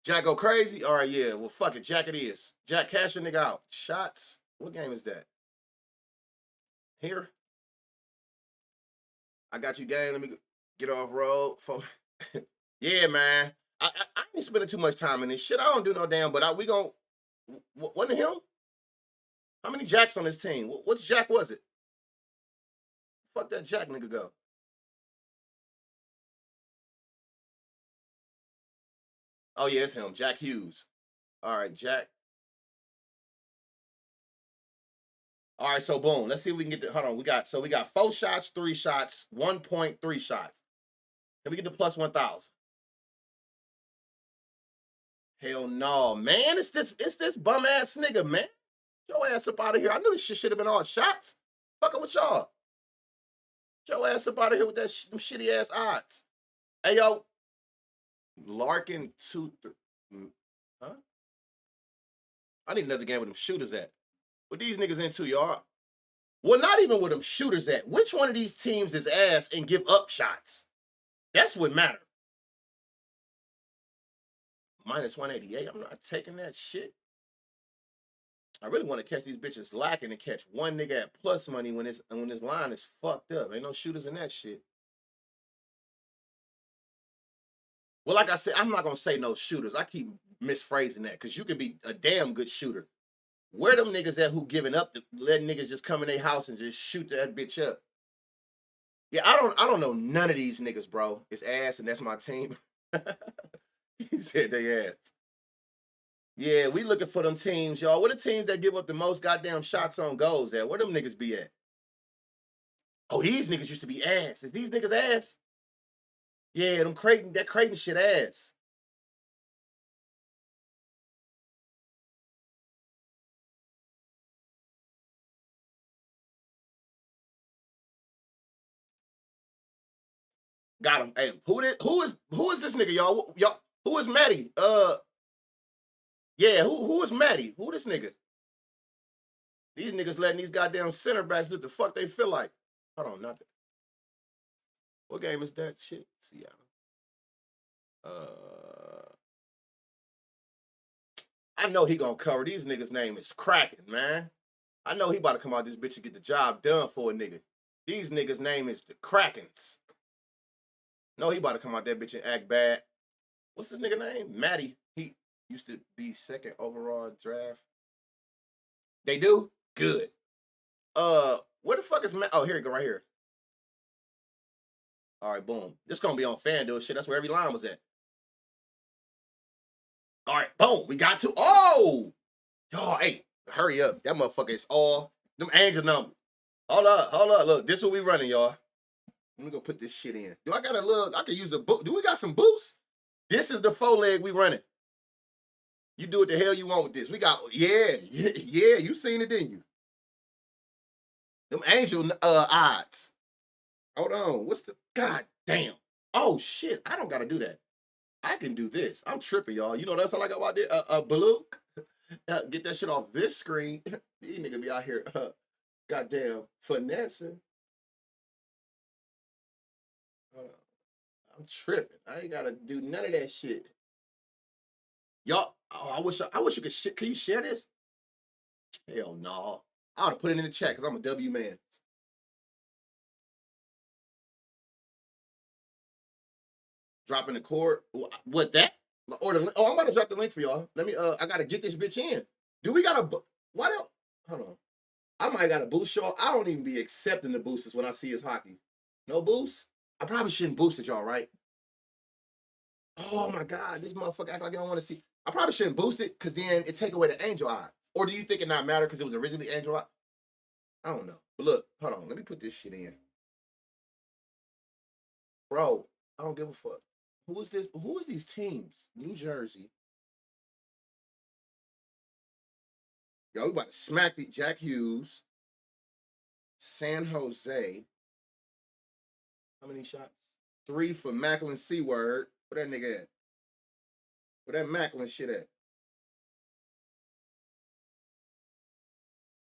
Jack go crazy? All right, yeah. Well, fuck it. Jack it is. Jack, cash your nigga out. Shots. What game is that? Here. I got you, gang. Let me get off road. Yeah, man. I ain't spending too much time in this shit. I don't do no damn, but we gon' wasn't it him? How many Jacks on this team? Which Jack was it? Fuck that Jack nigga go. Oh yeah, it's him. Jack Hughes. All right, Jack. All right, so boom. Let's see if we can get the hold on. We got 4 shots, 3 shots, 1.3 shots. Can we get the plus 1,000? Hell no, man. It's this bum ass nigga, man. Get your ass up out of here. I knew this shit should have been all shots. Fucking with y'all. Get your ass up out of here with that them shitty ass odds. Hey yo, Larkin 2-3. Huh? I need another game with them shooters at. What these niggas into, y'all? Well, not even with them shooters at. Which one of these teams is ass and give up shots? That's what matters. Minus 188. I'm not taking that shit. I really want to catch these bitches lacking and catch one nigga at plus money when this line is fucked up. Ain't no shooters in that shit. Well, like I said, I'm not gonna say no shooters. I keep misphrasing that because you can be a damn good shooter. Where them niggas at who giving up to letting niggas just come in their house and just shoot that bitch up? Yeah, I don't know none of these niggas, bro. It's ass and that's my team. He said they ass. Yeah, we looking for them teams, y'all. What the teams that give up the most goddamn shots on goals at? Where them niggas be at? Oh, these niggas used to be ass. Is these niggas ass? Yeah, that Creighton shit ass. Got him. Hey, who is this nigga, y'all? Y'all, who is Matty? Yeah, who is Matty? Who this nigga? These niggas letting these goddamn center backs do what the fuck they feel like. Hold on, not that. What game is that shit? Seattle. I know he gonna cover. These niggas' name is Kraken, man. I know he about to come out this bitch and get the job done for a nigga. These niggas' name is the Krakens. No, he about to come out that bitch and act bad. What's his nigga name? Matty. He used to be second overall draft. They do? Good. Where the fuck is Matt? Oh, here you go, right here. All right, boom. This gonna be on FanDuel shit. That's where every line was at. All right, boom. We got to. Oh, y'all, hey, hurry up. That motherfucker is all them angel numbers. Hold up. Look, this is what we running, y'all. Let me go put this shit in. Do I got a little? I can use a boot. Do we got some boosts? This is the 4-leg we running. You do what the hell you want with this. We got, yeah. You seen it, didn't you? Them angel odds. Hold on. What's the, god damn. Oh, shit. I don't got to do that. I can do this. I'm tripping, y'all. You know that's all I got about there? Baloo. Get that shit off this screen. These niggas be out here, goddamn, finessing. Hold on. I'm tripping. I ain't got to do none of that shit. Y'all, oh, I wish you could shit. Can you share this? Hell no. I ought to put it in the chat because I'm a W man. Dropping the cord. What that? Or the, oh, I'm about to drop the link for y'all. Let me, I got to get this bitch in. Do we got a, why don't, hold on. I might got a boost y'all. I don't even be accepting the boosters when I see his hockey. No boost? I probably shouldn't boost it, y'all, right? Oh my God, this motherfucker act like I don't want to see. I probably shouldn't boost it because then it take away the angel eye. Or do you think it not matter because it was originally angel eye? I don't know. But look, hold on. Let me put this shit in. Bro, I don't give a fuck. Who is this? Who is these teams? New Jersey. Yo, we about to smack the Jack Hughes. San Jose. How many shots? 3 for Macklin Seaward. Where that nigga at? Where that Macklin shit at?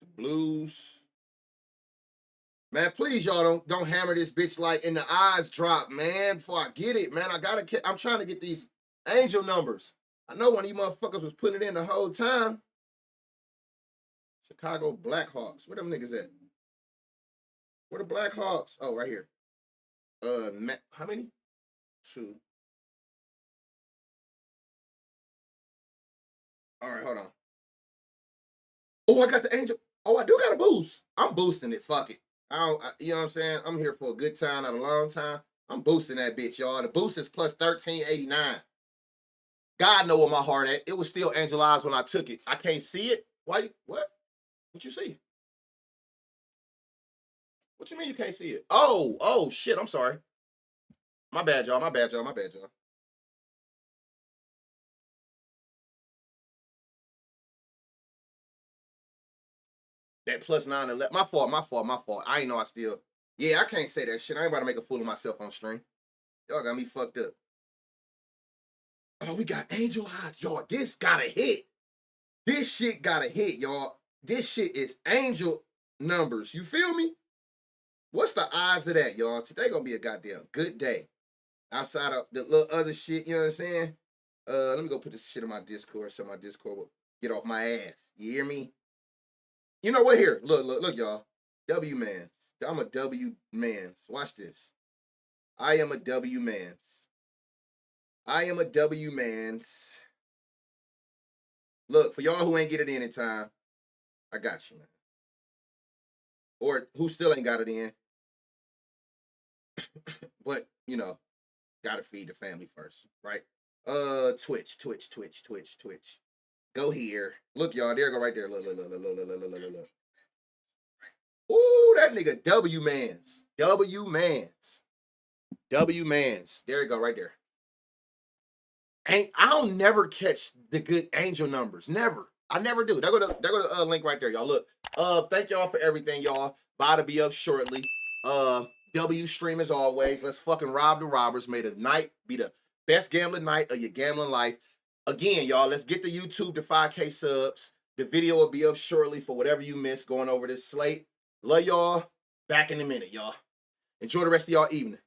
The Blues. Man, please y'all don't hammer this bitch like in the eyes drop, man. Before I get it, man, I'm trying to get these angel numbers. I know one of you motherfuckers was putting it in the whole time. Chicago Blackhawks. Where them niggas at? Where the Blackhawks? Oh, right here. How many? 2. All right, hold on. Oh, I got the angel. Oh, I do got a boost. I'm boosting it. Fuck it. You know what I'm saying? I'm here for a good time, not a long time. I'm boosting that bitch, y'all. The boost is plus 1389. God know where my heart at. It was still angel eyes when I took it. I can't see it. Why? What? What you see? What you mean you can't see it? Oh, shit. I'm sorry. My bad, y'all. That plus 911. My fault. I ain't know I still. Yeah, I can't say that shit. I ain't about to make a fool of myself on stream. Y'all got me fucked up. Oh, we got angel eyes. Y'all, this gotta hit. This shit gotta hit, y'all. This shit is angel numbers. You feel me? What's the odds of that, y'all? Today gonna be a goddamn good day. Outside of the little other shit, you know what I'm saying? Let me go put this shit in my Discord so my Discord will get off my ass. You hear me? You know what? Here, look, y'all. W mans. I'm a W mans. Watch this. I am a W mans. I am a W mans. Look, for y'all who ain't get it in time, I got you, man. Or who still ain't got it in. But, you know, gotta feed the family first, right? Twitch. Go here. Look, y'all, there go right there. Look. Ooh, that nigga W mans. W mans. W mans. There you go, right there. I don't never catch the good angel numbers. Never. I never do. There go the link right there, y'all. Look. Thank y'all for everything, y'all. Bye to be up shortly. W stream as always. Let's fucking rob the robbers. May the night be the best gambling night of your gambling life. Again, y'all, let's get the YouTube to 5K subs. The video will be up shortly for whatever you missed going over this slate. Love y'all. Back in a minute, y'all. Enjoy the rest of y'all evening.